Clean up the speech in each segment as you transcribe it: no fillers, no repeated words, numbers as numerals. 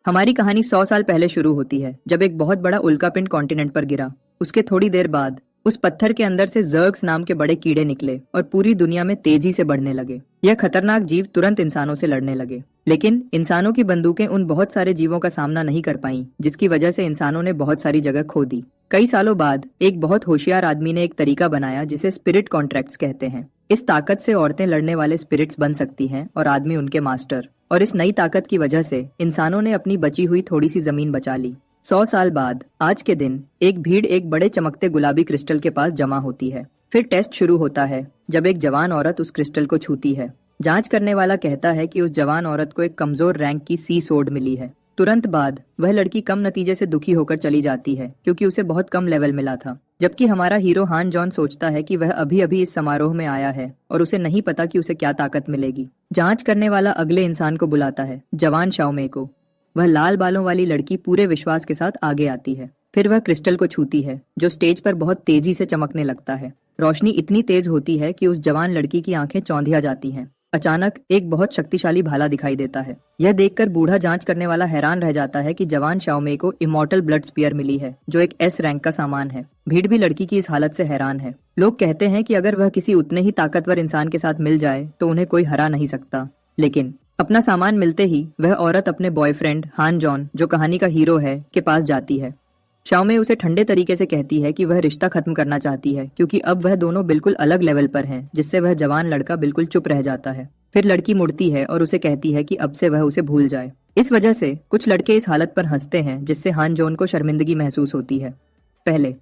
हमारी कहानी 100 साल पहले शुरू होती है जब एक बहुत बड़ा उल्कापिंड कॉन्टिनेंट पर गिरा। उसके थोड़ी देर बाद उस पत्थर के अंदर से जर्ग्स नाम के बड़े कीड़े निकले और पूरी दुनिया में तेजी से बढ़ने लगे। यह खतरनाक जीव तुरंत इंसानों से लड़ने लगे, लेकिन इंसानों की बंदूकें उन बहुत सारे जीवों का सामना नहीं कर पाईं, जिसकी वजह से इंसानों ने बहुत सारी जगह खो दी। कई सालों बाद एक बहुत होशियार आदमी ने एक तरीका बनाया जिसे स्पिरिट कॉन्ट्रैक्ट्स कहते हैं। इस ताकत से औरतें लड़ने वाले स्पिरिट्स बन सकती हैं और आदमी उनके मास्टर। और इस नई ताकत की वजह से इंसानों ने अपनी बची हुई थोड़ी सी जमीन बचा ली। 100 साल बाद आज के दिन एक भीड़ एक बड़े चमकते गुलाबी क्रिस्टल के पास जमा होती है। फिर टेस्ट शुरू होता है जब एक जवान औरत उस क्रिस्टल को छूती है। जांच करने वाला कहता है कि उस जवान औरत को एक कमजोर रैंक की सी सोड मिली है। तुरंत बाद वह लड़की कम नतीजे से दुखी होकर चली जाती है क्योंकि उसे बहुत कम लेवल मिला था। जबकि हमारा हीरो हान जॉन सोचता है कि वह अभी अभी इस समारोह में आया है और उसे नहीं पता कि उसे क्या ताकत मिलेगी। जांच करने वाला अगले इंसान को बुलाता है, जवान शाओमे को। वह लाल बालों वाली लड़की पूरे विश्वास के साथ आगे आती है। फिर वह क्रिस्टल को छूती है जो स्टेज पर बहुत तेजी से चमकने लगता है। रोशनी इतनी तेज होती है कि उस जवान लड़की की आंखें चौंधिया जाती हैं। अचानक एक बहुत शक्तिशाली भाला दिखाई देता है। यह देखकर बूढ़ा जांच करने वाला हैरान रह जाता है कि जवान शाओमे को इमॉर्टल ब्लड स्पीयर मिली है, जो एक एस रैंक का सामान है। भीड़ भी लड़की की इस हालत से हैरान है। लोग कहते हैं कि अगर वह किसी उतने ही ताकतवर इंसान के साथ मिल जाए तो उन्हें कोई हरा नहीं सकता। लेकिन अपना सामान मिलते ही वह औरत अपने बॉयफ्रेंड हान जॉन, जो कहानी का हीरो है, के पास जाती है। शाओमे उसे ठंडे तरीके से कहती है कि वह रिश्ता खत्म करना चाहती है क्योंकि अब वह दोनों बिल्कुल अलग लेवल पर हैं, जिससे वह जवान लड़का बिल्कुल चुप रह जाता है। फिर लड़की मुड़ती है और उसे कहती है कि अब से वह उसे भूल जाए। इस वजह से कुछ लड़के इस हालत पर हंसते हैं जिससे हान जॉन को शर्मिंदगी महसूस होती है। पहले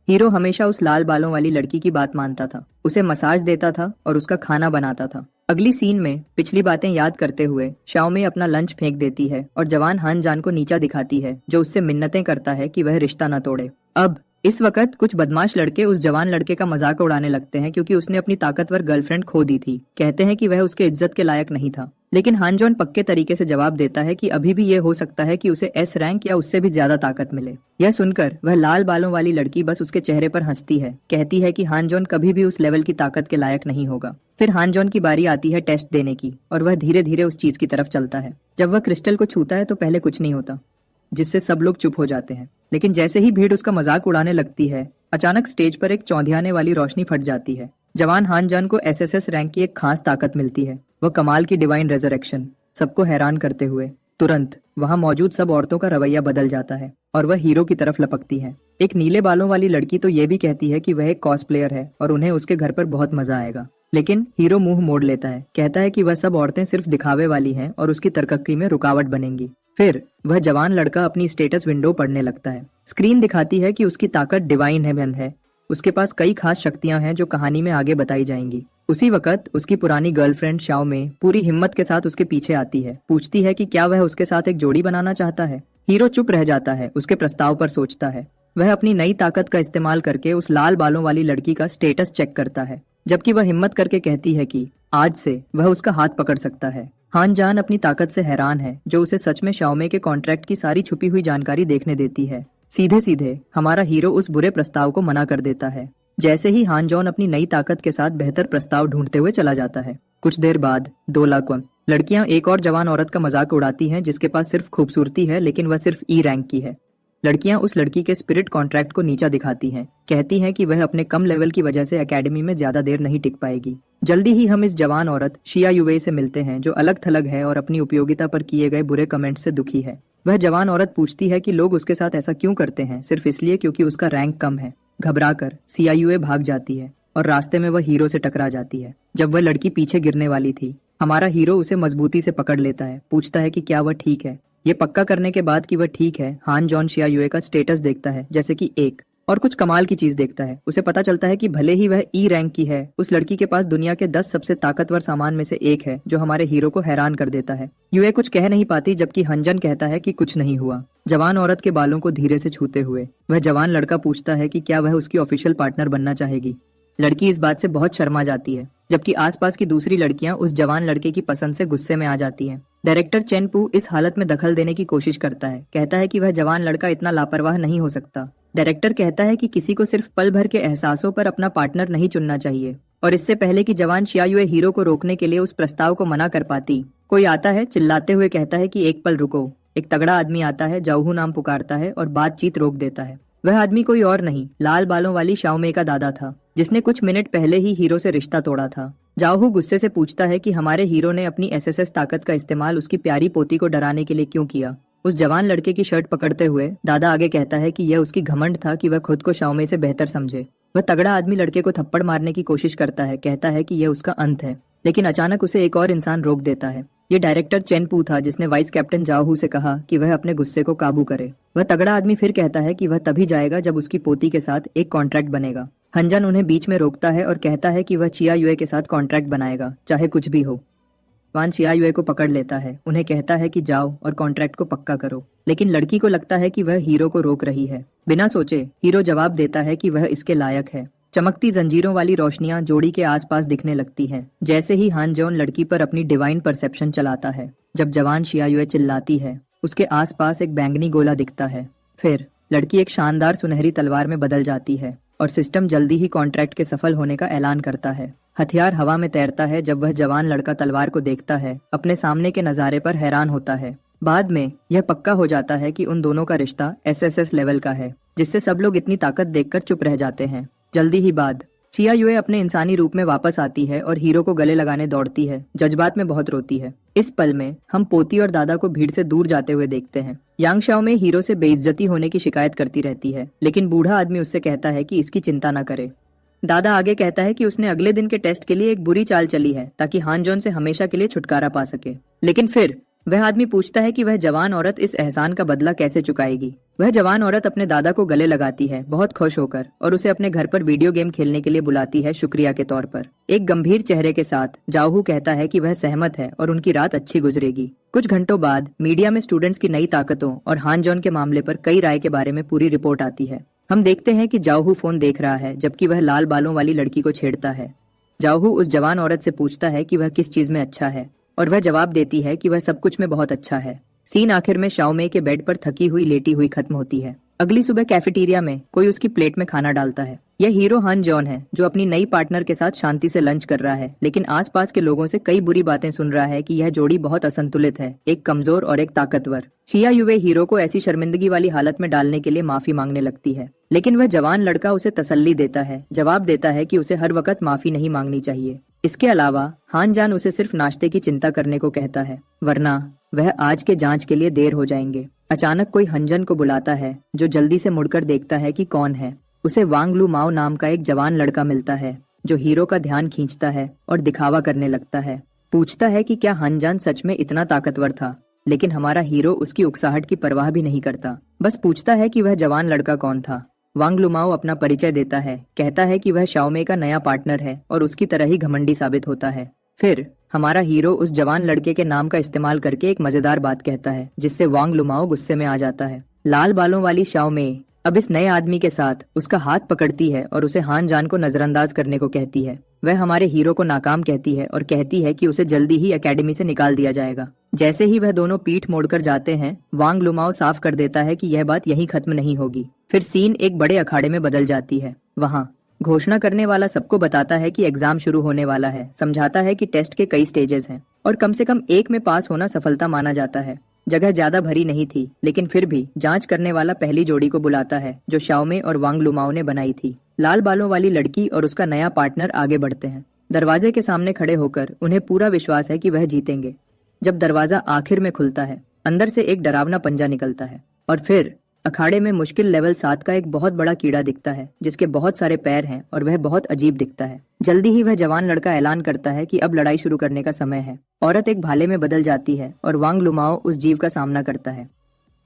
हीरो हमेशा उस लाल बालों वाली लड़की की बात मानता था, उसे मसाज देता था और उसका खाना बनाता था। अगली सीन में पिछली बातें याद करते हुए शाओमे अपना लंच फेंक देती है और जवान हान जान को नीचा दिखाती है, जो उससे मिन्नतें करता है कि वह रिश्ता न तोड़े। अब इस वक्त कुछ बदमाश लड़के उस जवान लड़के का मजाक उड़ाने लगते हैं क्योंकि उसने अपनी ताकतवर गर्लफ्रेंड खो दी थी। कहते हैं कि वह उसके इज्जत के लायक नहीं था। लेकिन हान जॉन पक्के तरीके से जवाब देता है कि अभी भी ये हो सकता है कि उसे एस रैंक या उससे भी ज्यादा ताकत मिले। यह सुनकर वह लाल बालों वाली लड़की बस उसके चेहरे पर हंसती है, कहती है कि हान जॉन कभी भी उस लेवल की ताकत के लायक नहीं होगा। फिर हान जॉन की बारी आती है टेस्ट देने की और वह धीरे धीरे उस चीज की तरफ चलता है। जब वह क्रिस्टल को छूता है तो पहले कुछ नहीं होता, जिससे सब लोग चुप हो जाते हैं। लेकिन जैसे ही भीड़ उसका मजाक उड़ाने लगती है, अचानक स्टेज पर एक चौंधियाने वाली रोशनी फट जाती है। जवान हान जान को एसएसएस रैंक की एक खास ताकत मिलती है, वह कमाल की डिवाइन रेजरेक्शन। सबको हैरान करते हुए तुरंत वहां मौजूद सब औरतों का रवैया बदल जाता है और वह हीरो की तरफ लपकती है। एक नीले बालों वाली लड़की तो ये भी कहती है कि वह एक कॉस्प्लेयर है और उन्हें उसके घर पर बहुत मजा आएगा। लेकिन हीरो मुंह मोड़ लेता है, कहता है कि वह सब औरतें सिर्फ दिखावे वाली हैं और उसकी तरक्की में रुकावट बनेंगी। फिर वह जवान लड़का अपनी स्टेटस विंडो पढ़ने लगता है। स्क्रीन दिखाती है कि उसकी ताकत डिवाइन है, उसके पास कई खास शक्तियां हैं जो कहानी में आगे बताई जाएंगी। उसी वक्त उसकी पुरानी गर्लफ्रेंड शाओमे पूरी हिम्मत के साथ उसके पीछे आती है, पूछती है कि क्या वह उसके साथ एक जोड़ी बनाना चाहता है। हीरो चुप रह जाता है, उसके प्रस्ताव पर सोचता है। वह अपनी नई ताकत का इस्तेमाल करके उस लाल बालों वाली लड़की का स्टेटस चेक करता है, जबकि वह हिम्मत करके कहती है कि आज से वह उसका हाथ पकड़ सकता है। हान जान अपनी ताकत से हैरान है, जो उसे सच में शाओमे के कॉन्ट्रैक्ट की सारी छुपी हुई जानकारी देखने देती है। सीधे सीधे हमारा हीरो उस बुरे प्रस्ताव को मना कर देता है। जैसे ही हान जॉन अपनी नई ताकत के साथ बेहतर प्रस्ताव ढूंढते हुए चला जाता है। कुछ देर बाद 2 लाख लड़कियां एक और जवान औरत का मजाक उड़ाती हैं जिसके पास सिर्फ खूबसूरती है, लेकिन वह सिर्फ ई रैंक की है। लड़कियां उस लड़की के स्पिरिट कॉन्ट्रैक्ट को नीचा दिखाती हैं, कहती हैं कि वह अपने कम लेवल की वजह से एकेडमी में ज्यादा देर नहीं टिक पाएगी। जल्दी ही हम इस जवान औरत शिया युवे से मिलते हैं, जो अलग थलग है और अपनी उपयोगिता पर किए गए बुरे कमेंट से दुखी है। वह जवान औरत पूछती है कि लोग उसके साथ ऐसा क्यों करते हैं, सिर्फ इसलिए क्योंकि उसका रैंक कम है। घबराकर सीआईयूए भाग जाती है और रास्ते में वह हीरो से टकरा जाती है। जब वह लड़की पीछे गिरने वाली थी, हमारा हीरो उसे मजबूती से पकड़ लेता है, पूछता है कि क्या वह ठीक है। ये पक्का करने के बाद कि वह ठीक है, हान जॉन शियायुए का स्टेटस देखता है, जैसे कि 1 और कुछ कमाल की चीज देखता है। उसे पता चलता है कि भले ही वह ई रैंक की है, उस लड़की के पास दुनिया के 10 सबसे ताकतवर सामान में से एक है, जो हमारे हीरो को हैरान कर देता है। युए कुछ कह नहीं पाती, जबकि हंजन कहता है कि कुछ नहीं हुआ। जवान औरत के बालों को धीरे से छूते हुए वह जवान लड़का पूछता है कि क्या वह उसकी ऑफिशियल पार्टनर बनना चाहेगी। लड़की इस बात से बहुत शर्मा जाती है, जबकि आसपास की दूसरी लड़कियां उस जवान लड़के की पसंद से गुस्से में आ जाती हैं। डायरेक्टर चेन पू इस हालत में दखल देने की कोशिश करता है, कहता है कि वह जवान लड़का इतना लापरवाह नहीं हो सकता। डायरेक्टर कहता है कि किसी को सिर्फ पल भर के एहसासों पर अपना पार्टनर नहीं चुनना चाहिए। और इससे पहले कि जवान शियायुए हीरो को रोकने के लिए उस प्रस्ताव को मना कर पाती, कोई आता है, चिल्लाते हुए कहता है कि एक पल रुको, एक तगड़ा आदमी आता है, जाओहू नाम पुकारता है और बातचीत रोक देता है। वह आदमी कोई और नहीं, लाल बालों वाली शाओमे का दादा था, जिसने कुछ मिनट पहले ही हीरो से रिश्ता तोड़ा था। जाओहू गुस्से से पूछता है कि हमारे हीरो ने अपनी एसएसएस ताकत का इस्तेमाल उसकी प्यारी पोती को डराने के लिए क्यों किया। उस जवान लड़के की शर्ट पकड़ते हुए दादा आगे कहता है कि यह उसकी घमंड था कि वह खुद को शाओमे से बेहतर समझे। वह तगड़ा आदमी लड़के को थप्पड़ मारने की कोशिश करता है, कहता है कि यह उसका अंत है, लेकिन अचानक उसे एक और इंसान रोक देता है। ये डायरेक्टर चेन पू था, जिसने वाइस कैप्टन जाओहू से कहा कि वह अपने गुस्से को काबू करे। वह तगड़ा आदमी फिर कहता है कि वह तभी जाएगा जब उसकी पोती के साथ एक कॉन्ट्रैक्ट बनेगा। हंजन उन्हें बीच में रोकता है और कहता है कि वह चिया युए के साथ कॉन्ट्रैक्ट बनाएगा, चाहे कुछ भी हो। वान चिया युए को पकड़ लेता है, उन्हें कहता है कि जाओ और कॉन्ट्रैक्ट को पक्का करो, लेकिन लड़की को लगता है कि वह हीरो को रोक रही है। बिना सोचे हीरो जवाब देता है कि वह इसके लायक है। चमकती जंजीरों वाली रोशनियां जोड़ी के आसपास दिखने लगती हैं, जैसे ही हान जॉन लड़की पर अपनी डिवाइन परसेप्शन चलाता है। जब जवान चिया युए चिल्लाती है, उसके आसपास एक बैंगनी गोला दिखता है। फिर लड़की एक शानदार सुनहरी तलवार में बदल जाती है और सिस्टम जल्दी ही कॉन्ट्रैक्ट के सफल होने का ऐलान करता है। हथियार हवा में तैरता है जब वह जवान लड़का तलवार को देखता है, अपने सामने के नजारे पर हैरान होता है। बाद में यह पक्का हो जाता है कि उन दोनों का रिश्ता एसएसएस लेवल का है, जिससे सब लोग इतनी ताकत देखकर चुप रह जाते हैं। जल्दी ही बाद चिया युए अपने इंसानी रूप में वापस आती है और हीरो को गले लगाने दौड़ती है, जज्बात में बहुत रोती है। इस पल में हम पोती और दादा को भीड़ से दूर जाते हुए देखते हैं। यांग शाओमे हीरो से बेइज्जती होने की शिकायत करती रहती है, लेकिन बूढ़ा आदमी उससे कहता है कि इसकी चिंता न करे। दादा आगे कहता है कि उसने अगले दिन के टेस्ट के लिए एक बुरी चाल चली है ताकि हान जॉन से हमेशा के लिए छुटकारा पा सके। लेकिन फिर वह आदमी पूछता है कि वह जवान औरत इस एहसान का बदला कैसे चुकाएगी। वह जवान औरत अपने दादा को गले लगाती है, बहुत खुश होकर, और उसे अपने घर पर वीडियो गेम खेलने के लिए बुलाती है शुक्रिया के तौर पर। एक गंभीर चेहरे के साथ जाओहू कहता है कि वह सहमत है और उनकी रात अच्छी गुजरेगी। कुछ घंटों बाद मीडिया में स्टूडेंट्स की नई ताकतों और हान जॉन के मामले पर कई राय के बारे में पूरी रिपोर्ट आती है। हम देखते हैं कि जाओहू फोन देख रहा है जबकि वह लाल बालों वाली लड़की को छेड़ता है। जाओहू उस जवान औरत से पूछता है कि वह किस चीज में अच्छा है, और वह जवाब देती है कि वह सब कुछ में बहुत अच्छा है। सीन आखिर में शाओमे के बेड पर थकी हुई लेटी हुई खत्म होती है। अगली सुबह कैफेटेरिया में कोई उसकी प्लेट में खाना डालता है। यह हीरो हान जॉन है, जो अपनी नई पार्टनर के साथ शांति से लंच कर रहा है, लेकिन आसपास के लोगों से कई बुरी बातें सुन रहा है कि यह जोड़ी बहुत असंतुलित है, एक कमजोर और एक ताकतवर। चिया युए हीरो को ऐसी शर्मिंदगी वाली हालत में डालने के लिए माफी मांगने लगती है, लेकिन वह जवान लड़का उसे तसल्ली देता है, जवाब देता है कि उसे हर वक्त माफी नहीं मांगनी चाहिए। इसके अलावा हान जान उसे सिर्फ नाश्ते की चिंता करने को कहता है, वरना वह आज के जांच के लिए देर हो जाएंगे। अचानक कोई हंजन को बुलाता है, जो जल्दी से मुड़कर देखता है कि कौन है। उसे वांग लू माओ नाम का एक जवान लड़का मिलता है, जो हीरो का ध्यान खींचता है और दिखावा करने लगता है। पूछता है कि क्या हंजान सच में इतना ताकतवर था, लेकिन हमारा हीरो उसकी उकसाहट की परवाह भी नहीं करता, बस पूछता है कि वह जवान लड़का कौन था। वांग लुमाओ अपना परिचय देता है, कहता है कि वह शाओमे का नया पार्टनर है और उसकी तरह ही घमंडी साबित होता है। फिर हमारा हीरो उस जवान लड़के के नाम का इस्तेमाल करके एक मजेदार बात कहता है, जिससे वांग लुमाओ गुस्से में आ जाता है। लाल बालों वाली शाओमे अब इस नए आदमी के साथ उसका हाथ पकड़ती है और उसे हान जान को नजरअंदाज करने को कहती है। वह हमारे हीरो को नाकाम कहती है और कहती है कि उसे जल्दी ही एकेडमी से निकाल दिया जाएगा। जैसे ही वह दोनों पीठ मोड़कर जाते हैं, वांग लुमाओ साफ कर देता है कि यह बात यहीं खत्म नहीं होगी। फिर सीन एक बड़े अखाड़े में बदल जाती है। वहाँ घोषणा करने वाला सबको बताता है कि एग्जाम शुरू होने वाला है, समझाता है कि टेस्ट के कई स्टेजेस हैं और कम से कम एक में पास होना सफलता माना जाता है। जगह ज्यादा भरी नहीं थी, लेकिन फिर भी जांच करने वाला पहली जोड़ी को बुलाता है, जो शाओमे और वांग लुमाओ ने बनाई थी। लाल बालों वाली लड़की और उसका नया पार्टनर आगे बढ़ते हैं। दरवाजे के सामने खड़े होकर उन्हें पूरा विश्वास है कि वह जीतेंगे। जब दरवाजा आखिर में खुलता है, अंदर से एक डरावना पंजा निकलता है और फिर अखाड़े में मुश्किल लेवल 7 का एक बहुत बड़ा कीड़ा दिखता है, जिसके बहुत सारे पैर हैं और वह बहुत अजीब दिखता है। जल्दी ही वह जवान लड़का ऐलान करता है कि अब लड़ाई शुरू करने का समय है। औरत एक भाले में बदल जाती है और वांग लुमाओ उस जीव का सामना करता है।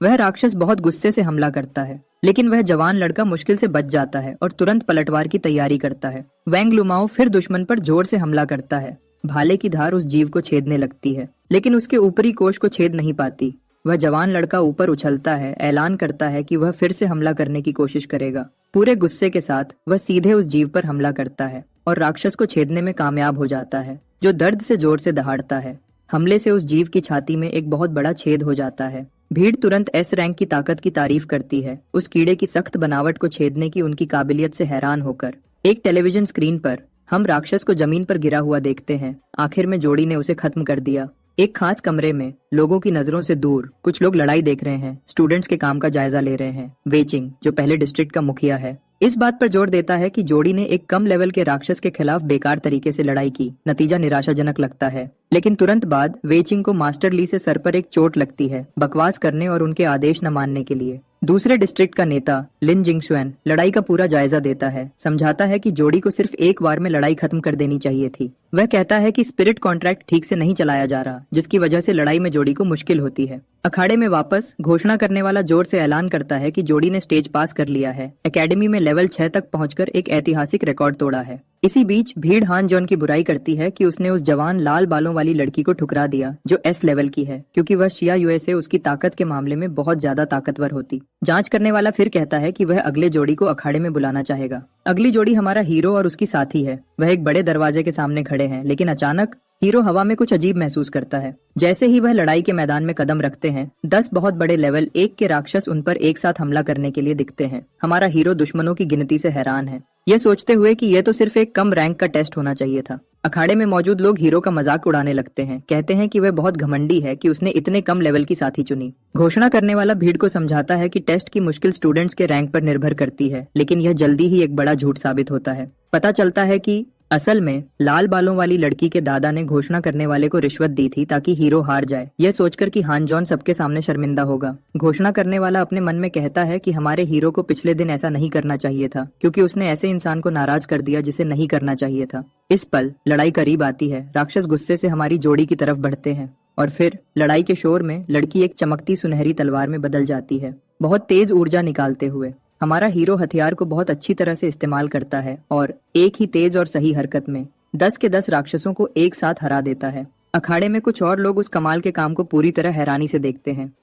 वह राक्षस बहुत गुस्से से हमला करता है, लेकिन वह जवान लड़का मुश्किल से बच जाता है और तुरंत पलटवार की तैयारी करता है। वांग लुमाओ फिर दुश्मन पर जोर से हमला करता है। भाले की धार उस जीव को छेदने लगती है, लेकिन उसके ऊपरी कोश को छेद नहीं पाती। वह जवान लड़का ऊपर उछलता है, ऐलान करता है कि वह फिर से हमला करने की कोशिश करेगा। पूरे गुस्से के साथ वह सीधे उस जीव पर हमला करता है और राक्षस को छेदने में कामयाब हो जाता है, जो दर्द से जोर से दहाड़ता है। हमले से उस जीव की छाती में एक बहुत बड़ा छेद हो जाता है। भीड़ तुरंत एस रैंक की ताकत की तारीफ करती है, उस कीड़े की सख्त बनावट को छेदने की उनकी काबिलियत से हैरान होकर। एक टेलीविजन स्क्रीन पर हम राक्षस को जमीन पर गिरा हुआ देखते हैं। आखिर में जोड़ी ने उसे खत्म कर दिया। एक खास कमरे में लोगों की नजरों से दूर कुछ लोग लड़ाई देख रहे हैं, स्टूडेंट्स के काम का जायजा ले रहे हैं। वेचिंग, जो पहले डिस्ट्रिक्ट का मुखिया है, इस बात पर जोर देता है कि जोड़ी ने एक कम लेवल के राक्षस के खिलाफ बेकार तरीके से लड़ाई की। नतीजा निराशाजनक लगता है, लेकिन तुरंत बाद वेचिंग को मास्टर ली से सर पर एक चोट लगती है, बकवास करने और उनके आदेश न मानने के लिए। दूसरे डिस्ट्रिक्ट का नेता लिन जिंगशुएन लड़ाई का पूरा जायजा देता है, समझाता है कि जोड़ी को सिर्फ एक बार में लड़ाई खत्म कर देनी चाहिए थी। वह कहता है कि स्पिरिट कॉन्ट्रैक्ट ठीक से नहीं चलाया जा रहा, जिसकी वजह से लड़ाई में जोड़ी को मुश्किल होती है। अखाड़े में वापस घोषणा करने वाला जोर से ऐलान करता है कि जोड़ी ने स्टेज पास कर लिया है, एकेडमी में लेवल 6 तक पहुंचकर एक ऐतिहासिक रिकॉर्ड तोड़ा है। इसी बीच भीड़ हान जॉन की बुराई करती है कि उसने उस जवान लाल बालों वाली लड़की को ठुकरा दिया जो एस लेवल की है, क्योंकि वह शिया यूएसए उसकी ताकत के मामले में बहुत ज्यादा ताकतवर होती। जांच करने वाला फिर कहता है कि वह अगले जोड़ी को अखाड़े में बुलाना चाहेगा। अगली जोड़ी हमारा हीरो और उसकी साथी है। वह एक बड़े दरवाजे के सामने खड़े हैं, लेकिन अचानक हीरो हवा में कुछ अजीब महसूस करता है। जैसे ही वह लड़ाई के मैदान में कदम रखते हैं, 10 बहुत बड़े लेवल 1 के राक्षस उन पर एक साथ हमला करने के लिए दिखते हैं। हमारा हीरो दुश्मनों की गिनती से हैरान है, यह सोचते हुए कि यह तो सिर्फ एक कम रैंक का टेस्ट होना चाहिए था। अखाड़े में मौजूद लोग हीरो का मजाक उड़ाने लगते हैं, कहते हैं कि वह बहुत घमंडी है कि उसने इतने कम लेवल की साथी चुनी। घोषणा करने वाला भीड़ को समझाता है कि टेस्ट की मुश्किल स्टूडेंट्स के रैंक पर निर्भर करती है, लेकिन यह जल्दी ही एक बड़ा झूठ साबित होता है। पता चलता है कि असल में लाल बालों वाली लड़की के दादा ने घोषणा करने वाले को रिश्वत दी थी ताकि हीरो हार जाए, यह सोचकर कि हान जॉन सबके सामने शर्मिंदा होगा। घोषणा करने वाला अपने मन में कहता है कि हमारे हीरो को पिछले दिन ऐसा नहीं करना चाहिए था, क्योंकि उसने ऐसे इंसान को नाराज कर दिया जिसे नहीं करना चाहिए था। इस पल लड़ाई करीब आती है। राक्षस गुस्से से हमारी जोड़ी की तरफ बढ़ते हैं और फिर लड़ाई के शोर में लड़की एक चमकती सुनहरी तलवार में बदल जाती है, बहुत तेज ऊर्जा निकालते हुए। हमारा हीरो हथियार को बहुत अच्छी तरह से इस्तेमाल करता है और एक ही तेज और सही हरकत में 10 के 10 राक्षसों को एक साथ हरा देता है। अखाड़े में कुछ और लोग उस कमाल के काम को पूरी तरह हैरानी से देखते हैं।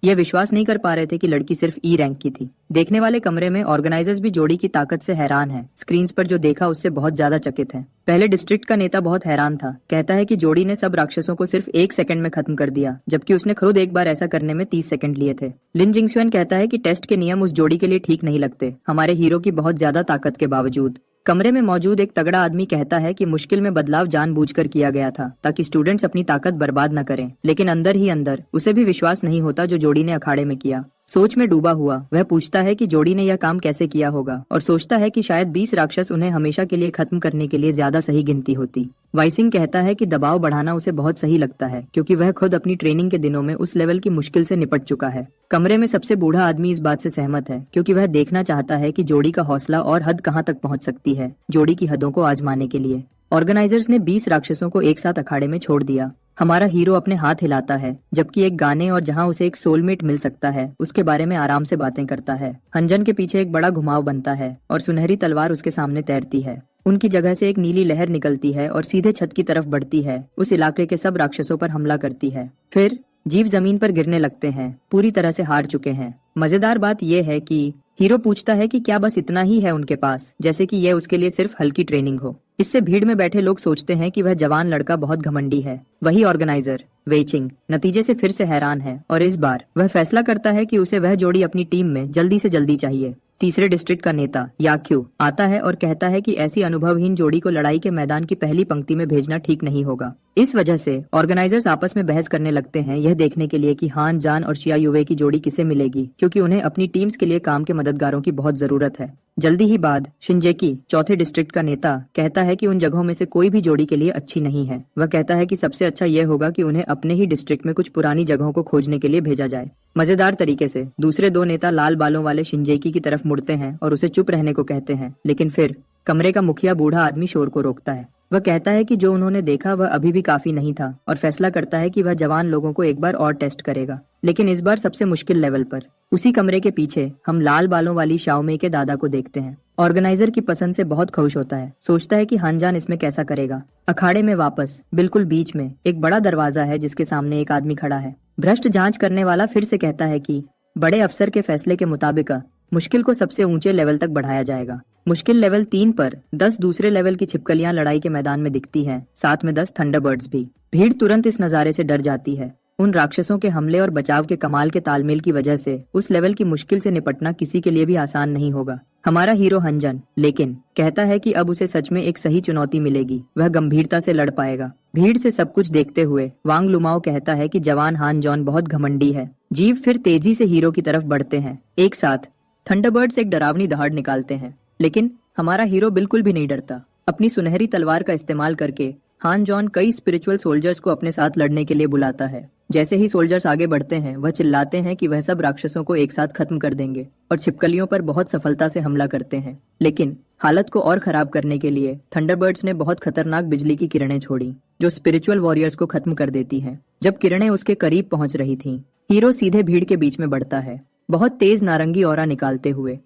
यह विश्वास नहीं कर पा रहे थे कि लड़की सिर्फ ई रैंक की थी। देखने वाले कमरे में ऑर्गेनाइजर्स भी जोड़ी की ताकत से हैरान हैं। स्क्रीन्स पर जो देखा उससे बहुत ज्यादा चकित है। पहले डिस्ट्रिक्ट का नेता बहुत हैरान था, कहता है कि जोड़ी ने सब राक्षसों को सिर्फ 1 सेकंड में खत्म कर दिया, जबकि उसने खुद एक बार ऐसा करने में 30 सेकंड लिए थे। लिन जिंगशुएन कहता है कि टेस्ट के नियम उस जोड़ी के लिए ठीक नहीं लगते, हमारे हीरो की बहुत ज्यादा ताकत के बावजूद। कमरे में मौजूद एक तगड़ा आदमी कहता है कि मुश्किल में बदलाव जानबूझकर किया गया था ताकि स्टूडेंट्स अपनी ताकत बर्बाद न करें, लेकिन अंदर ही अंदर उसे भी विश्वास नहीं होता जो जोड़ी ने अखाड़े में किया। सोच में डूबा हुआ वह पूछता है कि जोड़ी ने यह काम कैसे किया होगा और सोचता है कि शायद 20 राक्षस उन्हें हमेशा के लिए खत्म करने के लिए ज्यादा सही गिनती होती। वाइसिंग कहता है कि दबाव बढ़ाना उसे बहुत सही लगता है, क्योंकि वह खुद अपनी ट्रेनिंग के दिनों में उस लेवल की मुश्किल से निपट चुका है। कमरे में सबसे बूढ़ा आदमी इस बात से सहमत है, क्योंकि वह देखना चाहता है कि जोड़ी का हौसला और हद कहाँ तक पहुँच सकती है जोड़ी की हदों को आजमाने के लिए। ऑर्गेनाइजर्स ने 20 राक्षसों को एक साथ अखाड़े में छोड़ दिया। हमारा हीरो अपने हाथ हिलाता है, जबकि एक गाने और जहां उसे एक सोलमेट मिल सकता है उसके बारे में आराम से बातें करता है। हंजन के पीछे एक बड़ा घुमाव बनता है और सुनहरी तलवार उसके सामने तैरती है। उनकी जगह से एक नीली लहर निकलती है और सीधे छत की तरफ बढ़ती है, उस इलाके के सब राक्षसों पर हमला करती है। फिर जीव जमीन पर गिरने लगते हैं, पूरी तरह से हार चुके हैं। मजेदार बात यह है कि हीरो पूछता है कि क्या बस इतना ही है उनके पास, जैसे कि यह उसके लिए सिर्फ हल्की ट्रेनिंग हो। इससे भीड़ में बैठे लोग सोचते हैं कि वह जवान लड़का बहुत घमंडी है। वही ऑर्गेनाइजर वेचिंग नतीजे से फिर से हैरान है और इस बार वह फैसला करता है कि उसे वह जोड़ी अपनी टीम में जल्दी से जल्दी चाहिए। तीसरे डिस्ट्रिक्ट का नेता याक्यू आता है और कहता है कि ऐसी अनुभवहीन जोड़ी को लड़ाई के मैदान की पहली पंक्ति में भेजना ठीक नहीं होगा। इस वजह से ऑर्गेनाइजर्स आपस में बहस करने लगते हैं, यह देखने के लिए कि हान जान और शिया युवे की जोड़ी किसे मिलेगी, क्योंकि उन्हें अपनी टीम्स के लिए काम के मददगारों की बहुत जरूरत है। जल्दी ही बाद शिंजेकी चौथे डिस्ट्रिक्ट का नेता कहता है कि उन जगहों में से कोई भी जोड़ी के लिए अच्छी नहीं है। वह कहता है कि सबसे अच्छा यह होगा कि उन्हें अपने ही डिस्ट्रिक्ट में कुछ पुरानी जगहों को खोजने के लिए भेजा जाए। मजेदार तरीके से दूसरे 2 नेता लाल बालों वाले शिंजेकी की तरफ मुड़ते हैं और उसे चुप रहने को कहते हैं, लेकिन फिर कमरे का मुखिया बूढ़ा आदमी शोर को रोकता है। वह कहता है कि जो उन्होंने देखा वह अभी भी काफी नहीं था और फैसला करता है कि वह जवान लोगों को एक बार और टेस्ट करेगा, लेकिन इस बार सबसे मुश्किल लेवल पर। उसी कमरे के पीछे हम लाल बालों वाली शाओमे के दादा को देखते हैं। ऑर्गेनाइजर की पसंद से बहुत खुश होता है, सोचता है कि हानजान इसमें कैसा करेगा। अखाड़े में वापस बिल्कुल बीच में एक बड़ा दरवाजा है जिसके सामने एक आदमी खड़ा है। भ्रष्ट जांच करने वाला फिर से कहता है कि बड़े अफसर के फैसले के मुताबिक मुश्किल को सबसे ऊंचे लेवल तक बढ़ाया जाएगा। मुश्किल लेवल 3 पर 10 दूसरे लेवल की छिपकलियां लड़ाई के मैदान में दिखती हैं, साथ में 10 थंडरबर्ड्स भी। भीड़ तुरंत इस नजारे से डर जाती है। उन राक्षसों के हमले और बचाव के कमाल के तालमेल की वजह से उस लेवल की मुश्किल से निपटना किसी के लिए भी आसान नहीं होगा। हमारा हीरो हनजन लेकिन कहता है कि अब उसे सच में एक सही चुनौती मिलेगी, वह गंभीरता से लड़ पाएगा। भीड़ से सब कुछ देखते हुए वांग लुमाओ कहता है कि जवान हान जॉन बहुत घमंडी है। जीव फिर तेजी से हीरो की तरफ बढ़ते हैं। एक साथ थंडरबर्ड्स एक डरावनी दहाड़ निकालते हैं, लेकिन हमारा हीरो बिल्कुल भी नहीं डरता। अपनी सुनहरी तलवार का इस्तेमाल करके हान जॉन कई स्पिरिचुअल सोल्जर्स को अपने साथ लड़ने के लिए बुलाता है। जैसे ही सोल्जर्स आगे बढ़ते हैं, वह चिल्लाते हैं कि वह सब राक्षसों को एक साथ खत्म कर देंगे और छिपकलियों पर बहुत सफलता से हमला करते हैं। लेकिन हालत को और खराब करने के लिए थंडरबर्ड्स ने बहुत खतरनाक बिजली की किरणें छोड़ी, जो स्पिरिचुअल वॉरियर्स को खत्म कर देती हैं। जब किरणें उसके करीब पहुंच रही थीं, हीरो सीधे भीड़ के बीच में बढ़ता है, बहुत तेज नारंगी ऑरा निकालते हुए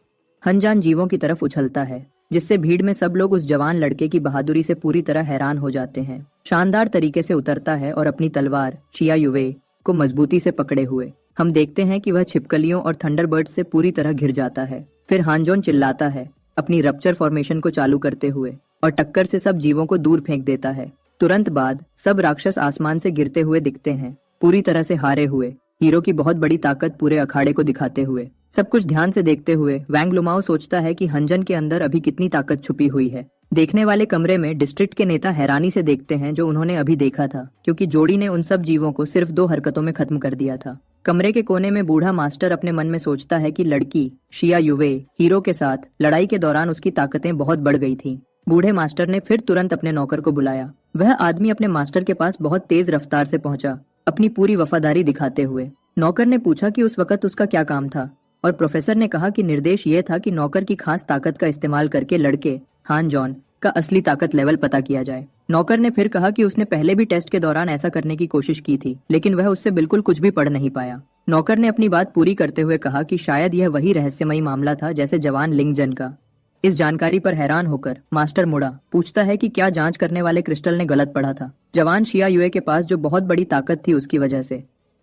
हनजान जीवों की तरफ उछलता है, जिससे भीड़ में सब लोग उस जवान लड़के की बहादुरी से पूरी तरह हैरान हो जाते हैं। शानदार तरीके से उतरता है और अपनी तलवार शिया युवे को मजबूती से पकड़े हुए हम देखते हैं कि वह छिपकलियों और थंडरबर्ड से पूरी तरह घिर जाता है। फिर हानजॉन चिल्लाता है, अपनी रप्चर फॉर्मेशन को चालू करते हुए, और टक्कर से सब जीवों को दूर फेंक देता है। तुरंत बाद सब राक्षस आसमान से गिरते हुए दिखते हैं, पूरी तरह से हारे हुए, हीरो की बहुत बड़ी ताकत पूरे अखाड़े को दिखाते हुए। सब कुछ ध्यान से देखते हुए वैंग लुमाओ सोचता है कि हनजन के अंदर अभी कितनी ताकत छुपी हुई है। देखने वाले कमरे में डिस्ट्रिक्ट के नेता हैरानी से देखते हैं जो उन्होंने अभी देखा था, क्योंकि जोड़ी ने उन सब जीवों को सिर्फ 2 हरकतों में खत्म कर दिया था। कमरे के कोने में बूढ़ा मास्टर अपने मन में सोचता है कि लड़की शिया युवे हीरो के साथ लड़ाई के दौरान उसकी ताकतें बहुत बढ़ गई थीं। बूढ़े मास्टर ने फिर तुरंत अपने नौकर को बुलाया। वह आदमी अपने मास्टर के पास बहुत तेज रफ्तार से पहुंचा, अपनी पूरी वफादारी दिखाते हुए। नौकर ने पूछा कि उस वक्त उसका क्या काम था, और प्रोफेसर ने कहा कि निर्देश ये था कि नौकर की खास ताकत का इस्तेमाल करके लड़के हान जॉन का असली ताकत लेवल पता किया जाए। नौकर ने फिर कहा कि उसने पहले भी टेस्ट के दौरान ऐसा करने की कोशिश की थी, लेकिन वह उससे बिल्कुल कुछ भी पढ़ नहीं पाया। नौकर ने अपनी बात पूरी करते हुए कहा कि शायद यह वही रहस्यमयी मामला था जैसे जवान लिंगजन का। इस जानकारी पर हैरान होकर मास्टर मुड़ा, पूछता है कि क्या जांच करने वाले क्रिस्टल ने गलत पढ़ा था जवान शिया युए के पास जो बहुत बड़ी ताकत थी उसकी वजह से।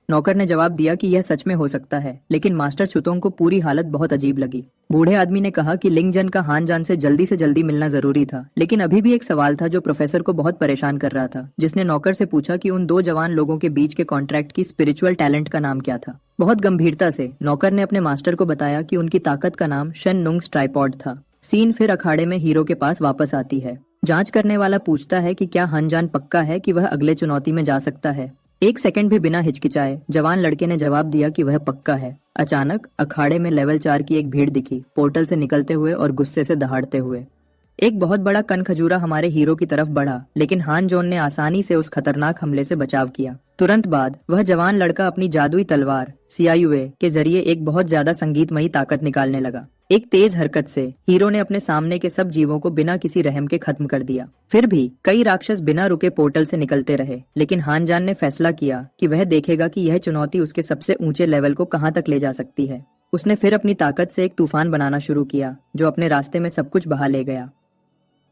नौकर ने जवाब दिया कि यह सच में हो सकता है, लेकिन मास्टर छुतोंग को पूरी हालत बहुत अजीब लगी। बूढ़े आदमी ने कहा कि लिंगजन का हानजान से जल्दी मिलना जरूरी था, लेकिन अभी भी एक सवाल था जो प्रोफेसर को बहुत परेशान कर रहा था, जिसने नौकर से पूछा कि उन 2 जवान लोगों के बीच के कॉन्ट्रैक्ट की स्पिरिचुअल टैलेंट का नाम क्या था। बहुत गंभीरता से नौकर ने अपने मास्टर को बताया कि उनकी ताकत का नाम शन नुंग्स ट्राइपॉड था। सीन फिर अखाड़े में हीरो के पास वापस आती है। जांच करने वाला पूछता है कि क्या हानजान पक्का है कि वह अगले चुनौती में जा सकता है। 1 सेकंड भी बिना हिचकिचाए जवान लड़के ने जवाब दिया कि वह पक्का है। अचानक अखाड़े में लेवल 4 की एक भीड़ दिखी, पोर्टल से निकलते हुए और गुस्से से दहाड़ते हुए। एक बहुत बड़ा कनखजूरा हमारे हीरो की तरफ बढ़ा, लेकिन हान जॉन ने आसानी से उस खतरनाक हमले से बचाव किया। तुरंत बाद वह जवान लड़का अपनी जादुई तलवार सियायुए के जरिए एक बहुत ज्यादा संगीतमयी ताकत निकालने लगा। एक तेज हरकत से हीरो ने अपने सामने के सब जीवों को बिना किसी रहम के खत्म कर दिया। फिर भी कई राक्षस बिना रुके पोर्टल से निकलते रहे, लेकिन हानजान ने फैसला किया कि वह देखेगा कि यह चुनौती उसके सबसे ऊंचे लेवल को कहां तक ले जा सकती है। उसने फिर अपनी ताकत से एक तूफान बनाना शुरू किया, जो अपने रास्ते में सब कुछ बहा ले गया।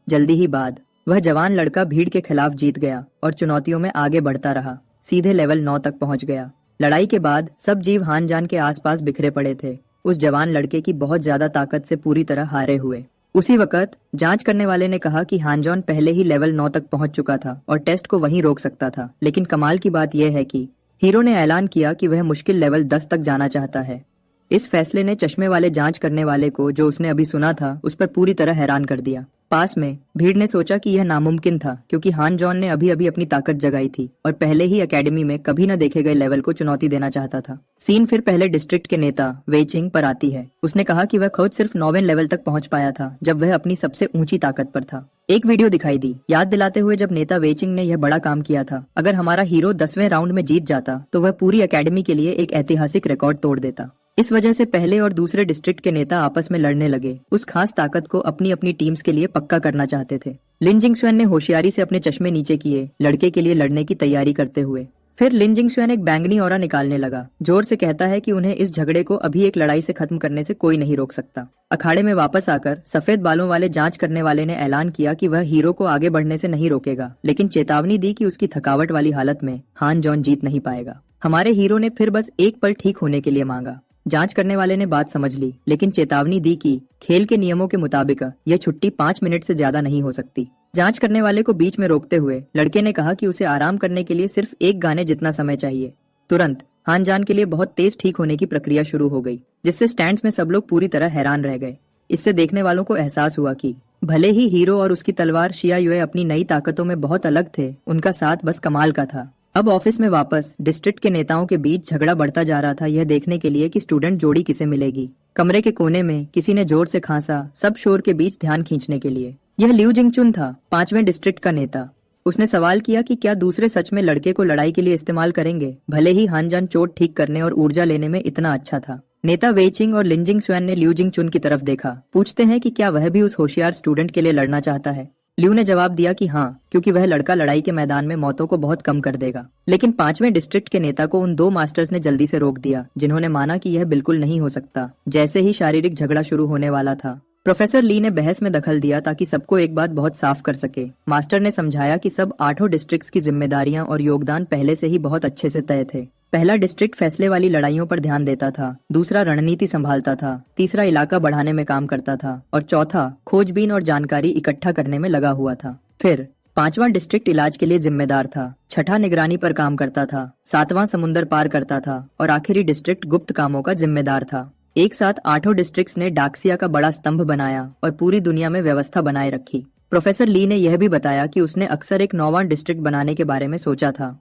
जल्दी ही बाद वह जवान लड़का भीड़ के खिलाफ जीत गया और चुनौतियों में आगे बढ़ता रहा, सीधे लेवल 9 तक पहुंच गया। लड़ाई के बाद सब जीव हानजान के आसपास बिखरे पड़े थे, उस जवान लड़के की बहुत ज्यादा ताकत से पूरी तरह हारे हुए। उसी वक्त जांच करने वाले ने कहा कि हानजॉन पहले ही लेवल 9 तक पहुंच चुका था और टेस्ट को वहीं रोक सकता था, लेकिन कमाल की बात यह है कि हीरो ने ऐलान किया कि वह मुश्किल लेवल 10 तक जाना चाहता है। इस फैसले ने चश्मे वाले जांच करने वाले को, जो उसने अभी सुना था, उस पर पूरी तरह हैरान कर दिया। पास में भीड़ ने सोचा कि यह नामुमकिन था, क्योंकि हान जॉन ने अभी अभी अपनी ताकत जगाई थी और पहले ही एकेडमी में कभी न देखे गए लेवल को चुनौती देना चाहता था। सीन फिर पहले डिस्ट्रिक्ट के नेता वेचिंग पर आती है। उसने कहा कि वह खुद सिर्फ 9वें लेवल तक पहुंच पाया था जब वह अपनी सबसे ऊंची ताकत पर था। एक वीडियो दिखाई दी, याद दिलाते हुए जब नेता वेचिंग ने यह बड़ा काम किया था। अगर हमारा हीरो 10वें राउंड में जीत जाता तो वह पूरी एकेडमी के लिए एक ऐतिहासिक रिकॉर्ड तोड़ देता। इस वजह से पहले और दूसरे डिस्ट्रिक्ट के नेता आपस में लड़ने लगे, उस खास ताकत को अपनी अपनी टीम्स के लिए पक्का करना चाहते थे। लिन जिंगशुएन ने होशियारी से अपने चश्मे नीचे किए, लड़के के लिए लड़ने की तैयारी करते हुए। फिर लिन जिंगशुएन एक बैंगनी ऑरा निकालने लगा, जोर से कहता है कि उन्हें इस झगड़े को अभी एक लड़ाई से खत्म करने से कोई नहीं रोक सकता। अखाड़े में वापस आकर सफेद बालों वाले जांच करने वाले ने ऐलान किया कि वह हीरो को आगे बढ़ने से नहीं रोकेगा, लेकिन चेतावनी दी कि उसकी थकावट वाली हालत में हान जॉन जीत नहीं पाएगा। हमारे हीरो ने फिर बस एक पल ठीक होने के लिए मांगा। जांच करने वाले ने बात समझ ली, लेकिन चेतावनी दी कि खेल के नियमों के मुताबिक यह छुट्टी 5 मिनट से ज्यादा नहीं हो सकती। जांच करने वाले को बीच में रोकते हुए लड़के ने कहा कि उसे आराम करने के लिए सिर्फ एक गाने जितना समय चाहिए। तुरंत हान जान के लिए बहुत तेज ठीक होने की प्रक्रिया शुरू हो गई, जिससे स्टैंड्स में सब लोग पूरी तरह हैरान रह गए। इससे देखने वालों को एहसास हुआ कि भले ही हीरो और उसकी तलवार शिया युए अपनी नई ताकतों में बहुत अलग थे, उनका साथ बस कमाल का था। अब ऑफिस में वापस डिस्ट्रिक्ट के नेताओं के बीच झगड़ा बढ़ता जा रहा था, यह देखने के लिए कि स्टूडेंट जोड़ी किसे मिलेगी। कमरे के कोने में किसी ने जोर से खांसा, सब शोर के बीच ध्यान खींचने के लिए। यह लिu जिंगचुन था, 5वें डिस्ट्रिक्ट का नेता। उसने सवाल किया कि क्या दूसरे सच में लड़के को लड़ाई के लिए इस्तेमाल करेंगे, भले ही हानजान चोट ठीक करने और ऊर्जा लेने में इतना अच्छा था। नेता वेइचिंग और लिंजिंग स्वान ने लिu जिंगचुन की तरफ देखा, पूछते हैं कि क्या वह भी उस होशियार स्टूडेंट के लिए लड़ना चाहता है। लिu ने जवाब दिया कि हाँ, क्योंकि वह लड़का लड़ाई के मैदान में मौतों को बहुत कम कर देगा। लेकिन 5वें डिस्ट्रिक्ट के नेता को उन 2 मास्टर्स ने जल्दी से रोक दिया, जिन्होंने माना कि यह बिल्कुल नहीं हो सकता। जैसे ही शारीरिक झगड़ा शुरू होने वाला था, प्रोफेसर ली ने बहस में दखल दिया ताकि सबको एक बात बहुत साफ कर सके। मास्टर ने समझाया कि सब 8 डिस्ट्रिक्ट्स की जिम्मेदारियां और योगदान पहले से ही बहुत अच्छे से तय थे। पहला डिस्ट्रिक्ट फैसले वाली लड़ाइयों पर ध्यान देता था, दूसरा रणनीति संभालता था, तीसरा इलाका बढ़ाने में काम करता था और चौथा खोजबीन और जानकारी इकट्ठा करने में लगा हुआ था। फिर 5वां डिस्ट्रिक्ट इलाज के लिए जिम्मेदार था, छठा निगरानी पर काम करता था, 7वां समुंदर पार करता था और आखिरी डिस्ट्रिक्ट गुप्त कामों का जिम्मेदार था। एक साथ 8 डिस्ट्रिक्ट्स ने डाक्सिया का बड़ा स्तंभ बनाया और पूरी दुनिया में व्यवस्था बनाए रखी। प्रोफेसर ली ने यह भी बताया कि उसने अक्सर एक 9वां डिस्ट्रिक्ट बनाने के बारे में सोचा था,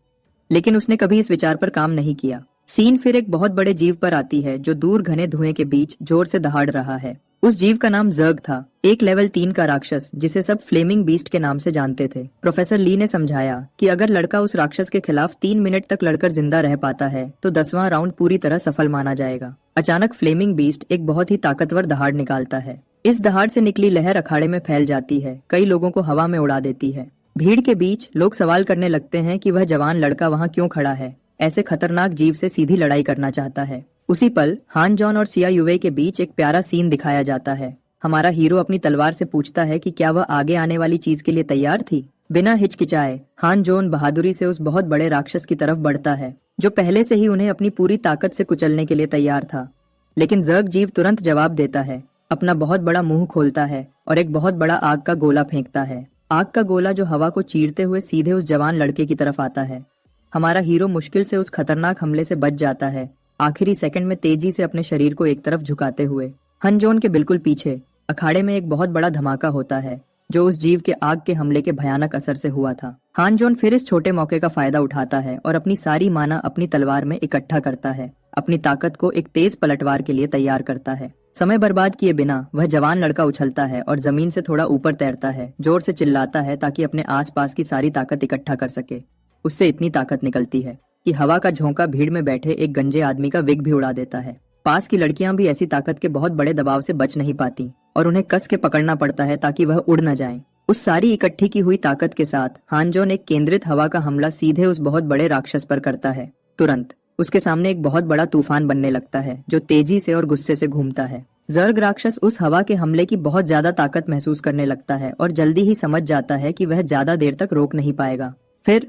लेकिन उसने कभी इस विचार पर काम नहीं किया। सीन फिर एक बहुत बड़े जीव पर आती है जो दूर घने धुएं के बीच जोर से दहाड़ रहा है। उस जीव का नाम जर्ग था, एक लेवल 3 का राक्षस जिसे सब फ्लेमिंग बीस्ट के नाम से जानते थे। प्रोफेसर ली ने समझाया कि अगर लड़का उस राक्षस के खिलाफ 3 मिनट तक लड़कर जिंदा रह पाता है तो 10वां राउंड पूरी तरह सफल माना जाएगा। अचानक फ्लेमिंग बीस्ट एक बहुत ही ताकतवर दहाड़ निकालता है। इस दहाड़ से निकली लहर अखाड़े में फैल जाती है, कई लोगों को हवा में उड़ा देती है। भीड़ के बीच लोग सवाल करने लगते हैं कि वह जवान लड़का वहाँ क्यों खड़ा है, ऐसे खतरनाक जीव से सीधी लड़ाई करना चाहता है। उसी पल हान जॉन और सिया युवे के बीच एक प्यारा सीन दिखाया जाता है। हमारा हीरो अपनी तलवार से पूछता है कि क्या वह आगे आने वाली चीज के लिए तैयार थी। बिना हिचकिचाए हान जॉन बहादुरी से उस बहुत बड़े राक्षस की तरफ बढ़ता है, जो पहले से ही उन्हें अपनी पूरी ताकत से कुचलने के लिए तैयार था। लेकिन जर्ग जीव तुरंत जवाब देता है, अपना बहुत बड़ा मुंह खोलता है और एक बहुत बड़ा आग का गोला फेंकता है। आग का गोला जो हवा को चीरते हुए सीधे उस जवान लड़के की तरफ आता है। हमारा हीरो मुश्किल से उस खतरनाक हमले से बच जाता है, आखिरी सेकंड में तेजी से अपने शरीर को एक तरफ झुकाते हुए। हन जॉन के बिल्कुल पीछे अखाड़े में एक बहुत बड़ा धमाका होता है, जो उस जीव के आग के हमले के भयानक असर से हुआ था। हान जॉन फिर इस छोटे मौके का फायदा उठाता है और अपनी सारी माना अपनी तलवार में इकट्ठा करता है, अपनी ताकत को एक तेज पलटवार के लिए तैयार करता है। समय बर्बाद किए बिना वह जवान लड़का उछलता है और जमीन से थोड़ा ऊपर तैरता है, जोर से चिल्लाता है ताकि अपने आसपास की सारी ताकत इकट्ठा कर सके। उससे इतनी ताकत निकलती है कि हवा का झोंका भीड़ में बैठे एक गंजे आदमी का विग भी उड़ा देता है। पास की लड़कियां भी ऐसी ताकत के बहुत बड़े दबाव से बच नहीं पाती और उन्हें कस के पकड़ना पड़ता है ताकि वह उड़ न जाएं। उस सारी इकट्ठी की हुई ताकत के साथ हान जॉन एक केंद्रित हवा का हमला सीधे उस बहुत बड़े राक्षस पर करता है। तुरंत उसके सामने एक बहुत बड़ा तूफान बनने लगता है, जो तेजी से और गुस्से से घूमता है। जर्ग राक्षस उस हवा के हमले की बहुत ज्यादा ताकत महसूस करने लगता है और जल्दी ही समझ जाता है कि वह ज्यादा देर तक रोक नहीं पाएगा। फिर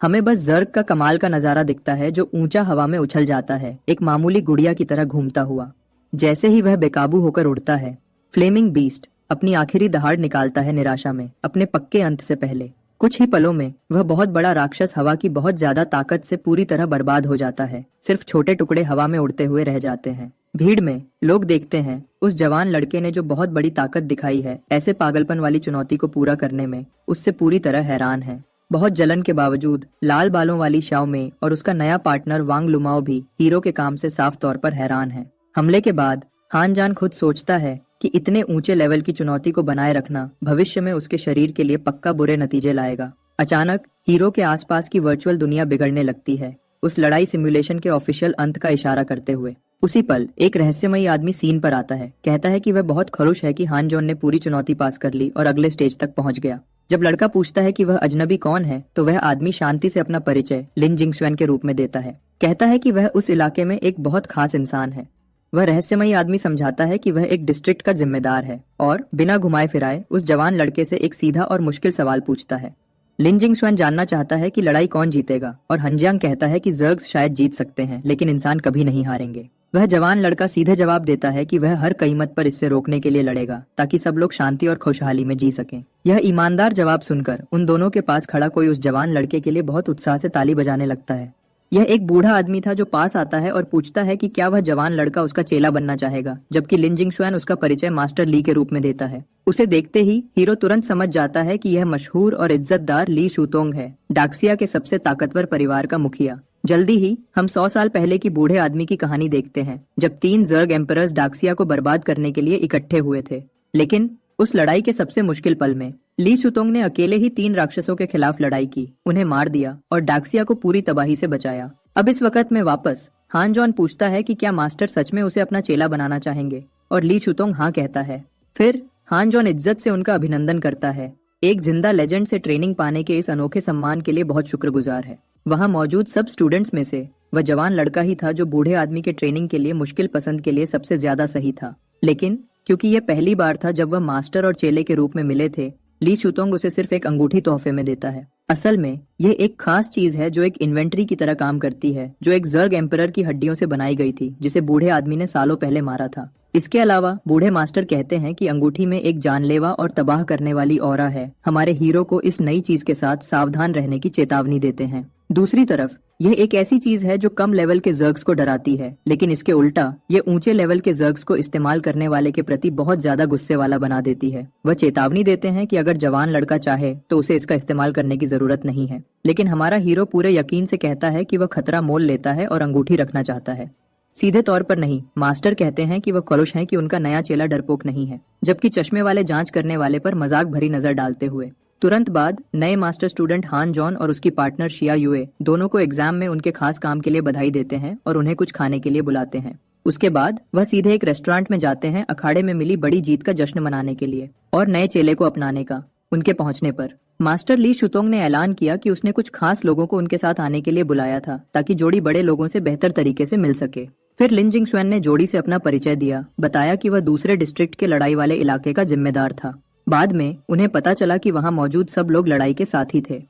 हमें बस जर्ग का कमाल का नजारा दिखता है, जो ऊंचा हवा में उछल जाता है, एक मामूली गुड़िया की तरह घूमता हुआ। जैसे ही वह बेकाबू होकर उड़ता है, फ्लेमिंग बीस्ट अपनी आखिरी दहाड़ निकालता है निराशा में, अपने पक्के अंत से पहले। कुछ ही पलों में वह बहुत बड़ा राक्षस हवा की बहुत ज्यादा ताकत से पूरी तरह बर्बाद हो जाता है। सिर्फ छोटे टुकड़े हवा में उड़ते हुए रह जाते हैं। भीड़ में लोग देखते हैं उस जवान लड़के ने जो बहुत बड़ी ताकत दिखाई है, ऐसे पागलपन वाली चुनौती को पूरा करने में उससे पूरी तरह हैरान है। बहुत जलन के बावजूद लाल बालों वाली शाओमे और उसका नया पार्टनर वांग लुमाओ भी हीरो के काम से साफ तौर पर हैरान है। हमले के बाद हान जान खुद सोचता है कि इतने ऊंचे लेवल की चुनौती को बनाए रखना भविष्य में उसके शरीर के लिए पक्का बुरे नतीजे लाएगा। अचानक हीरो के आसपास की वर्चुअल दुनिया बिगड़ने लगती है, उस लड़ाई सिमुलेशन के ऑफिशियल अंत का इशारा करते हुए। उसी पल एक रहस्यमयी आदमी सीन पर आता है, कहता है कि वह बहुत खुश है कि हान जॉन ने पूरी चुनौती पास कर ली और अगले स्टेज तक पहुंच गया। जब लड़का पूछता है कि वह अजनबी कौन है, तो वह आदमी शांति से अपना परिचय लिन जिंगशुएन के रूप में देता है। कहता है कि वह उस इलाके में एक बहुत खास इंसान है। वह रहस्यमयी आदमी समझाता है कि वह एक डिस्ट्रिक्ट का जिम्मेदार है और बिना घुमाए फिराए उस जवान लड़के से एक सीधा और मुश्किल सवाल पूछता है। लिन जिंगशुएन जानना चाहता है कि लड़ाई कौन जीतेगा और हनजियांग कहता है कि जर्ग्स शायद जीत सकते हैं, लेकिन इंसान कभी नहीं हारेंगे। वह जवान लड़का सीधे जवाब देता है कि वह हर कीमत पर इससे रोकने के लिए लड़ेगा, ताकि सब लोग शांति और खुशहाली में जी सकें। यह ईमानदार जवाब सुनकर उन दोनों के पास खड़ा कोई उस जवान लड़के के लिए बहुत उत्साह से ताली बजाने लगता है। यह एक बूढ़ा आदमी था जो पास आता है और पूछता है कि क्या वह जवान लड़का उसका चेला बनना चाहेगा, जबकि लिन जिंगशुआन उसका परिचय मास्टर ली के रूप में देता है। उसे देखते ही हीरो तुरंत समझ जाता है कि यह मशहूर और इज्जतदार ली शूतोंग है, डाक्सिया के सबसे ताकतवर परिवार का मुखिया। जल्दी ही हम 100 साल पहले की बूढ़े आदमी की कहानी देखते हैं, जब 3 जर्ग एम्परर्स डाक्सिया को बर्बाद करने के लिए इकट्ठे हुए थे। लेकिन उस लड़ाई के सबसे मुश्किल पल में ली शुतोंग ने अकेले ही 3 राक्षसों के खिलाफ लड़ाई की, उन्हें मार दिया और डाक्सिया को पूरी तबाही से बचाया। अब इस वक्त में वापस हान जॉन पूछता है कि क्या मास्टर सच में उसे अपना चेला बनाना चाहेंगे, और ली शुतोंग हाँ कहता है। फिर हान जॉन इज्जत से उनका अभिनंदन करता है। एक जिंदा लेजेंड से ट्रेनिंग पाने के इस अनोखे सम्मान के लिए बहुत शुक्रगुजार है। वहाँ मौजूद सब स्टूडेंट्स में से वह जवान लड़का ही था जो बूढ़े आदमी के ट्रेनिंग के लिए मुश्किल पसंद के लिए सबसे ज्यादा सही था। लेकिन क्योंकि यह पहली बार था जब वह मास्टर और चेले के रूप में मिले थे, ली शुतोंग उसे सिर्फ एक अंगूठी तोहफे में देता है। असल में यह एक खास चीज है जो एक इन्वेंट्री की तरह काम करती है, जो एक जर्ग एम्परर की हड्डियों से बनाई गई थी, जिसे बूढ़े आदमी ने सालों पहले मारा था। इसके अलावा बूढ़े मास्टर कहते हैं कि अंगूठी में एक जानलेवा और तबाह करने वाली ऑरा है। हमारे हीरो को इस नई चीज के साथ सावधान रहने की चेतावनी देते हैं। दूसरी तरफ यह एक ऐसी चीज है जो कम लेवल के जर्ग्स को डराती है, लेकिन इसके उल्टा ये ऊंचे लेवल के जर्ग्स को इस्तेमाल करने वाले के प्रति बहुत ज्यादा गुस्से वाला बना देती है। वह चेतावनी देते हैं कि अगर जवान लड़का चाहे तो उसे इसका इस्तेमाल करने की जरूरत नहीं है, लेकिन हमारा हीरो पूरे यकीन से कहता है कि वह खतरा मोल लेता है और अंगूठी रखना चाहता है। सीधे तौर पर नहीं, मास्टर कहते हैं कि वह खुश हैं कि उनका नया चेला डरपोक नहीं है, जबकि चश्मे वाले जांच करने वाले पर मजाक भरी नजर डालते हुए। तुरंत बाद नए मास्टर स्टूडेंट हान जॉन और उसकी पार्टनर शिया युए दोनों को एग्जाम में उनके खास काम के लिए बधाई देते हैं और उन्हें कुछ खाने के लिए बुलाते हैं। उसके बाद वह सीधे एक रेस्टोरेंट में जाते हैं अखाड़े में मिली बड़ी जीत का जश्न मनाने के लिए और नए चेले को अपनाने का। उनके पहुंचने पर मास्टर ली शुतोंग ने ऐलान किया कि उसने कुछ खास लोगों को उनके साथ आने के लिए बुलाया था, ताकि जोड़ी बड़े लोगों से बेहतर तरीके से मिल सके। फिर लिन जिंगशुआन ने जोड़ी से अपना परिचय दिया, बताया कि वह दूसरे डिस्ट्रिक्ट के लड़ाई वाले इलाके का जिम्मेदार था। बाद में उन्हें पता चला कि वहां मौजूद सब लोग लड़ाई के साथी थे।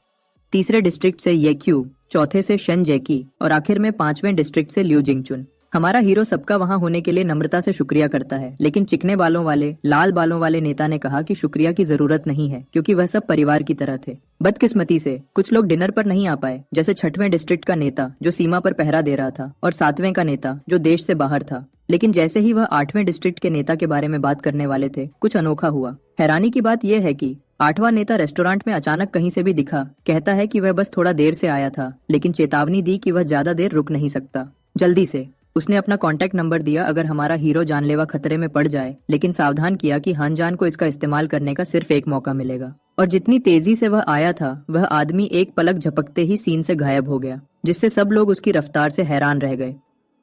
तीसरे डिस्ट्रिक्ट से ये क्यू, चौथे से शन जेकी और आखिर में 5वें डिस्ट्रिक्ट से लिu जिंगचुन। हमारा हीरो सबका वहां होने के लिए नम्रता से शुक्रिया करता है, लेकिन चिकने बालों वाले लाल बालों वाले नेता ने कहा कि शुक्रिया की जरूरत नहीं है, क्योंकि वह सब परिवार की तरह थे। बदकिस्मती से कुछ लोग डिनर पर नहीं आ पाए, जैसे 6वें डिस्ट्रिक्ट का नेता जो सीमा पर पहरा दे रहा था और 7वें का नेता जो देश से बाहर था। लेकिन जैसे ही वह 8वें डिस्ट्रिक्ट के नेता के बारे में बात करने वाले थे, कुछ अनोखा हुआ। हैरानी की बात यह है कि 8वां नेता रेस्टोरेंट में अचानक कहीं से भी दिखा। कहता है कि वह बस थोड़ा देर से आया था, लेकिन चेतावनी दी कि वह ज्यादा देर रुक नहीं सकता। जल्दी से उसने अपना कॉन्टैक्ट नंबर दिया अगर हमारा हीरो जानलेवा खतरे में पड़ जाए, लेकिन सावधान किया कि हानजान को इसका इस्तेमाल करने का सिर्फ एक मौका मिलेगा। और जितनी तेजी से वह आया था, वह आदमी एक पलक झपकते ही सीन से गायब हो गया, जिससे सब लोग उसकी रफ्तार से हैरान रह गए।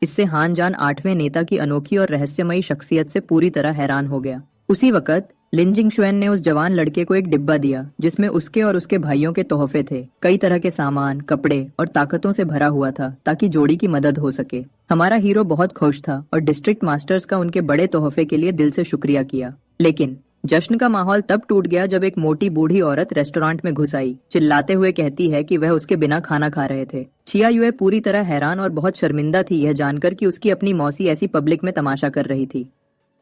इससे हानजान 8वें नेता की अनोखी और रहस्यमयी शख्सियत से पूरी तरह हैरान हो गया। उसी वक्त लिन जिंगशुआन ने उस जवान लड़के को एक डिब्बा दिया, जिसमें उसके और उसके भाइयों के तोहफे थे। कई तरह के सामान, कपड़े और ताकतों से भरा हुआ था, ताकि जोड़ी की मदद हो सके। हमारा हीरो बहुत खुश था और डिस्ट्रिक्ट मास्टर्स का उनके बड़े तोहफे के लिए दिल से शुक्रिया किया। लेकिन जश्न का माहौल तब टूट गया जब एक मोटी बूढ़ी औरत रेस्टोरेंट में घुस आई, चिल्लाते हुए कहती है कि वह उसके बिना खाना खा रहे थे। छिया युए पूरी तरह हैरान और बहुत शर्मिंदा थी यह जानकर कि उसकी अपनी मौसी ऐसी पब्लिक में तमाशा कर रही थी।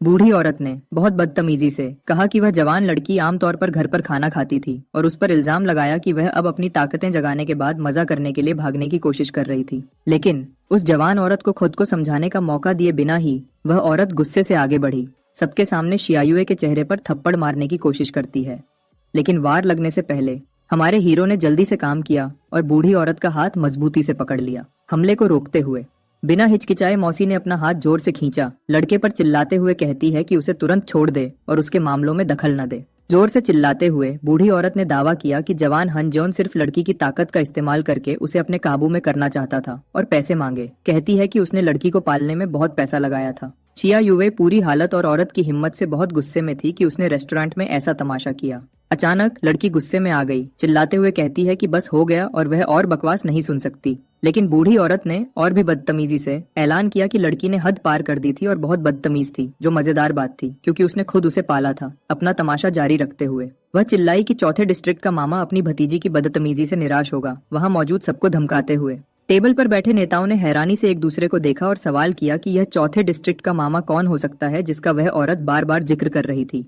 बूढ़ी औरत ने बहुत बदतमीजी से कहा कि वह जवान लड़की आमतौर पर घर पर खाना खाती थी और उस पर इल्जाम लगाया कि वह अब अपनी ताकतें जगाने के बाद मजा करने के लिए भागने की कोशिश कर रही थी। लेकिन उस जवान औरत को खुद को समझाने का मौका दिए बिना ही वह औरत गुस्से से आगे बढ़ी। सबके सामने शियायुए के चेहरे पर थप्पड़ मारने की कोशिश करती है, लेकिन वार लगने से पहले हमारे हीरो ने जल्दी से काम किया और बूढ़ी औरत का हाथ मजबूती से पकड़ लिया। हमले को रोकते हुए बिना हिचकिचाए मौसी ने अपना हाथ जोर से खींचा। लड़के पर चिल्लाते हुए कहती है कि उसे तुरंत छोड़ दे और उसके मामलों में दखल न दे। जोर से चिल्लाते हुए बूढ़ी औरत ने दावा किया कि जवान हनजोन सिर्फ लड़की की ताकत का इस्तेमाल करके उसे अपने काबू में करना चाहता था और पैसे मांगे। कहती है कि उसने लड़की को पालने में बहुत पैसा लगाया था। छिया युवे पूरी हालत और औरत की हिम्मत से बहुत गुस्से में थी कि उसने रेस्टोरेंट में ऐसा तमाशा किया। अचानक लड़की गुस्से में आ गई, चिल्लाते हुए कहती है कि बस हो गया और वह और बकवास नहीं सुन सकती। लेकिन बूढ़ी औरत ने और भी बदतमीजी से ऐलान किया कि लड़की ने हद पार कर दी थी और बहुत बदतमीज थी, जो मजेदार बात थी क्योंकि उसने खुद उसे पाला था। अपना तमाशा जारी रखते हुए वह चिल्लाई कि चौथे डिस्ट्रिक्ट का मामा अपनी भतीजी की बदतमीजी से निराश होगा, वहाँ मौजूद सबको धमकाते हुए। टेबल पर बैठे नेताओं ने हैरानी से एक दूसरे को देखा और सवाल किया कि यह चौथे डिस्ट्रिक्ट का मामा कौन हो सकता है जिसका वह औरत बार बार जिक्र कर रही थी।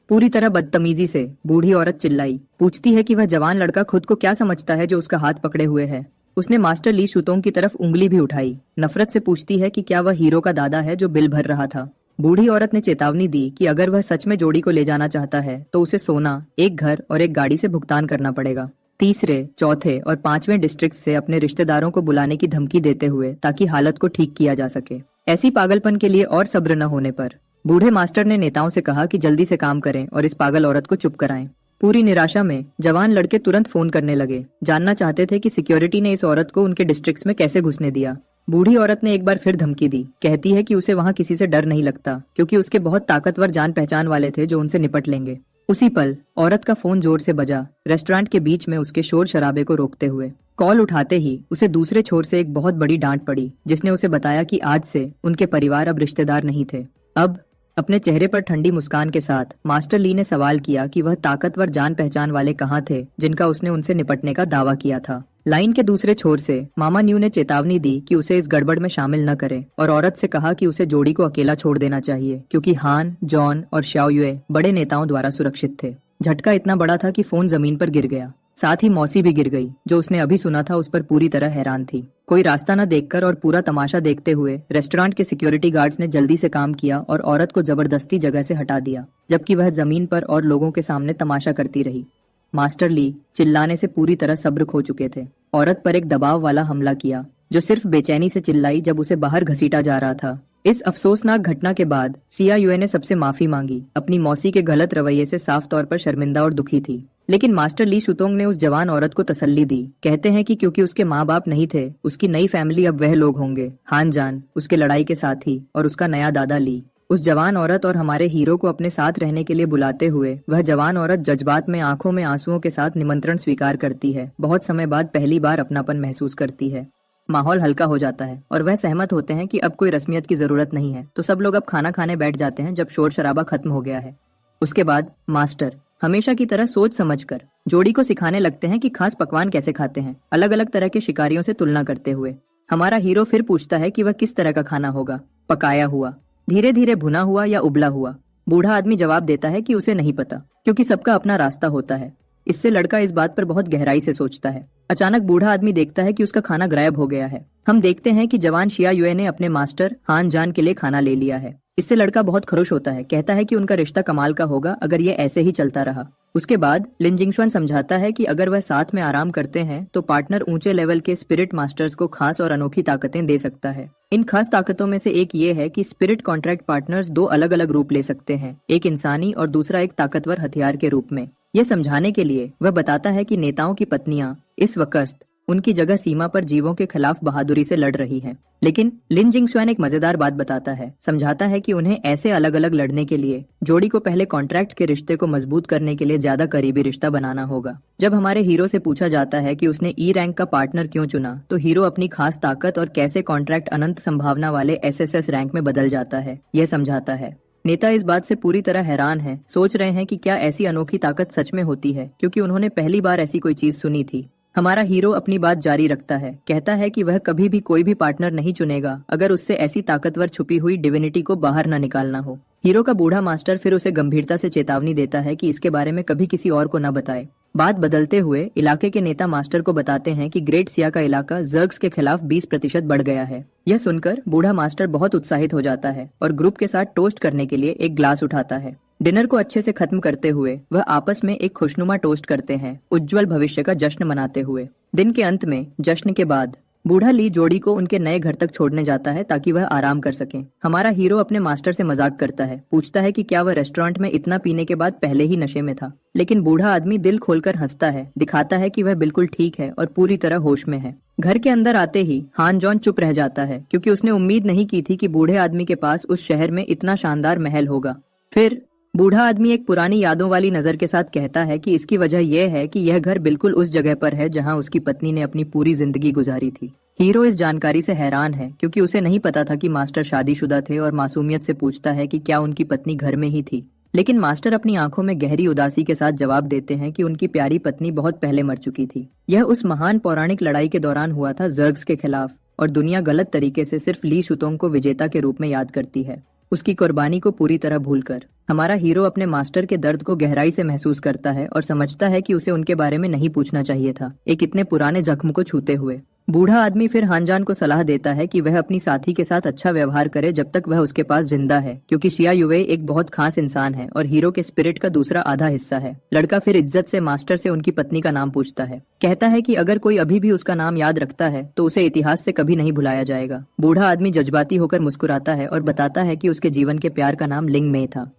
पूरी तरह बदतमीजी से बूढ़ी औरत चिल्लाई, पूछती है कि वह जवान लड़का खुद को क्या समझता है जो उसका हाथ पकड़े हुए है। उसने मास्टर ली शुतोंग की तरफ उंगली भी उठाई। नफरत से पूछती है कि क्या वह हीरो का दादा है जो बिल भर रहा था। बूढ़ी औरत ने चेतावनी दी कि अगर वह सच में जोड़ी को ले जाना चाहता है तो उसे सोना, एक घर और एक गाड़ी से भुगतान करना पड़ेगा। तीसरे, चौथे और पांचवें डिस्ट्रिक्ट से अपने रिश्तेदारों को बुलाने की धमकी देते हुए ताकि हालत को ठीक किया जा सके। ऐसी पागलपन के लिए और सब्र न होने पर बूढ़े मास्टर ने नेताओं से कहा कि जल्दी से काम करें और इस पागल औरत को चुप कराएं। पूरी निराशा में जवान लड़के तुरंत फोन करने लगे। जानना चाहते थे कि सिक्योरिटी ने इस औरत को उनके डिस्ट्रिक्ट्स में कैसे घुसने दिया। बूढ़ी औरत ने एक बार फिर धमकी दी। कहती है कि उसे वहां किसी से डर नहीं लगता क्योंकि उसके बहुत ताकतवर जान पहचान वाले थे जो उनसे निपट लेंगे। उसी पल औरत का फोन जोर से बजा, रेस्टोरेंट के बीच में उसके शोर शराबे को रोकते हुए। कॉल उठाते ही उसे दूसरे छोर से एक बहुत बड़ी डांट पड़ी जिसने उसे बताया कि आज से उनके परिवार अब रिश्तेदार नहीं थे। अब अपने चेहरे पर ठंडी मुस्कान के साथ मास्टर ली ने सवाल किया कि वह ताकतवर जान पहचान वाले कहाँ थे जिनका उसने उनसे निपटने का दावा किया था। लाइन के दूसरे छोर से मामा न्यू ने चेतावनी दी कि उसे इस गड़बड़ में शामिल न करे और औरत से कहा कि उसे जोड़ी को अकेला छोड़ देना चाहिए क्योंकि हान, जॉन और शाओ युए बड़े नेताओं द्वारा सुरक्षित थे। झटका इतना बड़ा था कि फोन जमीन पर गिर गया। साथ ही मौसी भी गिर गई जो उसने अभी सुना था उस पर पूरी तरह हैरान थी। कोई रास्ता न देखकर और पूरा तमाशा देखते हुए रेस्टोरेंट के सिक्योरिटी गार्ड्स ने जल्दी से काम किया और औरत को जबरदस्ती जगह से हटा दिया जबकि वह जमीन पर और लोगों के सामने तमाशा करती रही। मास्टर ली चिल्लाने से पूरी तरह सब्र खो चुके थे। औरत पर एक दबाव वाला हमला किया जो सिर्फ बेचैनी से चिल्लाई जब उसे बाहर घसीटा जा रहा था। इस अफसोसनाक घटना के बाद सिया युए ने सबसे माफी मांगी। अपनी मौसी के गलत रवैये से साफ तौर पर शर्मिंदा और दुखी थी। लेकिन मास्टर ली शुतोंग ने उस जवान औरत को तसल्ली दी। कहते हैं कि क्योंकि उसके माँ बाप नहीं थे, उसकी नई फैमिली अब वह लोग होंगे, हान जान, उसके लड़ाई के साथी और उसका नया दादा ली। उस जवान औरत और हमारे हीरो को अपने साथ रहने के लिए बुलाते हुए वह जवान औरत जज्बात में आंखों में आंसुओं के साथ निमंत्रण स्वीकार करती है। बहुत समय बाद पहली बार अपनापन महसूस करती है। माहौल हल्का हो जाता है और वह सहमत होते हैं कि अब कोई रस्मियत की जरूरत नहीं है, तो सब लोग अब खाना खाने बैठ जाते हैं जब शोर शराबा खत्म हो गया है। उसके बाद मास्टर हमेशा की तरह सोच समझकर जोड़ी को सिखाने लगते हैं कि खास पकवान कैसे खाते हैं, अलग अलग तरह के शिकारियों से तुलना करते हुए। हमारा हीरो फिर पूछता है कि वह किस तरह का खाना होगा, पकाया हुआ, धीरे धीरे भुना हुआ या उबला हुआ। बूढ़ा आदमी जवाब देता है कि उसे नहीं पता क्योंकि सबका अपना रास्ता होता है। इससे लड़का इस बात पर बहुत गहराई से सोचता है। अचानक बूढ़ा आदमी देखता है कि उसका खाना गायब हो गया है। हम देखते हैं कि जवान शिया युए ने अपने मास्टर हान जान के लिए खाना ले लिया है। इससे लड़का बहुत खुश होता है। कहता है कि उनका रिश्ता कमाल का होगा अगर ये ऐसे ही चलता रहा। उसके बाद लिन जिंगशुआन समझाता है कि अगर वह साथ में आराम करते हैं तो पार्टनर ऊंचे लेवल के स्पिरिट मास्टर्स को खास और अनोखी ताकतें दे सकता है। इन खास ताकतों में से एक ये है कि स्पिरिट कॉन्ट्रैक्ट पार्टनर्स दो अलग अलग रूप ले सकते हैं, एक इंसानी और दूसरा एक ताकतवर हथियार के रूप में। ये समझाने के लिए वह बताता है कि नेताओं की पत्नियां इस वक्त उनकी जगह सीमा पर जीवों के खिलाफ बहादुरी से लड़ रही हैं। लेकिन लिन जिंगशुआन एक मजेदार बात बताता है। समझाता है कि उन्हें ऐसे अलग अलग लड़ने के लिए जोड़ी को पहले कॉन्ट्रैक्ट के रिश्ते को मजबूत करने के लिए ज्यादा करीबी रिश्ता बनाना होगा। जब हमारे हीरो से पूछा जाता है कि उसने ई रैंक का पार्टनर क्यों चुना, तो हीरो अपनी खास ताकत और कैसे कॉन्ट्रैक्ट अनंत संभावना वाले एसएसएस रैंक में बदल जाता है, यह समझाता है। नेता इस बात से पूरी तरह हैरान है, सोच रहे हैं कि क्या ऐसी अनोखी ताकत सच में होती है, क्योंकि उन्होंने पहली बार ऐसी कोई चीज सुनी थी। हमारा हीरो अपनी बात जारी रखता है। कहता है कि वह कभी भी कोई भी पार्टनर नहीं चुनेगा अगर उससे ऐसी ताकतवर छुपी हुई डिविनिटी को बाहर न निकालना हो। हीरो का बूढ़ा मास्टर फिर उसे गंभीरता से चेतावनी देता है कि इसके बारे में कभी किसी और को न बताए। बात बदलते हुए इलाके के नेता मास्टर को बताते हैं कि ग्रेट सिया का इलाका जर्ग्स के खिलाफ 20% बढ़ गया है। यह सुनकर बूढ़ा मास्टर बहुत उत्साहित हो जाता है और ग्रुप के साथ टोस्ट करने के लिए एक ग्लास उठाता है। डिनर को अच्छे से खत्म करते हुए वह आपस में एक खुशनुमा टोस्ट करते हैं, उज्जवल भविष्य का जश्न मनाते हुए। दिन के अंत में जश्न के बाद बूढ़ा ली जोड़ी को उनके नए घर तक छोड़ने जाता है ताकि वह आराम कर सके। हमारा हीरो अपने मास्टर से मजाक करता है, पूछता है कि क्या वह रेस्टोरेंट में इतना पीने के बाद पहले ही नशे में था। लेकिन बूढ़ा आदमी दिल खोलकर हंसता है, दिखाता है कि वह बिल्कुल ठीक है और पूरी तरह होश में है। घर के अंदर आते ही हान जॉन चुप रह जाता है क्योंकि उसने उम्मीद नहीं की थी कि बूढ़े आदमी के पास उस शहर में इतना शानदार महल होगा। फिर बूढ़ा आदमी एक पुरानी यादों वाली नजर के साथ कहता है कि इसकी वजह यह है कि यह घर बिल्कुल उस जगह पर है जहां उसकी पत्नी ने अपनी पूरी जिंदगी गुजारी थी। हीरो इस जानकारी से हैरान है क्योंकि उसे नहीं पता था कि मास्टर शादीशुदा थे और मासूमियत से पूछता है कि क्या उनकी पत्नी घर में ही थी। लेकिन मास्टर अपनी आंखों में गहरी उदासी के साथ जवाब देते हैं कि उनकी प्यारी पत्नी बहुत पहले मर चुकी थी। यह उस महान पौराणिक लड़ाई के दौरान हुआ था जर्ग्स के खिलाफ, और दुनिया गलत तरीके से सिर्फ ली शुतोंग को विजेता के रूप में याद करती है, उसकी कुर्बानी को पूरी तरह भूलकर। हमारा हीरो अपने मास्टर के दर्द को गहराई से महसूस करता है और समझता है कि उसे उनके बारे में नहीं पूछना चाहिए था, एक इतने पुराने जख्म को छूते हुए। बूढ़ा आदमी फिर हानजान को सलाह देता है कि वह अपनी साथी के साथ अच्छा व्यवहार करे जब तक वह उसके पास जिंदा है, क्योंकि शिया युवे एक बहुत खास इंसान है और हीरो के स्पिरिट का दूसरा आधा हिस्सा है। लड़का फिर इज्जत से मास्टर से उनकी पत्नी का नाम पूछता है। कहता है कि अगर कोई अभी भी उसका नाम याद रखता है तो उसे इतिहास से कभी नहीं भुलाया जाएगा। बूढ़ा आदमी जज्बाती होकर मुस्कुराता है और बताता है कि उसके जीवन के प्यार का नाम लिंग में था।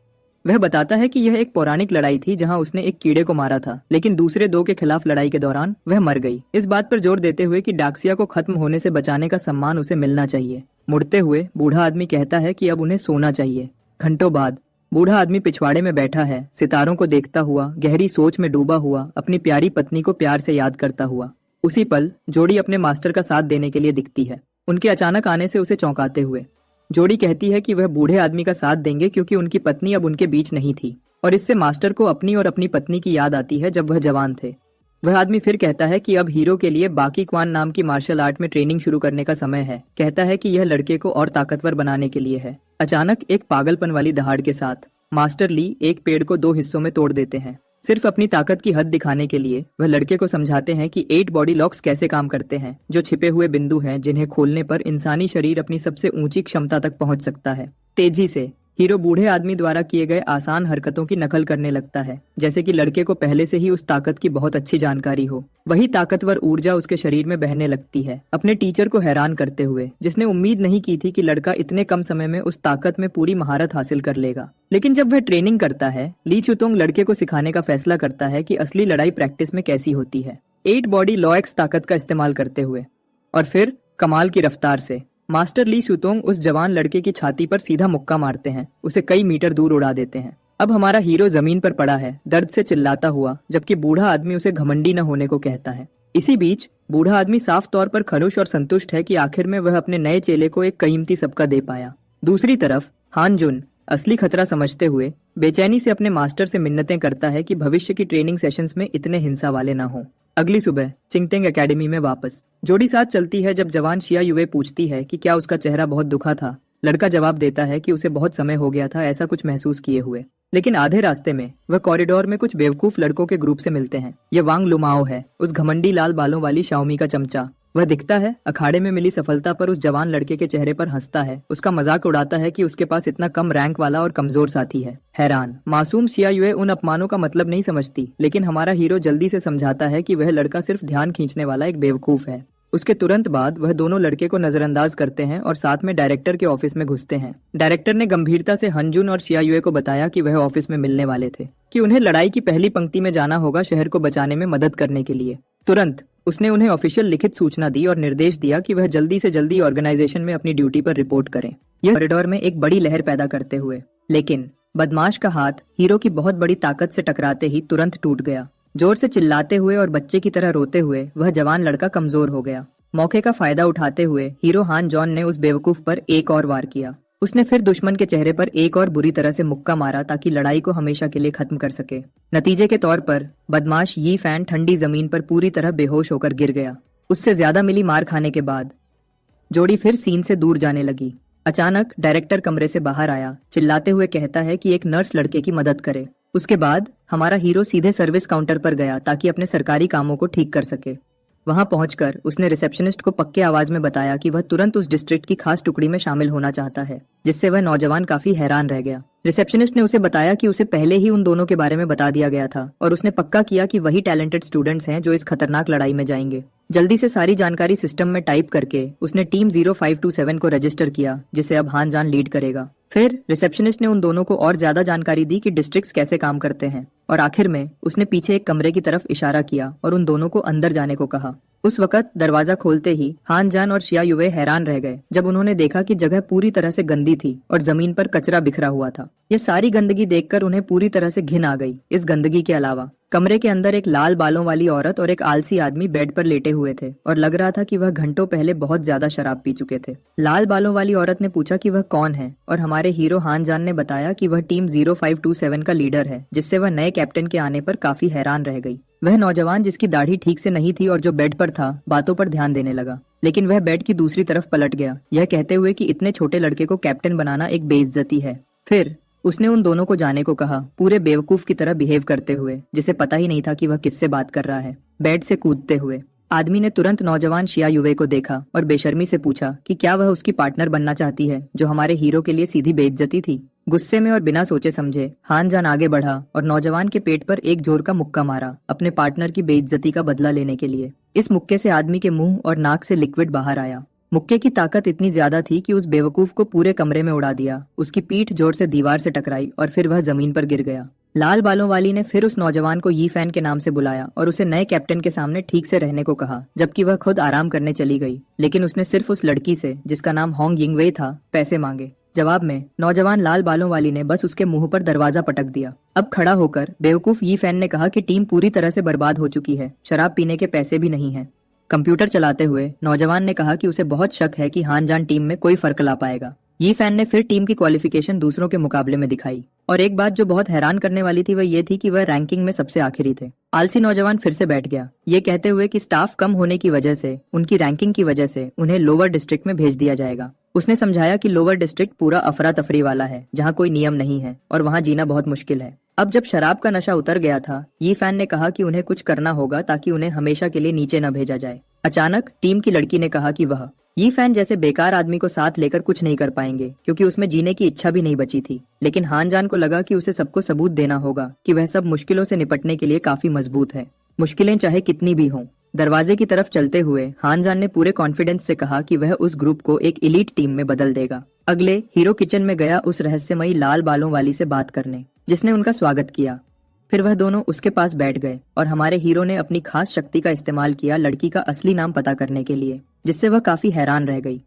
वह बताता है कि यह एक पौराणिक लड़ाई थी जहां उसने एक कीड़े को मारा था, लेकिन दूसरे दो के खिलाफ लड़ाई के दौरान वह मर गई। इस बात पर जोर देते हुए कि डाक्सिया को खत्म होने से बचाने का सम्मान उसे मिलना चाहिए। मुड़ते हुए बूढ़ा आदमी कहता है कि अब उन्हें सोना चाहिए। घंटों बाद बूढ़ा आदमी पिछवाड़े में बैठा है, सितारों को देखता हुआ, गहरी सोच में डूबा हुआ, अपनी प्यारी पत्नी को प्यार से याद करता हुआ। उसी पल जोड़ी अपने मास्टर का साथ देने के लिए दिखती है, उनके अचानक आने से उसे चौंकाते हुए। जोड़ी कहती है कि वह बूढ़े आदमी का साथ देंगे क्योंकि उनकी पत्नी अब उनके बीच नहीं थी, और इससे मास्टर को अपनी और अपनी पत्नी की याद आती है जब वह जवान थे। वह आदमी फिर कहता है कि अब हीरो के लिए बाकी क्वान नाम की मार्शल आर्ट में ट्रेनिंग शुरू करने का समय है। कहता है कि यह लड़के को और ताकतवर बनाने के लिए है। अचानक एक पागलपन वाली दहाड़ के साथ मास्टर ली एक पेड़ को 2 हिस्सों में तोड़ देते हैं। सिर्फ अपनी ताकत की हद दिखाने के लिए वह लड़के को समझाते हैं कि 8 बॉडी लॉक्स कैसे काम करते हैं, जो छिपे हुए बिंदु हैं जिन्हें खोलने पर इंसानी शरीर अपनी सबसे ऊंची क्षमता तक पहुंच सकता है। तेजी से हीरो बूढ़े आदमी द्वारा किए गए आसान हरकतों की नकल करने लगता है, जैसे कि लड़के को पहले से ही उस ताकत की बहुत अच्छी जानकारी हो। वही ताकतवर ऊर्जा उसके शरीर में बहने लगती है, अपने टीचर को हैरान करते हुए, जिसने उम्मीद नहीं की थी कि लड़का इतने कम समय में उस ताकत में पूरी महारत हासिल कर लेगा। लेकिन जब वह ट्रेनिंग करता है, ली चुतोंग लड़के को सिखाने का फैसला करता है कि असली लड़ाई प्रैक्टिस में कैसी होती है। 8 बॉडी लॉक्स ताकत का इस्तेमाल करते हुए और फिर कमाल की रफ्तार से मास्टर ली शुतोंग उस जवान लड़के की छाती पर सीधा मुक्का मारते हैं, उसे कई मीटर दूर उड़ा देते हैं। अब हमारा हीरो जमीन पर पड़ा है, दर्द से चिल्लाता हुआ, जबकि बूढ़ा आदमी उसे घमंडी न होने को कहता है। इसी बीच बूढ़ा आदमी साफ तौर पर खुश और संतुष्ट है कि आखिर में वह अपने नए चेले को एक कीमती सबका दे पाया। दूसरी तरफ हान जुन असली खतरा समझते हुए बेचैनी से अपने मास्टर से मिन्नतें करता है कि भविष्य की ट्रेनिंग सेशंस में इतने हिंसा वाले ना हो। अगली सुबह चिंगतेंग एकेडमी में वापस जोड़ी साथ चलती है। जब जवान शिया युवे पूछती है कि क्या उसका चेहरा बहुत दुखा था, लड़का जवाब देता है कि उसे बहुत समय हो गया था ऐसा कुछ महसूस किए हुए। लेकिन आधे रास्ते में वह कॉरिडोर में कुछ बेवकूफ लड़कों के ग्रुप से मिलते हैं। ये वांग लुमाओ है, उस घमंडी लाल बालों वाली शाओमी का चमचा। वह दिखता है, अखाड़े में मिली सफलता पर उस जवान लड़के के चेहरे पर हंसता है, उसका मजाक उड़ाता है कि उसके पास इतना कम रैंक वाला और कमजोर साथी है। हैरान मासूम शिया युए उन अपमानों का मतलब नहीं समझती, लेकिन हमारा हीरो जल्दी से समझाता है कि वह लड़का सिर्फ ध्यान खींचने वाला एक बेवकूफ है। उसके तुरंत बाद वह दोनों लड़के को नजरअंदाज करते हैं और साथ में डायरेक्टर के ऑफिस में घुसते हैं। डायरेक्टर ने गंभीरता से हनजुन और शिया युए को बताया कि वह ऑफिस में मिलने वाले थे, कि उन्हें लड़ाई की पहली पंक्ति में जाना होगा शहर को बचाने में मदद करने के लिए। तुरंत उसने उन्हें ऑफिशियल लिखित सूचना दी और निर्देश दिया कि वह जल्दी से जल्दी ऑर्गेनाइजेशन में अपनी ड्यूटी पर रिपोर्ट करें। यह कॉरिडोर में एक बड़ी लहर पैदा करते हुए, लेकिन बदमाश का हाथ हीरो की बहुत बड़ी ताकत से टकराते ही तुरंत टूट गया। जोर से चिल्लाते हुए और बच्चे की तरह रोते हुए वह जवान लड़का कमजोर हो गया। मौके का फायदा उठाते हुए हीरो हान जॉन ने उस बेवकूफ पर एक और वार किया। उसने फिर दुश्मन के चेहरे पर एक और बुरी तरह से मुक्का मारा ताकि लड़ाई को हमेशा के लिए खत्म कर सके। नतीजे के तौर पर बदमाश यी फैन ठंडी जमीन पर पूरी तरह बेहोश होकर गिर गया। उससे ज्यादा मिली मार खाने के बाद जोड़ी फिर सीन से दूर जाने लगी। अचानक डायरेक्टर कमरे से बाहर आया, चिल्लाते हुए कहता है कि एक नर्स लड़के की मदद करे। उसके बाद हमारा हीरो सीधे सर्विस काउंटर पर गया ताकि अपने सरकारी कामों को ठीक कर सके। वहां पहुंचकर उसने रिसेप्शनिस्ट को पक्के आवाज में बताया कि वह तुरंत उस डिस्ट्रिक्ट की खास टुकड़ी में शामिल होना चाहता है, जिससे वह नौजवान काफी हैरान रह गया। रिसेप्शनिस्ट ने उसे बताया कि उसे पहले ही उन दोनों के बारे में बता दिया गया था और उसने पक्का किया कि वही टैलेंटेड स्टूडेंट्स हैं जो इस खतरनाक लड़ाई में जाएंगे। जल्दी से सारी जानकारी सिस्टम में टाइप करके उसने टीम 0527 को रजिस्टर किया, जिसे अब हान जान लीड करेगा। फिर रिसेप्शनिस्ट ने उन दोनों को और ज्यादा जानकारी दी कि डिस्ट्रिक्ट्स कैसे काम करते हैं, और आखिर में उसने पीछे एक कमरे की तरफ इशारा किया और उन दोनों को अंदर जाने को कहा। उस वक्त दरवाजा खोलते ही हान जान और शिया युवे हैरान रह गए जब उन्होंने देखा कि जगह पूरी तरह से गंदी थी और जमीन पर कचरा बिखरा हुआ था। यह सारी गंदगी देखकर उन्हें पूरी तरह से घिन आ गई। इस गंदगी के अलावा कमरे के अंदर एक लाल बालों वाली औरत और एक आलसी आदमी बेड पर लेटे हुए थे और लग रहा था कि वह घंटों पहले बहुत ज्यादा शराब पी चुके थे। लाल बालों वाली औरत ने पूछा कि वह कौन है और हमारे हीरो हान जान ने बताया कि वह टीम 0527 का लीडर है, जिससे वह नए कैप्टन के आने पर काफी हैरान रह गई। वह नौजवान जिसकी दाढ़ी ठीक से नहीं थी और जो बेड पर था, बातों पर ध्यान देने लगा, लेकिन वह बेड की दूसरी तरफ पलट गया, यह कहते हुए कि इतने छोटे लड़के को कैप्टन बनाना एक बेइज्जती है। फिर उसने उन दोनों को जाने को कहा, पूरे बेवकूफ की तरह बिहेव करते हुए, जिसे पता ही नहीं था कि वह किससे बात कर रहा है, बेड से कूदते हुए। आदमी ने तुरंत नौजवान शिया युवे को देखा और बेशर्मी से पूछा कि क्या वह उसकी पार्टनर बनना चाहती है, जो हमारे हीरो के लिए सीधी बेइज्जती थी। गुस्से में और बिना सोचे समझे हान जान आगे बढ़ा और नौजवान के पेट पर एक जोर का मुक्का मारा, अपने पार्टनर की बेइज्जती का बदला लेने के लिए। इस मुक्के से आदमी के मुंह और नाक से लिक्विड बाहर आया। मुक्के की ताकत इतनी ज्यादा थी कि उस बेवकूफ को पूरे कमरे में उड़ा दिया। उसकी पीठ जोर से दीवार से टकराई और फिर वह जमीन पर गिर गया। लाल बालों वाली ने फिर उस नौजवान को यी फैन के नाम से बुलाया और उसे नए कैप्टन के सामने ठीक से रहने को कहा, जबकि वह खुद आराम करने चली गई। लेकिन उसने सिर्फ उस लड़की से, जिसका नाम होंग यिंगवे था, पैसे मांगे। जवाब में नौजवान लाल बालों वाली ने बस उसके मुंह पर दरवाजा पटक दिया। अब खड़ा होकर बेवकूफ यी फैन ने कहा कि टीम पूरी तरह से बर्बाद हो चुकी है, शराब पीने के पैसे भी नहीं है। कंप्यूटर चलाते हुए नौजवान ने कहा कि उसे बहुत शक है कि हान जान टीम में कोई फर्क ला पाएगा। यी फैन ने फिर टीम की क्वालिफिकेशन दूसरों के मुकाबले में दिखाई और एक बात जो बहुत हैरान करने वाली थी वह ये थी कि वह रैंकिंग में सबसे आखिरी थे। आलसी नौजवान फिर से बैठ गया, ये कहते हुए कि स्टाफ कम होने की वजह से, उनकी रैंकिंग की वजह से उन्हें लोअर डिस्ट्रिक्ट में भेज दिया जाएगा। उसने समझाया कि लोअर डिस्ट्रिक्ट पूरा अफरा तफरी वाला है, जहाँ कोई नियम नहीं है और वहाँ जीना बहुत मुश्किल है। अब जब शराब का नशा उतर गया था, यी फैन ने कहा कि उन्हें कुछ करना होगा ताकि उन्हें हमेशा के लिए नीचे न भेजा जाए। अचानक टीम की लड़की ने कहा कि वह यी फैन जैसे बेकार आदमी को साथ लेकर कुछ नहीं कर पाएंगे, क्योंकि उसमें जीने की इच्छा भी नहीं बची थी। लेकिन हान जान को लगा कि उसे सबको सबूत देना होगा कि वह सब मुश्किलों से निपटने के लिए काफी मजबूत है, मुश्किलें चाहे कितनी भी हों। दरवाजे की तरफ चलते हुए हान जान ने पूरे कॉन्फिडेंस से कहा कि वह उस ग्रुप को एक एलीट टीम में बदल देगा। अगले हीरो किचन में गया उस रहस्यमयी लाल बालों वाली से बात करने, जिसने उनका स्वागत किया। फिर वह दोनों उसके पास बैठ गए और हमारे हीरो ने अपनी खास शक्ति का इस्तेमाल किया लड़की का असली नाम पता करने के लिए, जिससे वह काफी हैरान रह गई।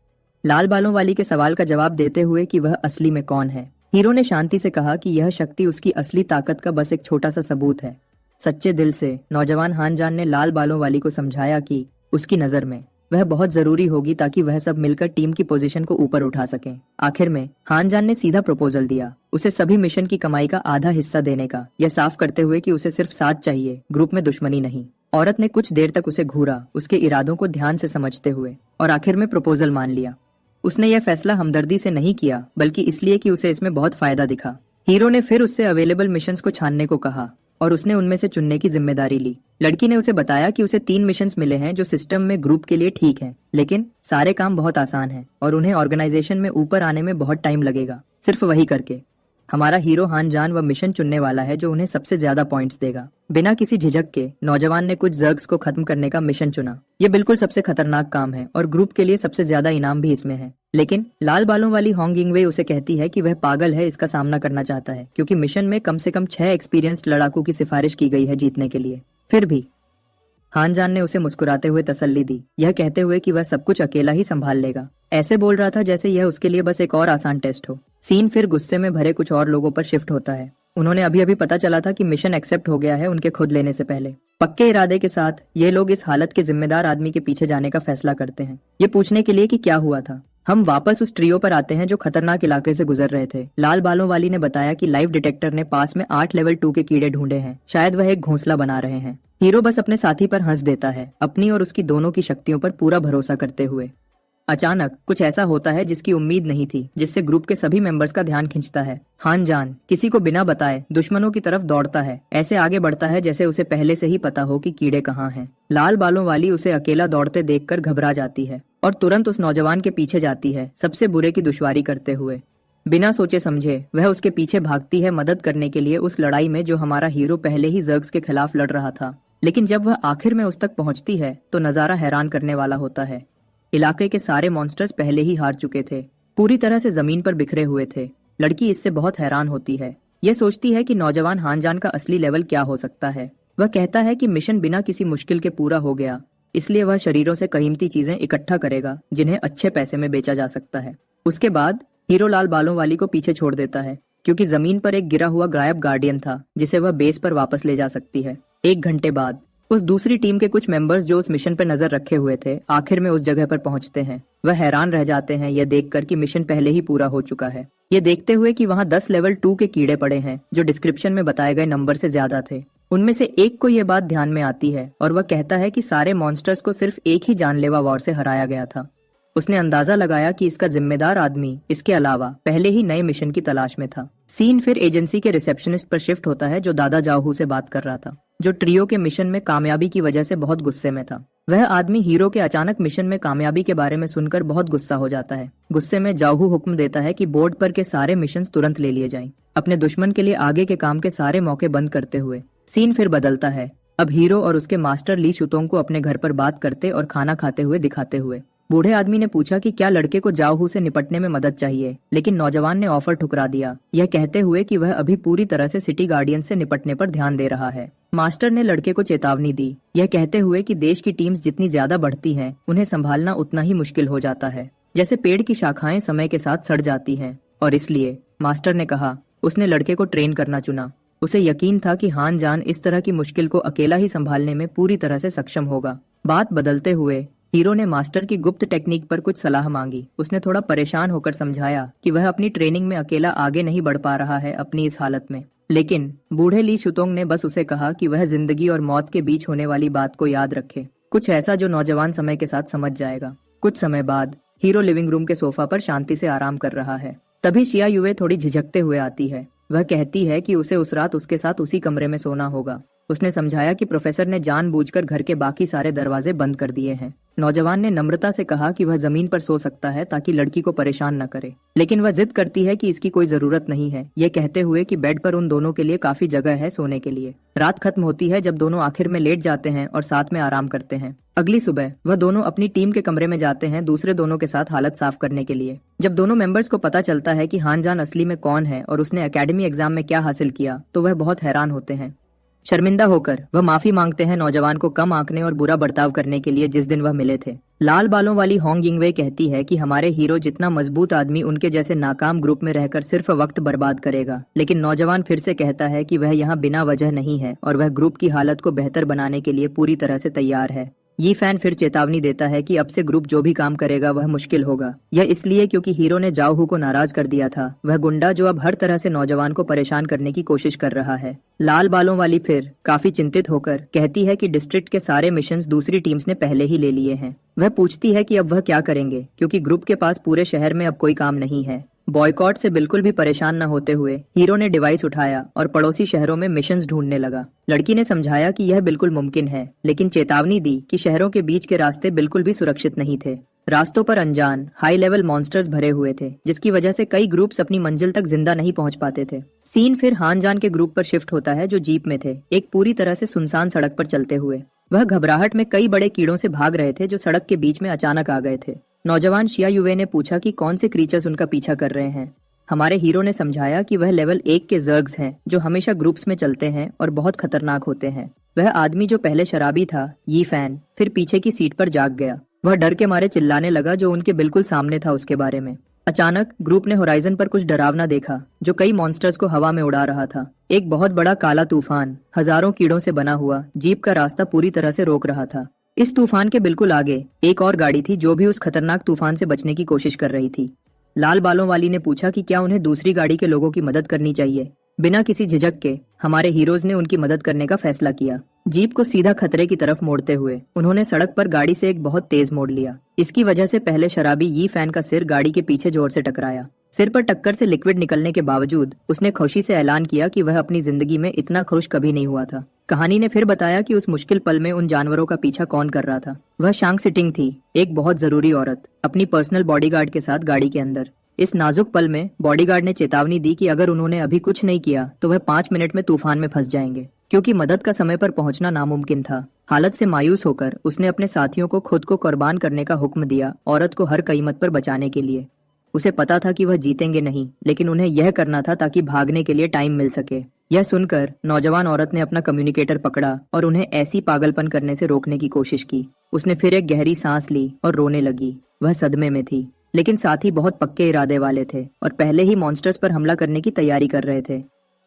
लाल बालों वाली के सवाल का जवाब देते हुए कि वह असली में कौन है, हीरो ने शांति से कहा कि यह शक्ति उसकी असली ताकत का बस एक छोटा सा सबूत है। सच्चे दिल से नौजवान हान जान ने लाल बालों वाली को समझाया कि उसकी नजर में वह बहुत जरूरी होगी ताकि वह सब मिलकर टीम की पोजीशन को ऊपर उठा सकें। आखिर में हान जान ने सीधा प्रपोजल दिया, उसे सभी मिशन की कमाई का आधा हिस्सा देने का, यह साफ करते हुए कि उसे सिर्फ साथ चाहिए, ग्रुप में दुश्मनी नहीं। औरत ने कुछ देर तक उसे घूरा, उसके इरादों को ध्यान से समझते हुए, और आखिर में प्रपोजल मान लिया। उसने यह फैसला हमदर्दी से नहीं किया, बल्कि इसलिए कि उसे इसमें बहुत फायदा दिखा। हीरो ने फिर उससे अवेलेबल मिशंस को छानने को कहा और उसने उनमें से चुनने की जिम्मेदारी ली। लड़की ने उसे बताया कि उसे 3 मिशंस मिले हैं जो सिस्टम में ग्रुप के लिए ठीक हैं, लेकिन सारे काम बहुत आसान हैं और उन्हें ऑर्गेनाइजेशन में ऊपर आने में बहुत टाइम लगेगा, सिर्फ वही करके। हमारा हीरो हान जान वह मिशन चुनने वाला है जो उन्हें सबसे ज्यादा पॉइंट्स देगा। बिना किसी झिझक के नौजवान ने कुछ जर्ग्स को खत्म करने का मिशन चुना। ये बिल्कुल सबसे खतरनाक काम है और ग्रुप के लिए सबसे ज्यादा इनाम भी इसमें है। लेकिन लाल बालों वाली होंग यिंगवे उसे कहती है कि वह पागल है इसका सामना करना चाहता है, क्योंकि मिशन में कम से कम 6 एक्सपीरियंस्ड लड़ाकू की सिफारिश की गई है जीतने के लिए। फिर भी हान जान ने उसे मुस्कुराते हुए तसल्ली दी, यह कहते हुए कि वह सब कुछ अकेला ही संभाल लेगा। ऐसे बोल रहा था जैसे यह उसके लिए बस एक और आसान टेस्ट हो। सीन फिर गुस्से में भरे कुछ और लोगों पर शिफ्ट होता है। उन्होंने अभी अभी पता चला था कि मिशन एक्सेप्ट हो गया है उनके खुद लेने से पहले। पक्के इरादे के साथ ये लोग इस हालत के जिम्मेदार आदमी के पीछे जाने का फैसला करते हैं, ये पूछने के लिए कि क्या हुआ था। हम वापस उस ट्रियो पर आते हैं जो खतरनाक इलाके से गुजर रहे थे। लाल बालों वाली ने बताया कि लाइव डिटेक्टर ने पास में 8 लेवल 2 के कीड़े ढूंढे हैं, शायद वह एक घोंसला बना रहे हैं। हीरो बस अपने साथी पर हंस देता है, अपनी और उसकी दोनों की शक्तियों पर पूरा भरोसा करते हुए। अचानक कुछ ऐसा होता है जिसकी उम्मीद नहीं थी, जिससे ग्रुप के सभी मेंबर्स का ध्यान खींचता है। हान जान किसी को बिना बताए दुश्मनों की तरफ दौड़ता है, ऐसे आगे बढ़ता है जैसे उसे पहले से ही पता हो कि कीड़े कहाँ हैं। लाल बालों वाली उसे अकेला दौड़ते देखकर घबरा जाती है और तुरंत उस नौजवान के पीछे जाती है, सबसे बुरे की दुश्वारी करते हुए। बिना सोचे समझे वह उसके पीछे भागती है मदद करने के लिए उस लड़ाई में जो हमारा हीरो पहले ही जर्ग्स के खिलाफ लड़ रहा था। लेकिन जब वह आखिर में उस तक पहुंचती है तो नजारा हैरान करने वाला होता है। इलाके के सारे मॉन्स्टर्स पहले ही हार चुके थे, पूरी तरह से जमीन पर बिखरे हुए थे। लड़की इससे बहुत हैरान होती है, यह सोचती है कि नौजवान हान जान का असली लेवल क्या हो सकता है। वह कहता है कि मिशन बिना किसी मुश्किल के पूरा हो गया, इसलिए वह शरीरों से कीमती चीजें इकट्ठा करेगा जिन्हें अच्छे पैसे में बेचा जा सकता है। उसके बाद हीरो लाल बालों वाली को पीछे छोड़ देता है, क्योंकि जमीन पर एक गिरा हुआ गायब गार्डियन था जिसे वह बेस पर वापस ले जा सकती है। 1 घंटे बाद उस दूसरी टीम के कुछ मेंबर्स जो उस मिशन पर नजर रखे हुए थे आखिर में उस जगह पर पहुंचते हैं। वह हैरान रह जाते हैं यह देखकर कि मिशन पहले ही पूरा हो चुका है, ये देखते हुए कि वहां 10 लेवल 2 के कीड़े पड़े हैं जो डिस्क्रिप्शन में बताए गए नंबर से ज्यादा थे। उनमें से एक को यह बात ध्यान में आती है और वह कहता है कि सारे मॉन्स्टर्स को सिर्फ एक ही जानलेवा वॉर से हराया गया था। उसने अंदाजा लगाया कि इसका जिम्मेदार आदमी इसके अलावा पहले ही नए मिशन की तलाश में था। सीन फिर एजेंसी के रिसेप्शनिस्ट पर शिफ्ट होता है जो दादा जाहू से बात कर रहा था, जो ट्रियो के मिशन में कामयाबी की वजह से बहुत गुस्से में था। वह आदमी हीरो के अचानक मिशन में कामयाबी के बारे में सुनकर बहुत गुस्सा हो जाता है। गुस्से में जाहू हुक्म देता है कि बोर्ड पर के सारे मिशन तुरंत ले लिए जाएं। अपने दुश्मन के लिए आगे के काम के सारे मौके बंद करते हुए सीन फिर बदलता है। अब हीरो और उसके मास्टर ली शुतोंग को अपने घर पर बात करते और खाना खाते हुए दिखाते हुए। बूढ़े आदमी ने पूछा कि क्या लड़के को जाहू से निपटने में मदद चाहिए, लेकिन नौजवान ने ऑफर ठुकरा दिया, यह कहते हुए कि वह अभी पूरी तरह से सिटी गार्डियन से निपटने पर ध्यान दे रहा है। मास्टर ने लड़के को चेतावनी दी, यह कहते हुए कि देश की टीम्स जितनी ज्यादा बढ़ती हैं, उन्हें संभालना उतना ही मुश्किल हो जाता है, जैसे पेड़ की शाखाएं समय के साथ सड़ जाती हैं। और इसलिए मास्टर ने कहा, उसने लड़के को ट्रेन करना चुना। उसे यकीन था कि हान जान इस तरह की मुश्किल को अकेला ही संभालने में पूरी तरह से सक्षम होगा। बात बदलते हुए हीरो ने मास्टर की गुप्त टेक्निक पर कुछ सलाह मांगी। उसने थोड़ा परेशान होकर समझाया कि वह अपनी ट्रेनिंग में अकेला आगे नहीं बढ़ पा रहा है अपनी इस हालत में। लेकिन बूढ़े ली शुतोंग ने बस उसे कहा कि वह जिंदगी और मौत के बीच होने वाली बात को याद रखे, कुछ ऐसा जो नौजवान समय के साथ समझ जाएगा। कुछ समय बाद हीरो लिविंग रूम के सोफा पर शांति से आराम कर रहा है। तभी शिया युए थोड़ी झिझकते हुए आती है। वह कहती है कि उसे उस रात उसके साथ उसी कमरे में सोना होगा। उसने समझाया कि प्रोफेसर ने जानबूझकर घर के बाकी सारे दरवाजे बंद कर दिए हैं। नौजवान ने नम्रता से कहा कि वह जमीन पर सो सकता है ताकि लड़की को परेशान न करे, लेकिन वह जिद करती है कि इसकी कोई जरूरत नहीं है, यह कहते हुए कि बेड पर उन दोनों के लिए काफी जगह है सोने के लिए। रात खत्म होती है जब दोनों आखिर में लेट जाते हैं और साथ में आराम करते हैं। अगली सुबह वह दोनों अपनी टीम के कमरे में जाते हैं दूसरे दोनों के साथ हालत साफ करने के लिए। जब दोनों मेंबर्स को पता चलता है कि हानजान असली में कौन है और उसने एकेडमी एग्जाम में क्या हासिल किया, तो वह बहुत हैरान होते हैं। शर्मिंदा होकर वह माफी मांगते हैं नौजवान को कम आंकने और बुरा बर्ताव करने के लिए जिस दिन वह मिले थे। लाल बालों वाली होंग यिंगवे कहती है कि हमारे हीरो जितना मजबूत आदमी उनके जैसे नाकाम ग्रुप में रहकर सिर्फ वक्त बर्बाद करेगा, लेकिन नौजवान फिर से कहता है कि वह यहाँ बिना वजह नहीं है और वह ग्रुप की हालत को बेहतर बनाने के लिए पूरी तरह से तैयार है। ये फैन फिर चेतावनी देता है कि अब से ग्रुप जो भी काम करेगा वह मुश्किल होगा। यह इसलिए क्योंकि हीरो ने जाओहू को नाराज कर दिया था, वह गुंडा जो अब हर तरह से नौजवान को परेशान करने की कोशिश कर रहा है। लाल बालों वाली फिर काफी चिंतित होकर कहती है कि डिस्ट्रिक्ट के सारे मिशंस दूसरी टीम्स ने पहले ही ले लिए हैं। वह पूछती है कि अब वह क्या करेंगे, क्योंकि ग्रुप के पास पूरे शहर में अब कोई काम नहीं है। बॉयकॉट से बिल्कुल भी परेशान न होते हुए हीरो ने डिवाइस उठाया और पड़ोसी शहरों में मिशंस ढूंढने लगा। लड़की ने समझाया कि यह बिल्कुल मुमकिन है, लेकिन चेतावनी दी कि शहरों के बीच के रास्ते बिल्कुल भी सुरक्षित नहीं थे। रास्तों पर अनजान हाई लेवल मॉन्स्टर्स भरे हुए थे, जिसकी वजह से कई ग्रुप्स अपनी मंजिल तक जिंदा नहीं पहुंच पाते थे। सीन फिर हानजान के ग्रुप पर शिफ्ट होता है जो जीप में थे, एक पूरी तरह से सुनसान सड़क पर चलते हुए। वह घबराहट में कई बड़े कीड़ों से भाग रहे थे जो सड़क के बीच में अचानक आ गए थे। नौजवान शिया युवे ने पूछा कि कौन से क्रीचर्स उनका पीछा कर रहे हैं। हमारे हीरो ने समझाया कि वह लेवल 1 के जर्ग्स हैं जो हमेशा ग्रुप्स में चलते हैं और बहुत खतरनाक होते हैं। वह आदमी जो पहले शराबी था, ये फैन, फिर पीछे की सीट पर जाग गया। वह डर के मारे चिल्लाने लगा जो उनके बिल्कुल सामने था उसके बारे में। अचानक ग्रुप ने होराइजन पर कुछ डरावना देखा जो कई मॉन्स्टर्स को हवा में उड़ा रहा था। एक बहुत बड़ा काला तूफान हजारों कीड़ों से बना हुआ जीप का रास्ता पूरी तरह से रोक रहा था। इस तूफान के बिल्कुल आगे एक और गाड़ी थी जो भी उस खतरनाक तूफान से बचने की कोशिश कर रही थी। लाल बालों वाली ने पूछा कि क्या उन्हें दूसरी गाड़ी के लोगों की मदद करनी चाहिए। बिना किसी झिझक के हमारे हीरोज ने उनकी मदद करने का फैसला किया। जीप को सीधा खतरे की तरफ मोड़ते हुए उन्होंने सड़क पर गाड़ी से एक बहुत तेज मोड़ लिया। इसकी वजह से पहले शराबी यी फैन का सिर गाड़ी के पीछे जोर से टकराया। सिर पर टक्कर से लिक्विड निकलने के बावजूद उसने खुशी से ऐलान किया कि वह अपनी जिंदगी में इतना खुश कभी नहीं हुआ था। कहानी ने फिर बताया कि उस मुश्किल पल में उन जानवरों का पीछा कौन कर रहा था। वह शांग सिटिंग थी, एक बहुत जरूरी औरत, अपनी पर्सनल बॉडीगार्ड के साथ गाड़ी के अंदर। इस नाजुक पल में बॉडीगार्ड ने चेतावनी दी कि अगर उन्होंने अभी कुछ नहीं किया तो वह 5 मिनट में तूफान में फंस जाएंगे, क्योंकि मदद का समय पर पहुंचना नामुमकिन था। हालत से मायूस होकर उसने अपने साथियों को खुद को कुर्बान करने का हुक्म दिया, औरत को हर कीमत पर बचाने के लिए। उसे पता था कि वह जीतेंगे नहीं, लेकिन उन्हें यह करना था ताकि भागने के लिए टाइम मिल सके। यह सुनकर नौजवान औरत ने अपना कम्युनिकेटर पकड़ा और उन्हें ऐसी पागलपन करने से रोकने की कोशिश की। उसने फिर एक गहरी सांस ली और रोने लगी। वह सदमे में थी, लेकिन साथ ही बहुत पक्के इरादे वाले थे और पहले ही मॉन्स्टर्स पर हमला करने की तैयारी कर रहे थे।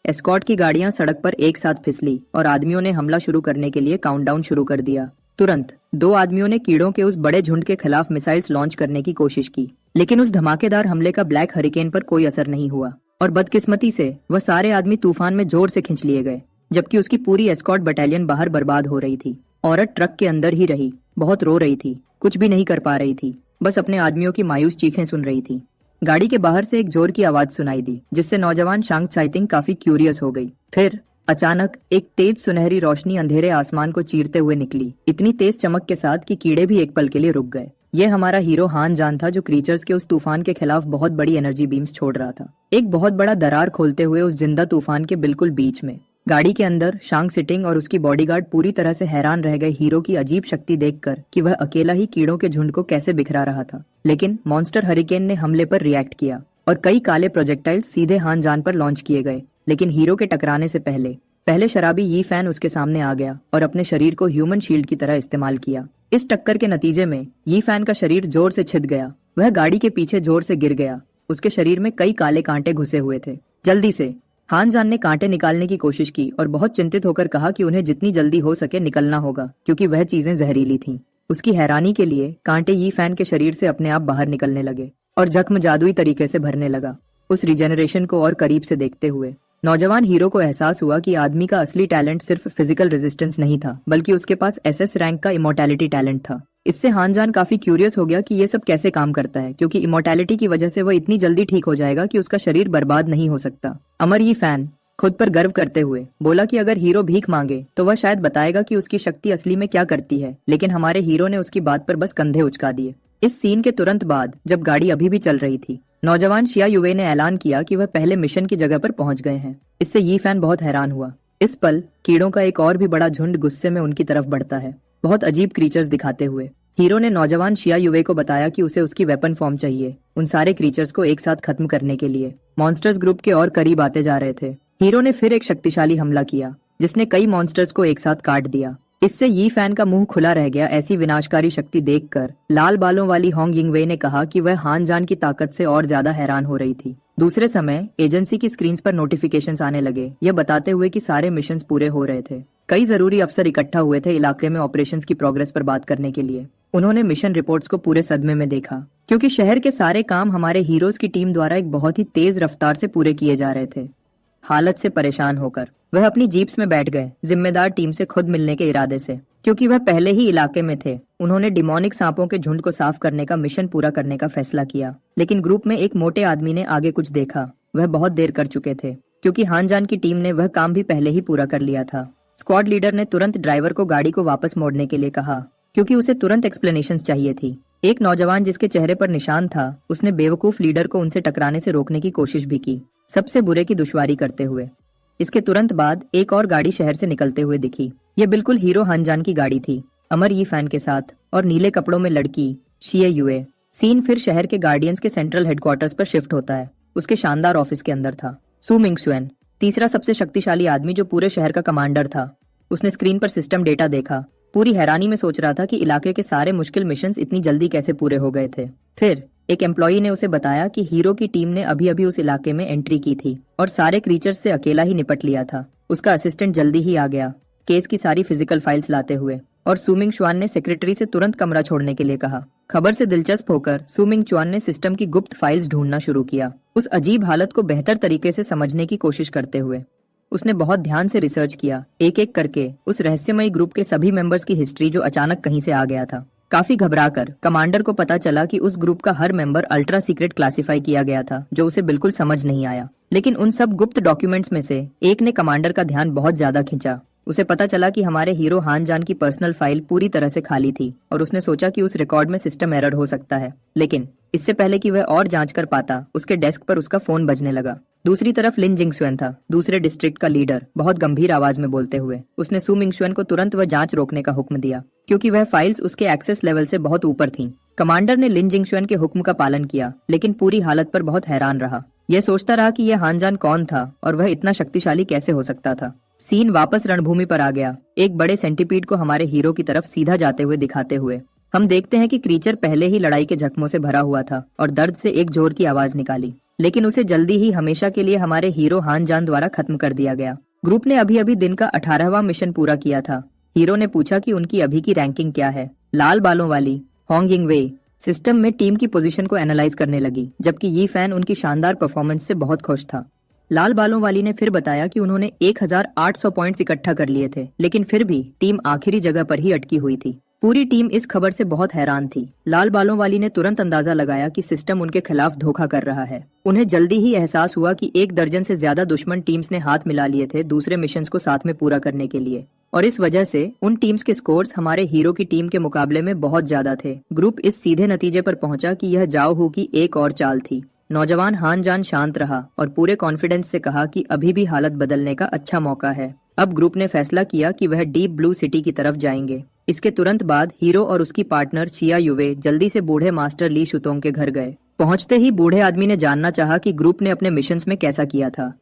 एस्कॉर्ट की गाड़ियां सड़क पर एक साथ फिसली और आदमियों ने हमला शुरू करने के लिए काउंटडाउन शुरू कर दिया। तुरंत 2 आदमियों ने कीड़ों के उस बड़े झुंड के खिलाफ मिसाइल्स लॉन्च करने की कोशिश की, लेकिन उस धमाकेदार हमले का ब्लैक हरिकेन पर कोई असर नहीं हुआ और बदकिस्मती से वह सारे आदमी तूफान में जोर से खींच लिए गए, जबकि उसकी पूरी एस्कॉर्ट बटालियन बाहर बर्बाद हो रही थी। औरत ट्रक के अंदर ही रही, बहुत रो रही थी, कुछ भी नहीं कर पा रही थी। बस अपने आदमियों की मायूस चीखें सुन रही थी। गाड़ी के बाहर से एक जोर की आवाज सुनाई दी, जिससे नौजवान शांग चाइतिंग काफी क्यूरियस हो गई। फिर अचानक एक तेज सुनहरी रोशनी अंधेरे आसमान को चीरते हुए निकली, इतनी तेज चमक के साथ कि कीड़े भी एक पल के लिए रुक गए। ये हमारा हीरो हान जान था, जो क्रीचर्स के उस तूफान के खिलाफ बहुत बड़ी एनर्जी बीम्स छोड़ रहा था, एक बहुत बड़ा दरार खोलते हुए उस जिंदा तूफान के बिल्कुल बीच में। गाड़ी के अंदर शांग सिटिंग और उसकी बॉडीगार्ड पूरी तरह से हैरान रह गए हीरो की अजीब शक्ति देखकर कि वह अकेला ही कीड़ों के झुंड को कैसे बिखरा रहा था। लेकिन मॉन्स्टर हरिकेन ने हमले पर रिएक्ट किया और कई काले प्रोजेक्टाइल्स सीधे हान जान पर लॉन्च किए गए। लेकिन हीरो के टकराने से पहले शराबी यी फैन उसके सामने आ गया और अपने शरीर को ह्यूमन शील्ड की तरह इस्तेमाल किया। इस टक्कर के नतीजे में यी फैन का शरीर जोर से छिद गया। वह गाड़ी के पीछे जोर से गिर गया। उसके शरीर में कई काले कांटे घुसे हुए थे। जल्दी से हान जान ने कांटे निकालने की कोशिश की और बहुत चिंतित होकर कहा कि उन्हें जितनी जल्दी हो सके निकलना होगा, क्योंकि वह चीजें जहरीली थीं। उसकी हैरानी के लिए कांटे यी फैन के शरीर से अपने आप बाहर निकलने लगे और जख्म जादुई तरीके से भरने लगा। उस रिजेनरेशन को और करीब से देखते हुए नौजवान हीरो को एहसास हुआ कि आदमी का असली टैलेंट सिर्फ फिजिकल रेजिस्टेंस नहीं था, बल्कि उसके पास एसएस रैंक का इमोर्टैलिटी टैलेंट था। इससे हान जान काफी क्यूरियस हो गया कि ये सब कैसे काम करता है, क्योंकि इमोर्टैलिटी की वजह से वह इतनी जल्दी ठीक हो जाएगा कि उसका शरीर बर्बाद नहीं हो सकता। अमर यी फैन खुद पर गर्व करते हुए बोला कि अगर हीरो भीख मांगे तो वह शायद बताएगा कि उसकी शक्ति असली में क्या करती है, लेकिन हमारे हीरो ने उसकी बात पर बस कंधे उचका दिए। इस सीन के तुरंत बाद, जब गाड़ी अभी भी चल रही थी, नौजवान शिया युवे ने ऐलान किया कि वह पहले मिशन की जगह पर पहुंच गए हैं। इससे यी फैन बहुत हैरान हुआ। इस पल कीड़ों का एक और भी बड़ा झुंड गुस्से में उनकी तरफ बढ़ता है, बहुत अजीब क्रीचर्स दिखाते हुए। हीरो ने नौजवान शिया युवे को बताया कि उसे उसकी वेपन फॉर्म चाहिए, उन सारे क्रीचर्स को एक साथ खत्म करने के लिए। मॉन्स्टर्स ग्रुप के और करीब आते जा रहे थे। हीरो ने फिर एक शक्तिशाली हमला किया, जिसने कई मॉन्स्टर्स को एक साथ काट दिया। इससे यी फैन का मुंह खुला रह गया। ऐसी विनाशकारी शक्ति देखकर लाल बालों वाली होंग यिंगवे ने कहा कि वह हान जान की ताकत से और ज्यादा हैरान हो रही थी। दूसरे समय एजेंसी की स्क्रीन्स पर नोटिफिकेशंस आने लगे, यह बताते हुए कि सारे मिशंस पूरे हो रहे थे। कई जरूरी अफसर इकट्ठा हुए थे इलाके में ऑपरेशंस की प्रोग्रेस पर बात करने के लिए। उन्होंने मिशन रिपोर्ट्स को पूरे सदमे में देखा, क्योंकि शहर के सारे काम हमारे हीरोज की टीम द्वारा एक बहुत ही तेज रफ्तार से पूरे किए जा रहे थे। हालत से परेशान होकर वह अपनी जीप्स में बैठ गए, जिम्मेदार टीम से खुद मिलने के इरादे से, क्योंकि वह पहले ही इलाके में थे। उन्होंने डिमोनिक सांपों के झुंड को साफ करने का मिशन पूरा करने का फैसला किया। लेकिन ग्रुप में एक मोटे आदमी ने आगे कुछ देखा। वह बहुत देर कर चुके थे, क्योंकि हान जान की टीम ने वह काम भी पहले ही पूरा कर लिया था। स्क्वाड लीडर ने तुरंत ड्राइवर को गाड़ी को वापस मोड़ने के लिए कहा, क्योंकि उसे तुरंत एक्सप्लेनेशंस चाहिए थी। एक नौजवान जिसके चेहरे पर निशान था, उसने बेवकूफ लीडर को उनसे टकराने से रोकने की कोशिश भी की, सबसे बुरे की दुश्वारी करते हुए। इसके तुरंत बाद एक और गाड़ी शहर से निकलते हुए दिखी। यह बिल्कुल हीरो हान जान की गाड़ी थी, अमर यी फैन के साथ और नीले कपड़ों में लड़की शिया युए। सीन फिर शहर के गार्डियंस के सेंट्रल हेडक्वार्टर्स पर शिफ्ट होता है। उसके शानदार ऑफिस के अंदर था सू मिंगशुएन, तीसरा सबसे शक्तिशाली आदमी जो पूरे शहर का कमांडर था। उसने स्क्रीन पर सिस्टम डेटा देखा, पूरी हैरानी में सोच रहा था कि इलाके के सारे मुश्किल मिशंस इतनी जल्दी कैसे पूरे हो गए थे। फिर एक एम्प्लॉई ने उसे बताया कि हीरो की टीम ने अभी अभी उस इलाके में एंट्री की थी और सारे क्रीचर्स से अकेला ही निपट लिया था। उसका असिस्टेंट जल्दी ही आ गया, केस की सारी फिजिकल फाइल्स लाते हुए, और सुमिंग चुआन ने सेक्रेटरी से तुरंत कमरा छोड़ने के लिए कहा। खबर से दिलचस्प होकर सुमिंग चुआन ने सिस्टम की गुप्त फाइल्स ढूंढना शुरू किया, उस अजीब हालत को बेहतर तरीके से समझने की कोशिश करते हुए। उसने बहुत ध्यान से रिसर्च किया, एक एक करके उस रहस्यमयी ग्रुप के सभी मेंबर्स की हिस्ट्री जो अचानक कहीं से आ गया था। काफी घबराकर कमांडर को पता चला कि उस ग्रुप का हर मेंबर अल्ट्रा सीक्रेट क्लासिफाई किया गया था, जो उसे बिल्कुल समझ नहीं आया। लेकिन उन सब गुप्त डॉक्यूमेंट्स में से एक ने कमांडर का ध्यान बहुत ज्यादा खींचा। उसे पता चला कि हमारे हीरो हान जान की पर्सनल फाइल पूरी तरह से खाली थी और उसने सोचा कि उस रिकॉर्ड में सिस्टम एरर हो सकता है। लेकिन इससे पहले कि वह और जांच कर पाता, उसके डेस्क पर उसका फोन बजने लगा। दूसरी तरफ लिन जिंगसुएन था, दूसरे डिस्ट्रिक्ट का लीडर, बहुत गंभीर आवाज में बोलते हुए। उसने सू मिंगशुएन को तुरंत वह जांच रोकने का हुक्म दिया, क्योंकि वह फाइल्स उसके एक्सेस लेवल से बहुत ऊपर थीं। कमांडर ने लिन जिंगसुएन के हुक्म का पालन किया, लेकिन पूरी हालत पर बहुत हैरान रहा। यह सोचता रहा कि यह हान जान कौन था और वह इतना शक्तिशाली कैसे हो सकता था। सीन वापस रणभूमि पर आ गया, एक बड़े सेंटीपीड को हमारे हीरो की तरफ सीधा जाते हुए दिखाते हुए। हम देखते हैं कि क्रीचर पहले ही लड़ाई के जख्मों से भरा हुआ था और दर्द से एक जोर की आवाज निकाली, लेकिन उसे जल्दी ही हमेशा के लिए हमारे हीरो हान जान द्वारा खत्म कर दिया गया। ग्रुप ने अभी अभी दिन का 18वां मिशन पूरा किया था। हीरो ने पूछा कि उनकी अभी की रैंकिंग क्या है। लाल बालों वाली होंग यिंगवे सिस्टम में टीम की पोजीशन को एनालाइज करने लगी, जबकि यी फैन उनकी शानदार परफॉर्मेंस से बहुत खुश था। लाल बालों वाली ने फिर बताया कि उन्होंने 1800 पॉइंट्स इकट्ठा कर लिए थे, लेकिन फिर भी टीम आखिरी जगह पर ही अटकी हुई थी। पूरी टीम इस खबर से बहुत हैरान थी। लाल बालों वाली ने तुरंत अंदाजा लगाया कि सिस्टम उनके खिलाफ धोखा कर रहा है। उन्हें जल्दी ही एहसास हुआ कि 1 दर्जन से ज्यादा दुश्मन टीम्स ने हाथ मिला लिए थे दूसरे मिशंस को साथ में पूरा करने के लिए, और इस वजह से उन टीम्स के स्कोर्स हमारे हीरो की टीम के मुकाबले में बहुत ज्यादा थे। ग्रुप इस सीधे नतीजे पर पहुंचा कि यह जाओ हू की एक और चाल थी। नौजवान हान जान शांत रहा और पूरे कॉन्फिडेंस से कहा कि अभी भी हालत बदलने का अच्छा मौका है। अब ग्रुप ने फैसला किया कि वह डीप ब्लू सिटी की तरफ जाएंगे। इसके तुरंत बाद हीरो और उसकी पार्टनर चिया युवे जल्दी से बूढ़े मास्टर ली शुतोंग के घर गए। पहुंचते ही बूढ़े आदमी ने जानना चाहा कि ग्रुप ने अपने मिशंस में कैसा किया था।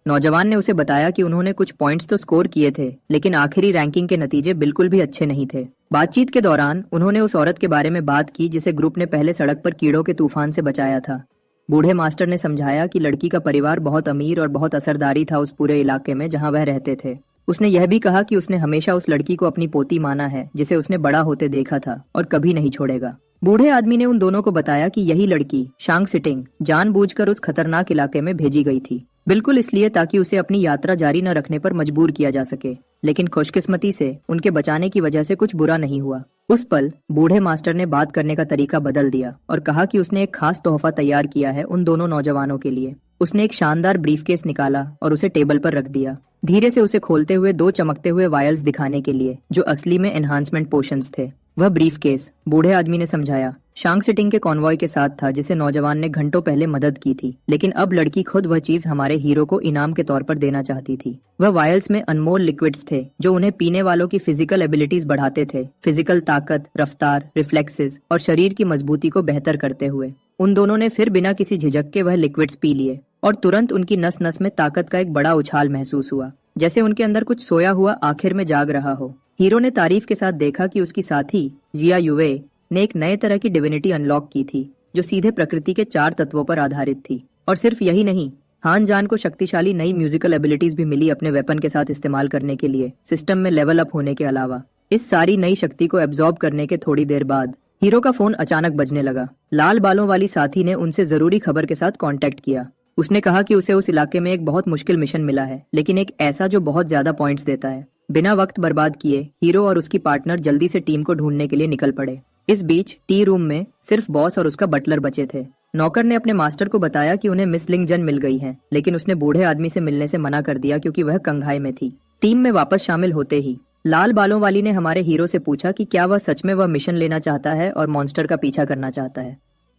नौजवान ने उसे बताया कि उन्होंने कुछ पॉइंट्स तो स्कोर किए थे, लेकिन आखिरी रैंकिंग के नतीजे बिल्कुल भी अच्छे नहीं थे। बातचीत के दौरान उन्होंने उस औरत के बारे में बात की जिसे ग्रुप ने पहले सड़क पर कीड़ों के तूफान से बचाया था। बूढ़े मास्टर ने समझाया कि लड़की का परिवार बहुत अमीर और बहुत असरदारी था उस पूरे इलाके में जहां वह रहते थे। उसने यह भी कहा कि उसने हमेशा उस लड़की को अपनी पोती माना है जिसे उसने बड़ा होते देखा था और कभी नहीं छोड़ेगा। बूढ़े आदमी ने उन दोनों को बताया कि यही लड़की शांग सिटिंग जानबूझकर उस खतरनाक इलाके में भेजी गई थी, बिल्कुल इसलिए ताकि उसे अपनी यात्रा जारी न रखने पर मजबूर किया जा सके। लेकिन खुशकिस्मती से उनके बचाने की वजह से कुछ बुरा नहीं हुआ। उस पल बूढ़े मास्टर ने बात करने का तरीका बदल दिया और कहा कि उसने एक खास तोहफा तैयार किया है उन दोनों नौजवानों के लिए। उसने एक शानदार ब्रीफकेस निकाला और उसे टेबल पर रख दिया, धीरे से उसे खोलते हुए 2 चमकते हुए वायल्स दिखाने के लिए जो असली में एनहांसमेंट पोशंस थे। वह ब्रीफकेस, बूढ़े आदमी ने समझाया, शांग सिटिंग के कॉन्वॉय के साथ था जिसे नौजवान ने घंटों पहले मदद की थी, लेकिन अब लड़की खुद वह चीज हमारे हीरो को इनाम के तौर पर देना चाहती थी। वह वायल्स में अनमोल लिक्विड्स थे जो उन्हें पीने वालों की फिजिकल एबिलिटीज बढ़ाते थे, फिजिकल ताकत, रफ्तार, रिफ्लेक्सेस और शरीर की मजबूती को बेहतर करते हुए। उन दोनों ने फिर बिना किसी झिझक के वह लिक्विड्स पी लिए और तुरंत उनकी नस नस में ताकत का एक बड़ा उछाल महसूस हुआ, जैसे उनके अंदर कुछ सोया हुआ आखिर में जाग रहा हो। हीरो ने तारीफ के साथ देखा कि उसकी साथी जिया युवे ने एक नए तरह की डिविनिटी अनलॉक की थी जो सीधे प्रकृति के 4 तत्वों पर आधारित थी। और सिर्फ यही नहीं, हान जान को शक्तिशाली नई म्यूजिकल एबिलिटीज भी मिली अपने वेपन के साथ इस्तेमाल करने के लिए, सिस्टम में लेवल अप होने के अलावा। इस सारी नई शक्ति को एब्जॉर्ब करने के थोड़ी देर बाद हीरो का फोन अचानक बजने लगा। लाल बालों वाली साथी ने उनसे जरूरी खबर के साथ कांटेक्ट किया। उसने कहा कि उसे उस इलाके में एक बहुत मुश्किल मिशन मिला है, लेकिन एक ऐसा जो बहुत ज्यादा पॉइंट्स देता है। बिना वक्त बर्बाद किए हीरो और उसकी पार्टनर जल्दी से टीम को ढूंढने के लिए निकल पड़े। इस बीच टी रूम में सिर्फ बॉस और उसका बटलर बचे थे। नौकर ने अपने मास्टर को बताया कि उन्हें मिस लिंग जन मिल गई है, लेकिन उसने बूढ़े आदमी से मिलने से मना कर दिया क्योंकि वह कंघाई में थी। टीम में वापस शामिल होते ही लाल बालों वाली ने हमारे हीरो से पूछा कि क्या वह सच में वह मिशन लेना चाहता है और मॉन्स्टर का पीछा करना चाहता है।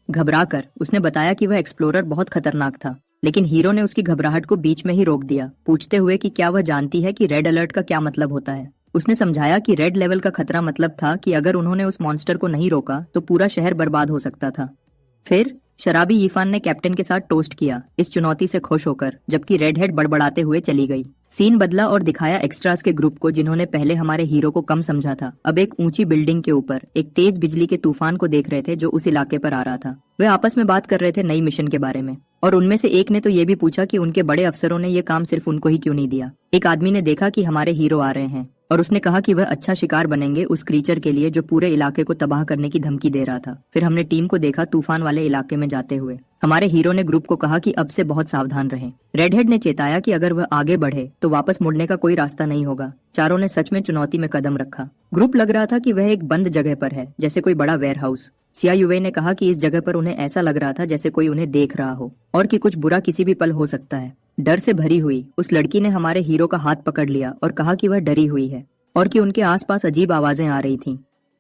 घबराकर उसने बताया कि वह एक्सप्लोरर बहुत खतरनाक था, लेकिन हीरो ने उसकी घबराहट को बीच में ही रोक दिया, पूछते हुए कि क्या वह जानती है कि रेड अलर्ट का क्या मतलब होता है। उसने समझाया कि रेड लेवल का खतरा मतलब था कि अगर उन्होंने उस मॉन्स्टर को नहीं रोका तो पूरा शहर बर्बाद हो सकता था। फिर शराबी यीफान ने कैप्टन के साथ टोस्ट किया, इस चुनौती से खुश होकर, जबकि रेड हेड बड़बड़ाते हुए चली गई। सीन बदला और दिखाया एक्स्ट्रास के ग्रुप को जिन्होंने पहले हमारे हीरो को कम समझा था, अब एक ऊंची बिल्डिंग के ऊपर एक तेज बिजली के तूफान को देख रहे थे जो उस इलाके पर आ रहा था। वे आपस में बात कर रहे थे नई मिशन के बारे में, और उनमें से एक ने तो ये भी पूछा कि उनके बड़े अफसरों ने ये काम सिर्फ उनको ही क्यों नहीं दिया। एक आदमी ने देखा कि हमारे हीरो आ रहे हैं और उसने कहा कि वह अच्छा शिकार बनेंगे उस क्रीचर के लिए जो पूरे इलाके को तबाह करने की धमकी दे रहा था। फिर हमने टीम को देखा तूफान वाले इलाके में जाते हुए। हमारे हीरो ने ग्रुप को कहा कि अब से बहुत सावधान रहें। रेडहेड ने चेताया कि अगर वह आगे बढ़े तो वापस मुड़ने का कोई रास्ता नहीं होगा। चारों ने सच में चुनौती में कदम रखा। ग्रुप लग रहा था कि वह एक बंद जगह पर है, जैसे कोई बड़ा वेयरहाउस। सिया युवे ने कहा कि इस जगह पर उन्हें ऐसा लग रहा था जैसे कोई उन्हें देख रहा हो और कि कुछ बुरा किसी भी पल हो सकता है। डर से भरी हुई उस लड़की ने हमारे हीरो का हाथ पकड़ लिया और कहा कि वह डरी हुई है और कि उनके आसपास अजीब आवाजें आ रही थीं।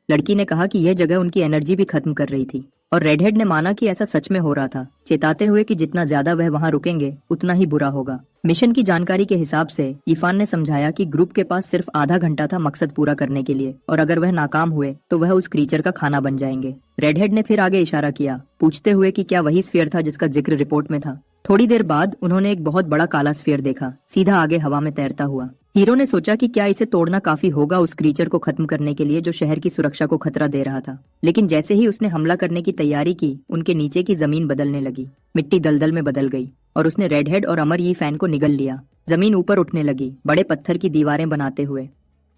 लड़की ने कहा कि यह जगह उनकी एनर्जी भी खत्म कर रही थी और रेडहेड ने माना कि ऐसा सच में हो रहा था, चेताते हुए कि जितना ज्यादा वह वहां रुकेंगे उतना ही बुरा होगा। मिशन की जानकारी के हिसाब से इफान ने समझाया कि ग्रुप के पास सिर्फ आधा घंटा था मकसद पूरा करने के लिए, और अगर वह नाकाम हुए तो वह उस क्रीचर का खाना बन जाएंगे। रेडहेड ने फिर आगे इशारा किया, पूछते हुए कि क्या वही स्फीयर था जिसका जिक्र रिपोर्ट में था। थोड़ी देर बाद उन्होंने एक बहुत बड़ा काला स्फीयर देखा, सीधा आगे हवा में तैरता हुआ। हीरो ने सोचा कि क्या इसे तोड़ना काफी होगा उस क्रीचर को खत्म करने के लिए जो शहर की सुरक्षा को खतरा दे रहा था। लेकिन जैसे ही उसने हमला करने की तैयारी की, उनके नीचे की जमीन बदलने लगी। मिट्टी दलदल में बदल गई और उसने रेडहेड और अमर यी फैन को निगल लिया। जमीन ऊपर उठने लगी, बड़े पत्थर की दीवारें बनाते हुए।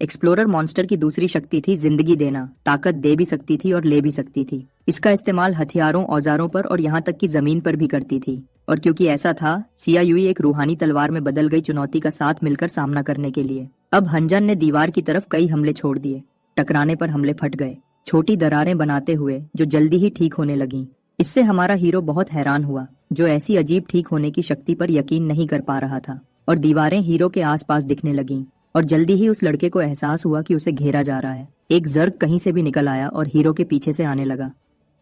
एक्सप्लोरर मॉन्स्टर की दूसरी शक्ति थी जिंदगी देना, ताकत दे भी सकती थी और ले भी सकती थी। इसका इस्तेमाल हथियारों, औजारों पर और यहाँ तक कि जमीन पर भी करती थी। और क्योंकि ऐसा था, सिया युई एक रूहानी तलवार में बदल गई चुनौती का साथ मिलकर सामना करने के लिए। अब हंजन ने दीवार की तरफ कई हमले छोड़ दिए। टकराने पर हमले फट गए, छोटी दरारें बनाते हुए जो जल्दी ही ठीक होने लगीं। इससे हमारा हीरो बहुत हैरान हुआ, जो ऐसी अजीब ठीक होने की शक्ति पर यकीन नहीं कर पा रहा था। और दीवारें हीरो के आसपास दिखने लगीं और जल्दी ही उस लड़के को एहसास हुआ कि उसे घेरा जा रहा है। एक जर्ग कहीं से भी निकल आया और हीरो के पीछे से आने लगा।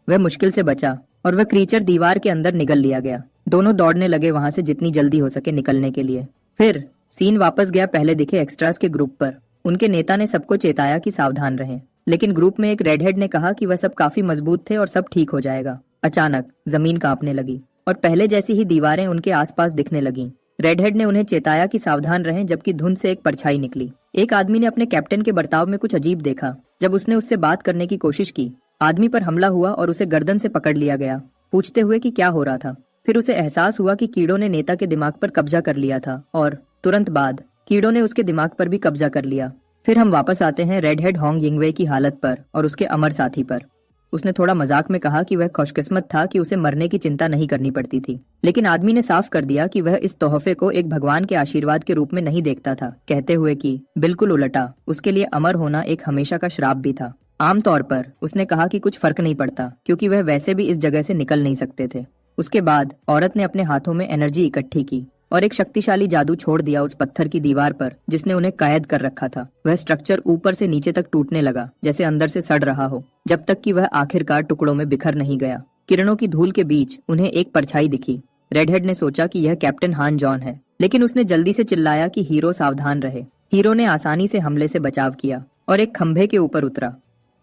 वह मुश्किल से बचा और वह क्रीचर दीवार के अंदर निगल लिया गया। दोनों दौड़ने लगे वहां से जितनी जल्दी हो सके निकलने के लिए। फिर सीन वापस गया पहले दिखे एक्स्ट्रास के ग्रुप पर। उनके नेता ने सबको चेताया कि सावधान रहें, लेकिन ग्रुप में एक रेडहेड ने कहा कि वह सब काफी मजबूत थे और सब ठीक हो जाएगा। अचानक जमीन कांपने लगी और पहले जैसी ही दीवारें उनके आसपास दिखने लगीं। रेडहेड ने उन्हें चेताया कि सावधान रहें, जबकि धुंध से एक परछाई निकली। एक आदमी ने अपने कैप्टन के बर्ताव में कुछ अजीब देखा। जब उसने उससे बात करने की कोशिश की, आदमी पर हमला हुआ और उसे गर्दन से पकड़ लिया गया, पूछते हुए कि क्या हो रहा था। फिर उसे एहसास हुआ कि कीड़ों ने नेता के दिमाग पर कब्जा कर लिया था और तुरंत बाद कीड़ों ने उसके दिमाग पर भी कब्जा कर लिया। फिर हम वापस आते हैं रेडहेड होंग यिंगवे की हालत पर और उसके अमर साथी पर। उसने थोड़ा मजाक में कहा कि वह खुशकिस्मत था कि उसे मरने की चिंता नहीं करनी पड़ती थी, लेकिन आदमी ने साफ कर दिया कि वह इस तोहफे को एक भगवान के आशीर्वाद के रूप में नहीं देखता था, कहते हुए कि बिल्कुल उल्टा, उसके लिए अमर होना एक हमेशा का श्राप भी था। आमतौर पर उसने कहा कि कुछ फर्क नहीं पड़ता, क्योंकि वह वैसे भी इस जगह से निकल नहीं सकते थे। उसके बाद औरत ने अपने हाथों में एनर्जी इकट्ठी की और एक शक्तिशाली जादू छोड़ दिया उस पत्थर की दीवार पर जिसने उन्हें कैद कर रखा था। वह स्ट्रक्चर ऊपर से नीचे तक टूटने लगा, जैसे अंदर से सड़ रहा हो, जब तक कि वह आखिरकार टुकड़ों में बिखर नहीं गया। किरणों की धूल के बीच उन्हें एक परछाई दिखी। रेडहेड ने सोचा कि यह कैप्टन हान जॉन है, लेकिन उसने जल्दी से चिल्लाया कि हीरो सावधान रहे। हीरो ने आसानी से हमले से बचाव किया और एक खंभे के ऊपर उतरा।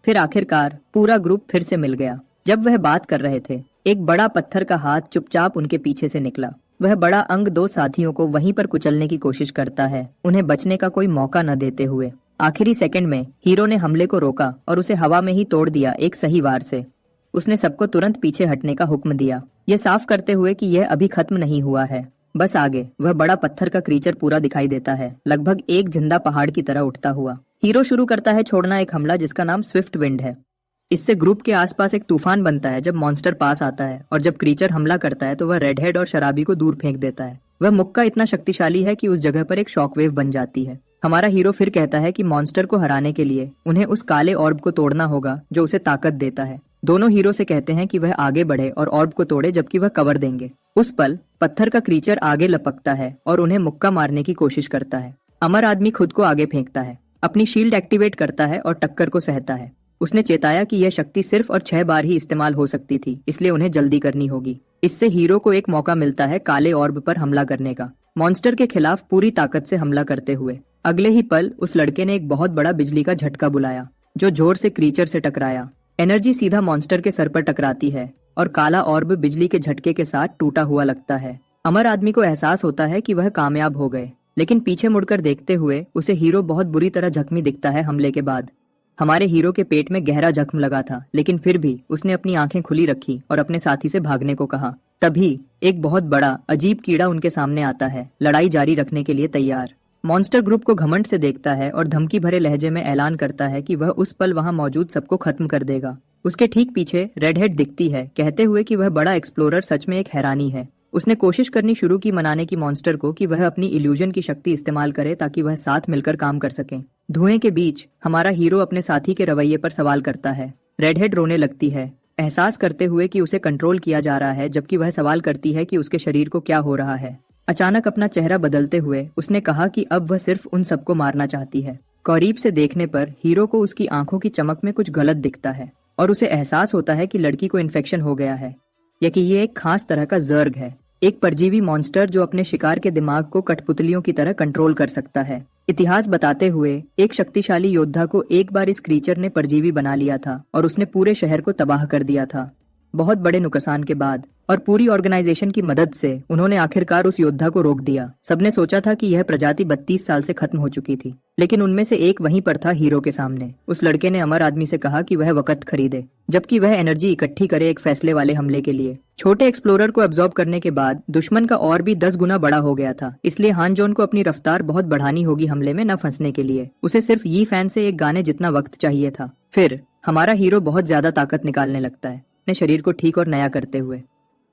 फिर आखिरकार पूरा ग्रुप फिर से मिल गया। जब वह बात कर रहे थे, एक बड़ा पत्थर का हाथ चुपचाप उनके पीछे से निकला। वह बड़ा अंग दो साथियों को वहीं पर कुचलने की कोशिश करता है, उन्हें बचने का कोई मौका न देते हुए। आखिरी सेकंड में हीरो ने हमले को रोका और उसे हवा में ही तोड़ दिया एक सही वार से। उसने सबको तुरंत पीछे हटने का हुक्म दिया, यह साफ करते हुए कि यह अभी खत्म नहीं हुआ है। बस आगे वह बड़ा पत्थर का क्रीचर पूरा दिखाई देता है, लगभग एक जिंदा पहाड़ की तरह उठता हुआ। हीरो शुरू करता है छोड़ना एक हमला जिसका नाम स्विफ्ट विंड है। इससे ग्रुप के आसपास एक तूफान बनता है जब मॉन्स्टर पास आता है, और जब क्रीचर हमला करता है तो वह रेडहेड और शराबी को दूर फेंक देता है। वह मुक्का इतना शक्तिशाली है कि उस जगह पर एक शॉकवेव बन जाती है। हमारा हीरो फिर कहता है कि मॉन्स्टर को हराने के लिए उन्हें उस काले ऑर्ब को तोड़ना होगा जो उसे ताकत देता है। दोनों हीरो से कहते हैं कि वह आगे बढ़े और ऑर्ब को तोड़े, जबकि वह कवर देंगे। उस पल पत्थर का क्रीचर आगे लपकता है और उन्हें मुक्का मारने की कोशिश करता है। अमर आदमी खुद को आगे फेंकता है, अपनी शील्ड एक्टिवेट करता है और टक्कर को सहता है। उसने चेताया कि यह शक्ति सिर्फ और 6 बार ही इस्तेमाल हो सकती थी, इसलिए उन्हें जल्दी करनी होगी। इससे हीरो को एक मौका मिलता है काले ऑर्ब पर हमला करने का, मॉन्स्टर के खिलाफ पूरी ताकत से हमला करते हुए। अगले ही पल उस लड़के ने एक बहुत बड़ा बिजली का झटका बुलाया जो जोर से क्रीचर से टकराया। एनर्जी सीधा मॉन्स्टर के सर पर टकराती है और काला ऑर्ब बिजली के झटके के साथ टूटा हुआ लगता है। अमर आदमी को एहसास होता है कि वह कामयाब हो गए, लेकिन पीछे मुड़कर देखते हुए उसे हीरो बहुत बुरी तरह जख्मी दिखता है हमले के बाद। हमारे हीरो के पेट में गहरा जख्म लगा था, लेकिन फिर भी उसने अपनी आंखें खुली रखी और अपने साथी से भागने को कहा। तभी एक बहुत बड़ा अजीब कीड़ा उनके सामने आता है, लड़ाई जारी रखने के लिए तैयार। मॉन्स्टर ग्रुप को घमंड से देखता है और धमकी भरे लहजे में ऐलान करता है कि वह उस पल वहां मौजूद सबको खत्म कर देगा। उसके ठीक पीछे रेडहेड दिखती है, कहते हुए कि वह बड़ा एक्सप्लोरर सच में एक हैरानी है। उसने कोशिश करनी शुरू की मनाने की मॉन्स्टर को कि वह अपनी इल्यूजन की शक्ति इस्तेमाल करे ताकि वह साथ मिलकर काम कर सकें। धुएं के बीच हमारा हीरो अपने साथी के रवैये पर सवाल करता है। रेडहेड रोने लगती है, एहसास करते हुए कि उसे कंट्रोल किया जा रहा है, जबकि वह सवाल करती है कि उसके शरीर को क्या हो रहा है। अचानक अपना चेहरा बदलते हुए उसने कहा कि अब वह सिर्फ उन सबको मारना चाहती है। करीब से देखने पर हीरो को उसकी आंखों की चमक में कुछ गलत दिखता है और उसे एहसास होता है कि लड़की को इन्फेक्शन हो गया है, या कि ये एक खास तरह का जर्ग है, एक परजीवी मॉन्स्टर जो अपने शिकार के दिमाग को कठपुतलियों की तरह कंट्रोल कर सकता है। इतिहास बताते हुए एक शक्तिशाली योद्धा को एक बार इस क्रीचर ने परजीवी बना लिया था और उसने पूरे शहर को तबाह कर दिया था। बहुत बड़े नुकसान के बाद और पूरी ऑर्गेनाइजेशन की मदद से उन्होंने आखिरकार उस योद्धा को रोक दिया। सबने सोचा था कि यह प्रजाति 32 साल से खत्म हो चुकी थी, लेकिन उनमें से एक वहीं पर था हीरो के सामने। उस लड़के ने अमर आदमी से कहा कि वह वक्त खरीदे, जबकि वह एनर्जी इकट्ठी करे एक फैसले वाले हमले के लिए। छोटे एक्सप्लोरर को एब्जॉर्ब करने के बाद दुश्मन का और भी 10 गुना बड़ा हो गया था, इसलिए हान जॉन को अपनी रफ्तार बहुत बढ़ानी होगी हमले में न फंसने के लिए। उसे सिर्फ यी फैन से एक गाने जितना वक्त चाहिए था। फिर हमारा हीरो बहुत ज्यादा ताकत निकालने लगता है अपने शरीर को ठीक और नया करते हुए।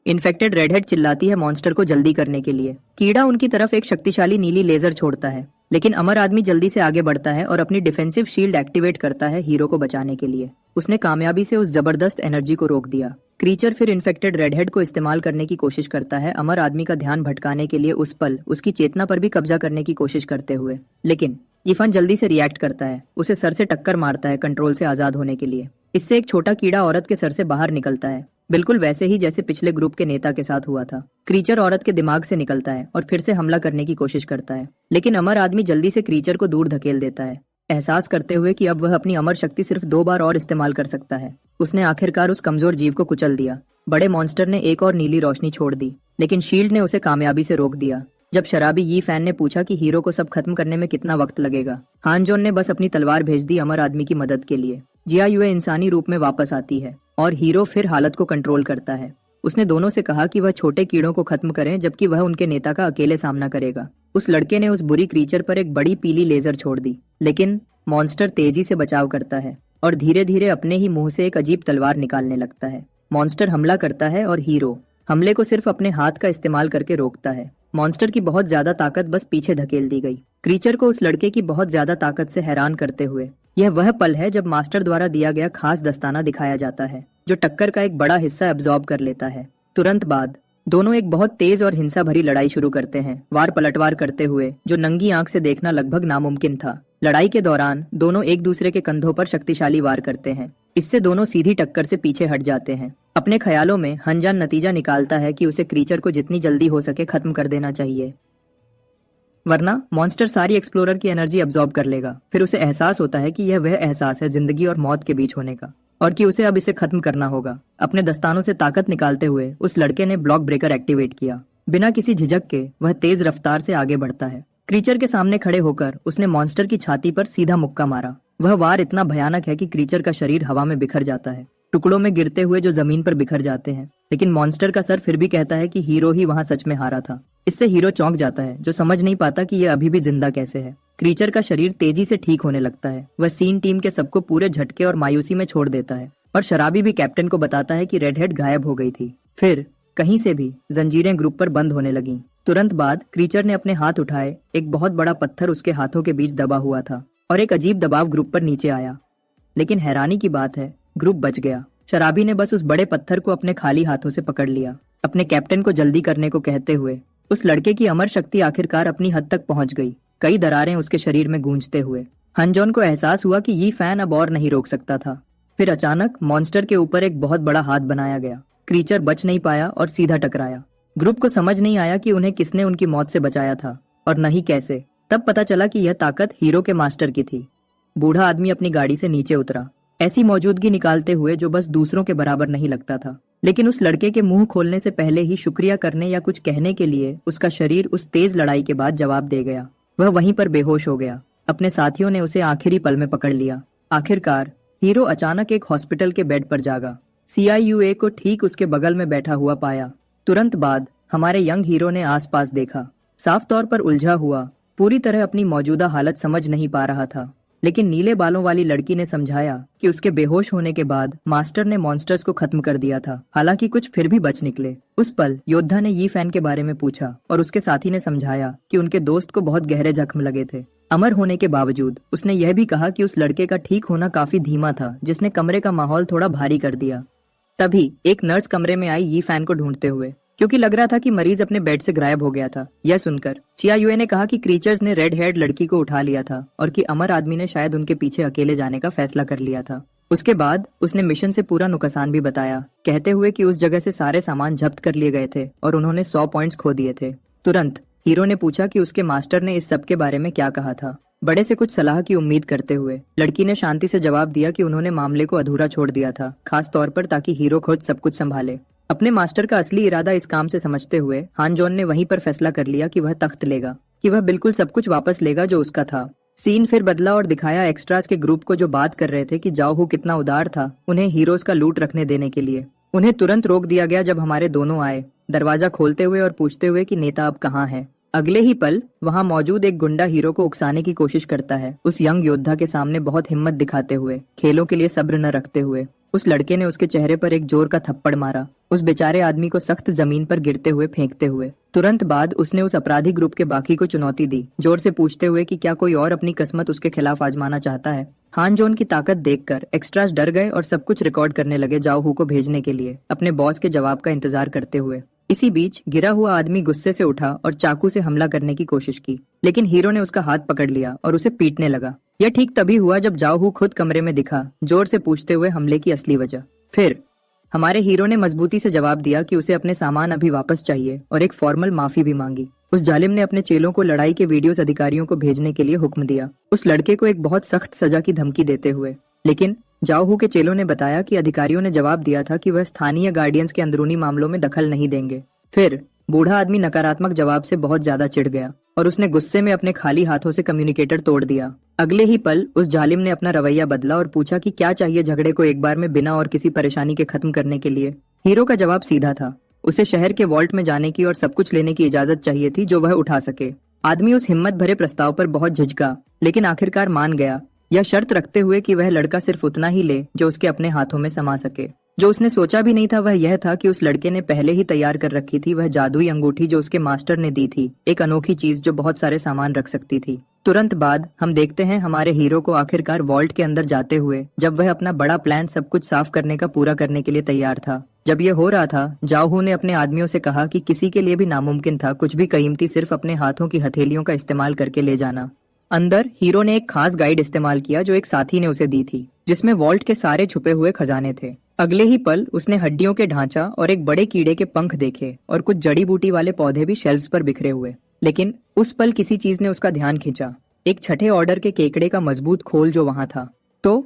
इन्फेक्टेड रेडहेड चिल्लाती है मॉन्स्टर को जल्दी करने के लिए। कीड़ा उनकी तरफ एक शक्तिशाली नीली लेजर छोड़ता है, लेकिन अमर आदमी जल्दी से आगे बढ़ता है और अपनी डिफेंसिव शील्ड एक्टिवेट करता है हीरो को बचाने के लिए। उसने कामयाबी से उस जबरदस्त एनर्जी को रोक दिया। क्रीचर फिर इन्फेक्टेड रेडहेड को इस्तेमाल करने की कोशिश करता है, अमर आदमी का ध्यान भटकाने के लिए, उस पल उसकी चेतना पर भी कब्जा करने की कोशिश करते हुए। लेकिन यीफान जल्दी से रिएक्ट करता है, उसे सर से टक्कर मारता है कंट्रोल से आजाद होने के लिए। इससे एक छोटा कीड़ा औरत के सर से बाहर निकलता है, बिल्कुल वैसे ही जैसे पिछले ग्रुप के नेता के साथ हुआ था। क्रीचर औरत के दिमाग से निकलता है और फिर से हमला करने की कोशिश करता है, लेकिन अमर आदमी जल्दी से क्रीचर को दूर धकेल देता है, एहसास करते हुए कि अब वह अपनी अमर शक्ति सिर्फ 2 बार और इस्तेमाल कर सकता है। उसने आखिरकार उस कमजोर जीव को कुचल दिया। बड़े मॉन्स्टर ने एक और नीली रोशनी छोड़ दी, लेकिन शील्ड ने उसे कामयाबी से रोक दिया। जब शराबी यी फैन ने पूछा कि हीरो को सब खत्म करने में कितना वक्त लगेगा, हान जोन ने बस अपनी तलवार भेज दी अमर आदमी की मदद के लिए। जिया युए इंसानी रूप में वापस आती है और हीरो फिर हालत को कंट्रोल करता है। उसने दोनों से कहा कि वह छोटे कीड़ों को खत्म करें, जबकि वह उनके नेता का अकेले सामना करेगा। उस लड़के ने उस बुरी क्रीचर पर एक बड़ी पीली लेजर छोड़ दी, लेकिन मॉन्स्टर तेजी से बचाव करता है और धीरे धीरे अपने ही मुंह से एक अजीब तलवार निकालने लगता है। मॉन्स्टर हमला करता है और हीरो हमले को सिर्फ अपने हाथ का इस्तेमाल करके रोकता है। मॉन्स्टर की बहुत ज्यादा ताकत बस पीछे धकेल दी गई, क्रीचर को उस लड़के की बहुत ज्यादा ताकत से हैरान करते हुए। यह वह पल है जब मास्टर द्वारा दिया गया खास दस्ताना दिखाया जाता है, जो टक्कर का एक बड़ा हिस्सा एब्जॉर्ब कर लेता है। तुरंत बाद दोनों एक बहुत तेज और हिंसा भरी लड़ाई शुरू करते हैं, वार पलटवार करते हुए, जो नंगी आंख से देखना लगभग नामुमकिन था। लड़ाई के दौरान दोनों एक दूसरे के कंधों पर शक्तिशाली वार करते हैं, इससे दोनों सीधी टक्कर से पीछे हट जाते हैं। अपने ख्यालों में हनजान नतीजा निकालता है कि उसे क्रीचर को जितनी जल्दी हो सके खत्म कर देना चाहिए, वरना मॉन्स्टर सारी एक्सप्लोरर की एनर्जी अब्सॉर्ब कर लेगा। फिर उसे एहसास होता है कि यह वह एहसास है जिंदगी और मौत के बीच होने का, और कि उसे अब इसे खत्म करना होगा। अपने दस्तानों से ताकत निकालते हुए उस लड़के ने ब्लॉक ब्रेकर एक्टिवेट किया। बिना किसी झिझक के वह तेज रफ्तार से आगे बढ़ता है। क्रीचर के सामने खड़े होकर उसने मॉन्स्टर की छाती पर सीधा मुक्का मारा। वह वार इतना भयानक है कि क्रीचर का शरीर हवा में बिखर जाता है, टुकड़ों में गिरते हुए जो जमीन पर बिखर जाते हैं। लेकिन मॉन्स्टर का सर फिर भी कहता है कि हीरो ही वहां सच में हारा था। इससे हीरो चौंक जाता है, जो समझ नहीं पाता कि यह अभी भी जिंदा कैसे है। क्रीचर का शरीर तेजी से ठीक होने लगता है। वह सीन टीम के सबको पूरे झटके और मायूसी में छोड़ देता है, और शराबी भी कैप्टन को बताता है कि रेडहेड गायब हो गई थी। फिर कहीं से भी जंजीरें ग्रुप पर बंद होने लगीं। तुरंत बाद क्रीचर ने अपने हाथ उठाए, एक बहुत बड़ा पत्थर उसके हाथों के बीच दबा हुआ था और एक अजीब दबाव ग्रुप पर नीचे आया। लेकिन हैरानी की बात है, ग्रुप बच गया। शराबी ने बस उस बड़े पत्थर को अपने खाली हाथों से पकड़ लिया, अपने कैप्टन को जल्दी करने को कहते हुए। उस लड़के की अमर शक्ति आखिरकार अपनी हद तक पहुंच गई, कई दरारें उसके शरीर में गूंजते हुए। हनजॉन को एहसास हुआ कि ये फैन अब और नहीं रोक सकता था। फिर अचानक मॉन्स्टर के ऊपर एक बहुत बड़ा हाथ बनाया गया। क्रीचर बच नहीं पाया और सीधा टकराया। ग्रुप को समझ नहीं आया कि उन्हें किसने उनकी मौत से बचाया था और नहीं कैसे। तब पता चला कि यह ताकत हीरो के मास्टर की थी। बूढ़ा आदमी अपनी गाड़ी से नीचे उतरा, ऐसी मौजूदगी निकालते हुए जो बस दूसरों के बराबर नहीं लगता था। लेकिन उस लड़के के मुंह खोलने से पहले ही शुक्रिया करने या कुछ कहने के लिए उसका शरीर उस तेज लड़ाई के बाद जवाब दे गया। वह वहीं पर बेहोश हो गया। अपने साथियों ने उसे आखिरी पल में पकड़ लिया। आखिरकार हीरो अचानक एक हॉस्पिटल के बेड पर जागा। CIUA को ठीक उसके बगल में बैठा हुआ पाया। तुरंत बाद हमारे यंग हीरो ने आसपास देखा, साफ तौर पर उलझा हुआ, पूरी तरह अपनी मौजूदा हालत समझ नहीं पा रहा था। लेकिन नीले बालों वाली लड़की ने समझाया कि उसके बेहोश होने के बाद मास्टर ने मॉन्स्टर्स को खत्म कर दिया था, हालांकि कुछ फिर भी बच निकले। उस पल योद्धा ने यी फैन के बारे में पूछा और उसके साथी ने समझाया कि उनके दोस्त को बहुत गहरे जख्म लगे थे। अमर होने के बावजूद उसने यह भी कहा कि उस लड़के का ठीक होना काफी धीमा था, जिसने कमरे का माहौल थोड़ा भारी कर दिया। तभी एक नर्स कमरे में आई यी फैन को ढूंढते हुए, क्योंकि लग रहा था कि मरीज अपने बेड से गायब हो गया था। यह सुनकर CIUA ने कहा कि क्रीचर्स ने रेड हेयर्ड लड़की को उठा लिया था और कि अमर आदमी ने शायद उनके पीछे अकेले जाने का फैसला कर लिया था। उसके बाद उसने मिशन से पूरा नुकसान भी बताया, कहते हुए कि उस जगह से सारे सामान जब्त कर लिए गए थे और उन्होंने 100 पॉइंट्स खो दिए थे। तुरंत हीरो ने पूछा कि उसके मास्टर ने इस सब के बारे में क्या कहा था। बड़े से कुछ सलाह की उम्मीद करते हुए लड़की ने शांति से जवाब दिया कि उन्होंने मामले को अधूरा छोड़ दिया था, खास तौर पर ताकि हीरो खुद सब कुछ संभाले। अपने मास्टर का असली इरादा इस काम से समझते हुए हान जॉन ने वहीं पर फैसला कर लिया कि वह तख्त लेगा, कि वह बिल्कुल सब कुछ वापस लेगा जो उसका था। सीन फिर बदला और दिखाया एक्स्ट्रास के ग्रुप को जो बात कर रहे थे कि जाओ हु कितना उदार था उन्हें हीरोज का लूट रखने देने के लिए। उन्हें तुरंत रोक दिया गया जब हमारे दोनों आए, दरवाजा खोलते हुए और पूछते हुए कि नेता अब कहाँ है। अगले ही पल वहां मौजूद एक गुंडा हीरो को उकसाने की कोशिश करता है, उस यंग योद्धा के सामने बहुत हिम्मत दिखाते हुए, खेलों के लिए सब्र न रखते हुए। उस लड़के ने उसके चेहरे पर एक जोर का थप्पड़ मारा, उस बेचारे आदमी को सख्त जमीन पर गिरते हुए फेंकते हुए। तुरंत बाद उसने उस अपराधी ग्रुप के बाकी को चुनौती दी, जोर से पूछते हुए कि क्या कोई और अपनी किस्मत उसके खिलाफ आजमाना चाहता है। हान जोन की ताकत देखकर एक्स्ट्रास डर गए और सब कुछ रिकॉर्ड करने लगे जाओ हू को भेजने के लिए, अपने बॉस के जवाब का इंतजार करते हुए। इसी बीच गिरा हुआ आदमी गुस्से से उठा और चाकू से हमला करने की कोशिश की, लेकिन हीरो ने उसका हाथ पकड़ लिया और उसे पीटने लगा। यह ठीक तभी हुआ जब जाओ हू खुद कमरे में दिखा, जोर से पूछते हुए हमले की असली वजह। फिर हमारे हीरो ने मजबूती से जवाब दिया कि उसे अपने सामान अभी वापस चाहिए और एक फॉर्मल माफी भी मांगी। उस जालिम ने अपने चेलों को लड़ाई के वीडियोस अधिकारियों को भेजने के लिए हुक्म दिया, उस लड़के को एक बहुत सख्त सजा की धमकी देते हुए। लेकिन जाओ हू के चेलों ने बताया कि अधिकारियों ने जवाब दिया था कि वह स्थानीय गार्डियंस के अंदरूनी मामलों में दखल नहीं देंगे। फिर बूढ़ा आदमी नकारात्मक जवाब से बहुत ज्यादा चिढ़ गया और उसने गुस्से में अपने खाली हाथों से कम्युनिकेटर तोड़ दिया। अगले ही पल उस जालिम ने अपना रवैया बदला और पूछा कि क्या चाहिए झगड़े को एक बार में बिना और किसी परेशानी के खत्म करने के लिए। हीरो का जवाब सीधा था, उसे शहर के वॉल्ट में जाने की और सब कुछ लेने की इजाजत चाहिए थी जो वह उठा सके। आदमी उस हिम्मत भरे प्रस्ताव पर बहुत झिझका, लेकिन आखिरकार मान गया, यह शर्त रखते हुए कि वह लड़का सिर्फ उतना ही ले जो उसके अपने हाथों में समा सके। जो उसने सोचा भी नहीं था वह यह था कि उस लड़के ने पहले ही तैयार कर रखी थी वह जादुई अंगूठी जो उसके मास्टर ने दी थी, एक अनोखी चीज जो बहुत सारे सामान रख सकती थी। तुरंत बाद हम देखते हैं हमारे हीरो को आखिरकार वॉल्ट के अंदर जाते हुए, जब वह अपना बड़ा प्लान सब कुछ साफ करने का पूरा करने के लिए तैयार था। जब यह हो रहा था, जाओ हू ने अपने आदमियों से कहा कि किसी के लिए भी नामुमकिन था कुछ भी कीमती सिर्फ अपने हाथों की हथेलियों का इस्तेमाल करके ले जाना। अंदर हीरो ने एक खास गाइड इस्तेमाल किया जो एक साथी ने उसे दी थी, जिसमें वॉल्ट के सारे छुपे हुए खजाने थे। अगले ही पल उसने हड्डियों के ढांचा और एक बड़े कीड़े के पंख देखे और कुछ जड़ी बूटी वाले पौधे भी शेल्फ्स पर बिखरे हुए। लेकिन उस पल किसी चीज ने उसका ध्यान खींचा, एक छठे ऑर्डर के केकड़े का मजबूत खोल जो वहां था। तो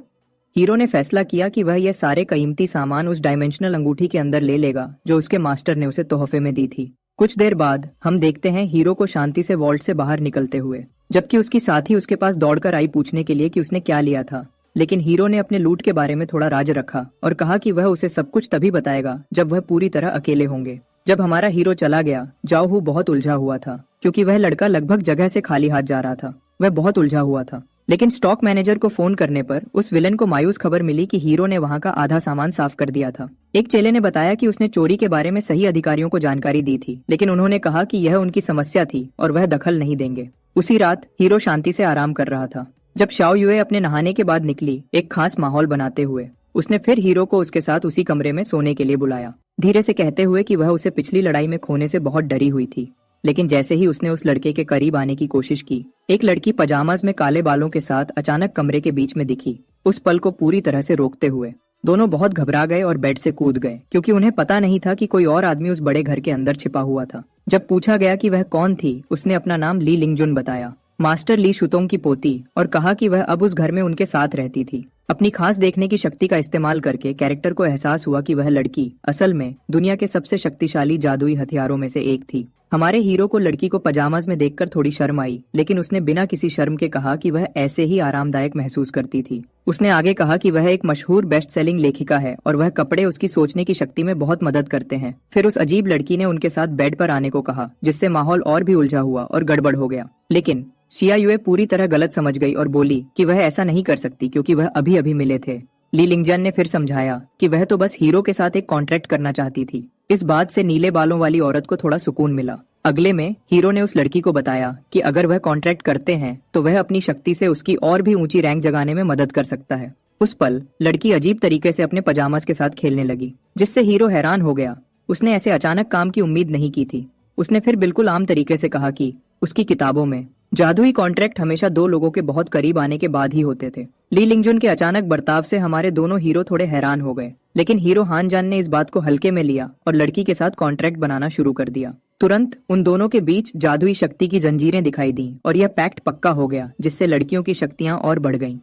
हीरो ने फैसला किया कि वह यह सारे कीमती सामान उस डायमेंशनल अंगूठी के अंदर ले लेगा जो उसके मास्टर ने उसे तोहफे में दी थी। कुछ देर बाद हम देखते हैं हीरो को शांति से वॉल्ट से बाहर निकलते हुए, जबकि उसकी साथी उसके पास दौड़कर आई पूछने के लिए कि उसने क्या लिया था। लेकिन हीरो ने अपने लूट के बारे में थोड़ा राज रखा और कहा कि वह उसे सब कुछ तभी बताएगा जब वह पूरी तरह अकेले होंगे। जब हमारा हीरो चला गया, जाओ हू बहुत उलझा हुआ था, क्योंकि वह लड़का लगभग जगह से खाली हाथ जा रहा था। वह बहुत उलझा हुआ था, लेकिन स्टॉक मैनेजर को फोन करने पर उस विलन को मायूस खबर मिली कि हीरो ने वहां का आधा सामान साफ कर दिया था। एक चेले ने बताया कि उसने चोरी के बारे में सही अधिकारियों को जानकारी दी थी, लेकिन उन्होंने कहा कि यह उनकी समस्या थी और वह दखल नहीं देंगे। उसी रात हीरो शांति से आराम कर रहा था जब शाओ युए अपने नहाने के बाद निकली, एक खास माहौल बनाते हुए। उसने फिर हीरो को उसके साथ उसी कमरे में सोने के लिए बुलाया, धीरे से कहते हुए कि वह उसे पिछली लड़ाई में खोने से बहुत डरी हुई थी। लेकिन जैसे ही उसने उस लड़के के करीब आने की कोशिश की, एक लड़की पजामाज में काले बालों के साथ अचानक कमरे के बीच में दिखी, उस पल को पूरी तरह से रोकते हुए। दोनों बहुत घबरा गए और बेड से कूद गए, क्योंकि उन्हें पता नहीं था कि कोई और आदमी उस बड़े घर के अंदर छिपा हुआ था। जब पूछा गया कि वह कौन थी, उसने अपना नाम ली लिंगजुन बताया, मास्टर ली शुतोंग की पोती, और कहा कि वह अब उस घर में उनके साथ रहती थी। अपनी खास देखने की शक्ति का इस्तेमाल करके कैरेक्टर को एहसास हुआ कि वह लड़की असल में दुनिया के सबसे शक्तिशाली जादुई हथियारों में से एक थी। हमारे हीरो को लड़की को पजामाज में देखकर थोड़ी शर्म आई, लेकिन उसने बिना किसी शर्म के कहा कि वह ऐसे ही आरामदायक महसूस करती थी। उसने आगे कहा कि वह एक मशहूर बेस्ट सेलिंग लेखिका है और वह कपड़े उसकी सोचने की शक्ति में बहुत मदद करते हैं। फिर उस अजीब लड़की ने उनके साथ बेड पर आने को कहा, जिससे माहौल और भी उलझा हुआ और गड़बड़ हो गया। लेकिन शिया युए पूरी तरह गलत समझ गई और बोली कि वह ऐसा नहीं कर सकती क्योंकि वह अभी अभी मिले थे। ली लिंगजन ने फिर समझाया कि वह तो बस हीरो के साथ एक कॉन्ट्रैक्ट करना चाहती थी। इस बात से नीले बालों वाली औरत को थोड़ा सुकून मिला। अगले में हीरो ने उस लड़की को बताया कि अगर वह कॉन्ट्रैक्ट करते हैं तो वह अपनी शक्ति से उसकी और भी ऊंची रैंक जगाने में मदद कर सकता है। उस पल लड़की अजीब तरीके से अपने पजामास के साथ खेलने लगी, जिससे हीरो हैरान हो गया। उसने ऐसे अचानक काम की उम्मीद नहीं की थी। उसने फिर बिल्कुल आम तरीके से कहा कि उसकी किताबों में जादुई कॉन्ट्रैक्ट हमेशा दो लोगों के बहुत करीब आने के बाद ही होते थे। ली लिंगजुन के अचानक बर्ताव से हमारे दोनों हीरो थोड़े हैरान हो गए, लेकिन हीरो हान जान ने इस बात को हल्के में लिया और लड़की के साथ कॉन्ट्रैक्ट बनाना शुरू कर दिया। तुरंत उन दोनों के बीच जादुई शक्ति की जंजीरें दिखाई दी और यह पैक्ट पक्का हो गया, जिससे लड़कियों की शक्तियां और बढ़ गईं।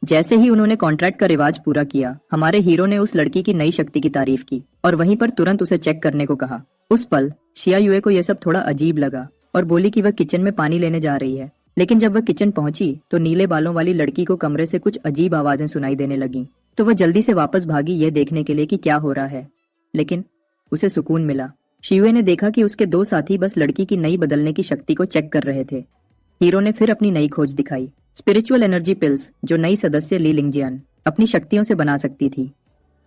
जैसे ही उन्होंने कॉन्ट्रैक्ट का रिवाज पूरा किया, हमारे हीरो ने उस लड़की की नई शक्ति की तारीफ की और वहीं पर तुरंत उसे चेक करने को कहा। उस पल शिया युए को यह सब थोड़ा अजीब लगा और बोली कि वह किचन में पानी लेने जा रही है। लेकिन जब वह किचन पहुंची तो नीले बालों वाली लड़की को कमरे से कुछ अजीब आवाजें सुनाई देने लगीं। तो वह जल्दी से वापस भागी यह देखने के लिए कि क्या हो रहा है, लेकिन उसे सुकून मिला। शियुए ने देखा कि उसके दो साथी बस लड़की की नई बदलने की शक्ति को चेक कर रहे थे। हीरो ने फिर अपनी नई खोज दिखाई, स्पिरिचुअल एनर्जी पिल्स, जो नई सदस्य ली लिंगजियान अपनी शक्तियों से बना सकती थी।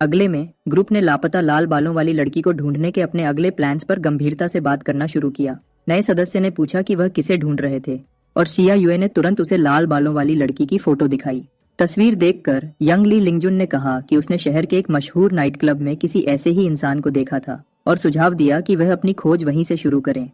अगले में ग्रुप ने लापता लाल बालों वाली लड़की को ढूंढने के अपने अगले प्लान्स पर गंभीरता से बात करना शुरू किया। नए सदस्य ने पूछा कि वह किसे ढूंढ रहे थे और शिया युए ने तुरंत उसे लाल बालों वाली लड़की की फोटो दिखाई। तस्वीर देखकर यंग ली लिंगजुन ने कहा कि उसने शहर के एक मशहूर नाइट क्लब में किसी ऐसे ही इंसान को देखा था और सुझाव दिया कि वह अपनी खोज वहीं से शुरू करें।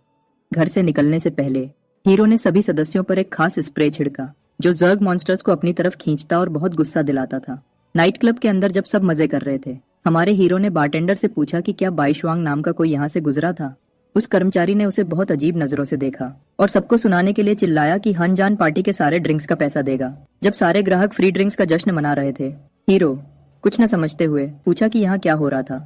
घर से निकलने से पहले हीरो ने सभी सदस्यों पर एक खास स्प्रे छिड़का जो जर्ग मॉन्स्टर्स को अपनी तरफ खींचता और बहुत गुस्सा दिलाता था। नाइट क्लब के अंदर जब सब मजे कर रहे थे, हमारे हीरो ने बारटेंडर से पूछा कि क्या बाइशुआंग नाम का कोई यहाँ से गुजरा था। उस कर्मचारी ने उसे बहुत अजीब नजरों से देखा और सबको सुनाने के लिए चिल्लाया कि हनजान पार्टी के सारे ड्रिंक्स का पैसा देगा। जब सारे ग्राहक फ्री ड्रिंक्स का जश्न मना रहे थे, हीरो कुछ न समझते हुए पूछा कि यहाँ क्या हो रहा था।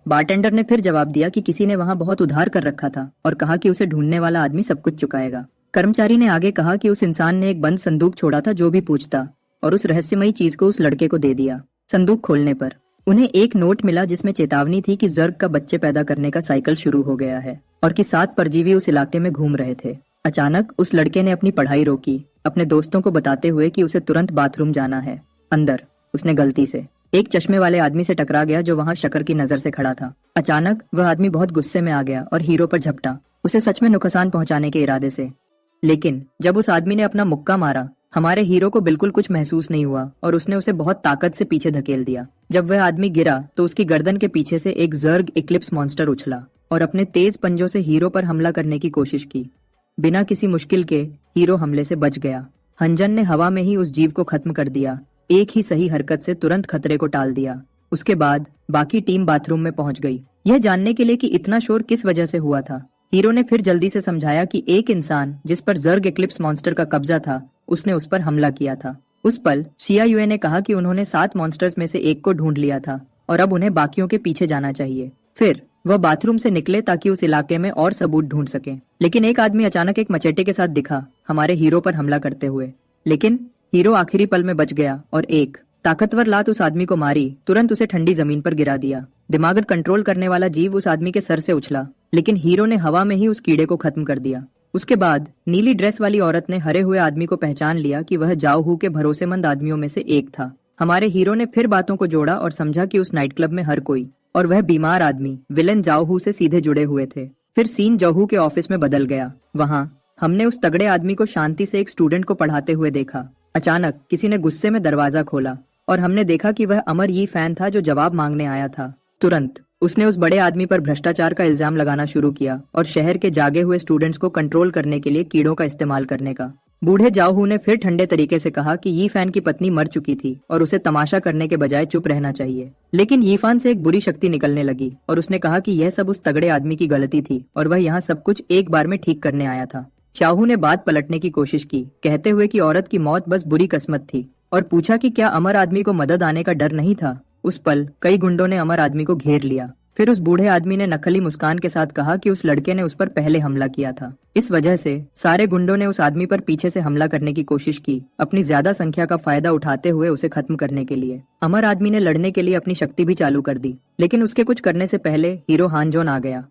बारटेंडर ने फिर जवाब दिया कि किसी ने वहाँ बहुत उधार कर रखा था और कहा कि उसे ढूंढने वाला आदमी सब कुछ चुकाएगा। कर्मचारी ने आगे कहा कि उस इंसान ने एक बंद संदूक छोड़ा था जो भी पूछता, और उस रहस्यमयी चीज को उस लड़के को दे दिया। संदूक खोलने पर उन्हें एक नोट मिला जिसमें चेतावनी थी कि जर्ग का बच्चे पैदा करने का साइकिल शुरू हो गया है और कि 7 परजीवी उस इलाके में घूम रहे थे। अचानक उस लड़के ने अपनी पढ़ाई रोकी, अपने दोस्तों को बताते हुए कि उसे तुरंत बाथरूम जाना है। अंदर उसने गलती से एक चश्मे वाले आदमी से टकरा गया जो वहां शक्कर की नजर से खड़ा था। अचानक वह आदमी बहुत गुस्से में आ गया और हीरो पर झपटा, उसे सच में नुकसान पहुंचाने के इरादे से। लेकिन जब उस आदमी ने अपना मुक्का मारा, हमारे हीरो को बिल्कुल कुछ महसूस नहीं हुआ और उसने उसे बहुत ताकत से पीछे धकेल दिया। जब वह आदमी गिरा तो उसकी गर्दन के पीछे से एक जर्ग इक्लिप्स मॉन्स्टर उछला और अपने तेज पंजों से हीरो पर हमला करने की कोशिश की। बिना किसी मुश्किल के हीरो हमले से बच गया। हंजन ने हवा में ही उस जीव को खत्म कर दिया, एक ही सही हरकत से तुरंत खतरे को टाल दिया। उसके बाद बाकी टीम बाथरूम में पहुंच गई, यह जानने के लिए कि इतना शोर किस वजह से हुआ था। हीरो ने फिर जल्दी से समझाया कि एक इंसान जिस पर जर्ग इक्लिप्स मॉन्स्टर का कब्जा था, उसने उस पर हमला किया था। उस पल शिया युए ने कहा कि उन्होंने 7 मॉन्स्टर्स में से एक को ढूंढ लिया था और अब उन्हें बाकियों के पीछे जाना चाहिए। फिर वह बाथरूम से निकले ताकि उस इलाके में और सबूत ढूंढ सके। लेकिन एक आदमी अचानक एक मचेटे के साथ दिखा हमारे हीरो पर हमला करते हुए, लेकिन हीरो आखिरी पल में बच गया और एक ताकतवर लात उस आदमी को मारी, तुरंत उसे ठंडी जमीन पर गिरा दिया। दिमाग कंट्रोल करने वाला जीव उस आदमी के सर से उछला, लेकिन हीरो ने हवा में ही उस कीड़े को खत्म कर दिया। उसके बाद नीली ड्रेस वाली औरत ने हरे हुए आदमी को पहचान लिया कि वह जाओ हू के भरोसेमंद आदमियों में से एक था। हमारे हीरो ने फिर बातों को जोड़ा और समझा कि उस नाइट क्लब में हर कोई और वह बीमार आदमी विलेन जाओ हू से सीधे जुड़े हुए थे। फिर सीन जाओ के ऑफिस में बदल गया। वहाँ हमने उस तगड़े आदमी को शांति से एक स्टूडेंट को पढ़ाते हुए देखा। अचानक किसी ने गुस्से में दरवाजा खोला और हमने देखा कि वह अमर यी फैन था जो जवाब मांगने आया था। तुरंत उसने उस बड़े आदमी पर भ्रष्टाचार का इल्जाम लगाना शुरू किया और शहर के जागे हुए स्टूडेंट्स को कंट्रोल करने के लिए कीड़ों का इस्तेमाल करने का। बूढ़े जाओहू ने फिर ठंडे तरीके से कहा कि यी फैन की पत्नी मर चुकी थी और उसे तमाशा करने के बजाय चुप रहना चाहिए। लेकिन यी फैन से एक बुरी शक्ति निकलने लगी और उसने कहा कि यह सब उस तगड़े आदमी की गलती थी और वह यहाँ सब कुछ एक बार में ठीक करने आया था। चाहू ने बात पलटने की कोशिश की, कहते हुए कि औरत की मौत बस बुरी किस्मत थी, और पूछा कि क्या अमर आदमी को मदद आने का डर नहीं था। उस पल कई गुंडों ने अमर आदमी को घेर लिया। फिर उस बूढ़े आदमी ने नकली मुस्कान के साथ कहा कि उस लड़के ने उस पर पहले हमला किया था। इस वजह से सारे गुंडों ने उस आदमी पर पीछे से हमला करने की कोशिश की, अपनी ज्यादा संख्या का फायदा उठाते हुए उसे खत्म करने के लिए। अमर आदमी ने लड़ने के लिए अपनी शक्ति भी चालू कर दी, लेकिन उसके कुछ करने से पहले हीरो हानजोन आ गया,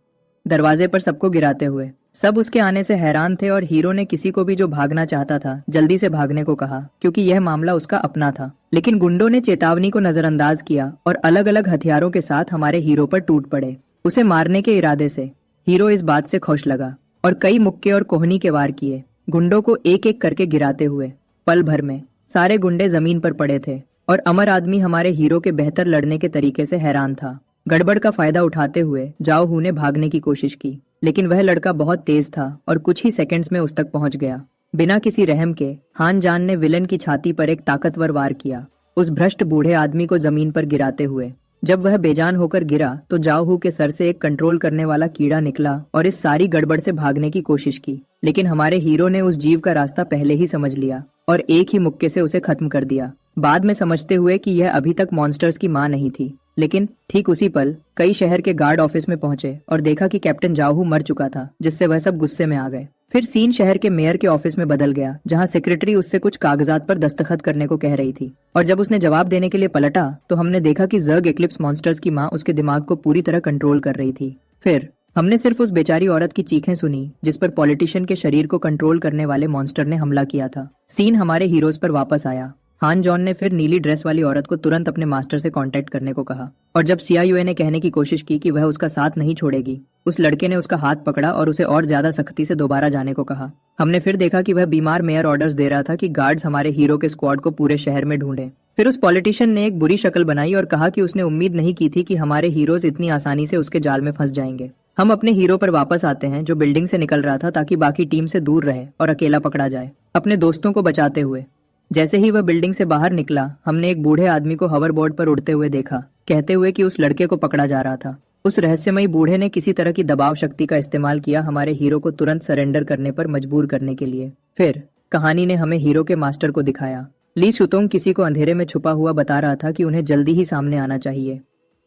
दरवाजे पर सबको गिराते हुए। सब उसके आने से हैरान थे और हीरो ने किसी को भी जो भागना चाहता था जल्दी से भागने को कहा, क्योंकि यह मामला उसका अपना था। लेकिन गुंडों ने चेतावनी को नजरअंदाज किया और अलग अलग हथियारों के साथ हमारे हीरो पर टूट पड़े, उसे मारने के इरादे से। हीरो इस बात से खुश लगा और कई मुक्के और कोहनी के वार किए, गुंडों को एक एक करके गिराते हुए। पल भर में सारे गुंडे जमीन पर पड़े थे और अमर आदमी हमारे हीरो के बेहतर लड़ने के तरीके से हैरान था। गड़बड़ का फायदा उठाते हुए जाओ हू ने भागने की कोशिश की, लेकिन वह लड़का बहुत तेज था और कुछ ही सेकंड्स में उस तक पहुंच गया। बिना किसी रहम के हान जान ने विलेन की छाती पर एक ताकतवर वार किया, उस भ्रष्ट बूढ़े आदमी को जमीन पर गिराते हुए। जब वह बेजान होकर गिरा तो जाओ हू के सर से एक कंट्रोल करने वाला कीड़ा निकला और इस सारी गड़बड़ से भागने की कोशिश की, लेकिन हमारे हीरो ने उस जीव का रास्ता पहले ही समझ लिया और एक ही मुक्के से उसे खत्म कर दिया, बाद में समझते हुए कि यह अभी तक मॉन्स्टर्स की मां नहीं थी। लेकिन ठीक उसी पल कई शहर के गार्ड ऑफिस में पहुंचे और देखा कि कैप्टन जाओहू मर चुका था, जिससे वह सब गुस्से में आ गए। फिर सीन शहर के मेयर के ऑफिस में बदल गया, जहां सेक्रेटरी उससे कुछ कागजात पर दस्तखत करने को कह रही थी, और जब उसने जवाब देने के लिए पलटा तो हमने देखा कि जर्ग इक्लिप्स मॉन्स्टर्स की मां उसके दिमाग को पूरी तरह कंट्रोल कर रही थी। फिर हमने सिर्फ उस बेचारी औरत की चीखें सुनी जिस पर पॉलिटिशियन के शरीर को कंट्रोल करने वाले मॉन्स्टर ने हमला किया था। सीन हमारे हीरोज पर वापस आया। हान जॉन ने फिर नीली ड्रेस वाली औरत को तुरंत अपने मास्टर से कांटेक्ट करने को कहा, और जब सीआईयूए ने कहने की कोशिश की कि वह उसका साथ नहीं छोड़ेगी, उस लड़के ने उसका हाथ पकड़ा और उसे और ज्यादा सख्ती से दोबारा जाने को कहा। हमने फिर देखा कि वह बीमार मेयर ऑर्डर्स दे रहा था कि गार्ड्स हमारे हीरो के स्क्वाड को पूरे शहर में ढूंढें। फिर उस पॉलिटिशियन ने एक बुरी शक्ल बनाई और कहा कि उसने उम्मीद नहीं की थी कि हमारे हीरोज इतनी आसानी से उसके जाल में फंस जाएंगे। हम अपने हीरो पर वापस आते हैं जो बिल्डिंग से निकल रहा था ताकि बाकी टीम से दूर रहे और अकेला पकड़ा जाए, अपने दोस्तों को बचाते हुए। जैसे ही वह बिल्डिंग से बाहर निकला, हमने एक बूढ़े आदमी को हॉवरबोर्ड पर उड़ते हुए देखा, कहते हुए कि उस लड़के को पकड़ा जा रहा था। उस रहस्यमयी बूढ़े ने किसी तरह की दबाव शक्ति का इस्तेमाल किया हमारे हीरो को तुरंत सरेंडर करने पर मजबूर करने के लिए। फिर कहानी ने हमें हीरो के मास्टर को दिखाया। ली शुतोंग किसी को अंधेरे में छुपा हुआ बता रहा था कि उन्हें जल्दी ही सामने आना चाहिए।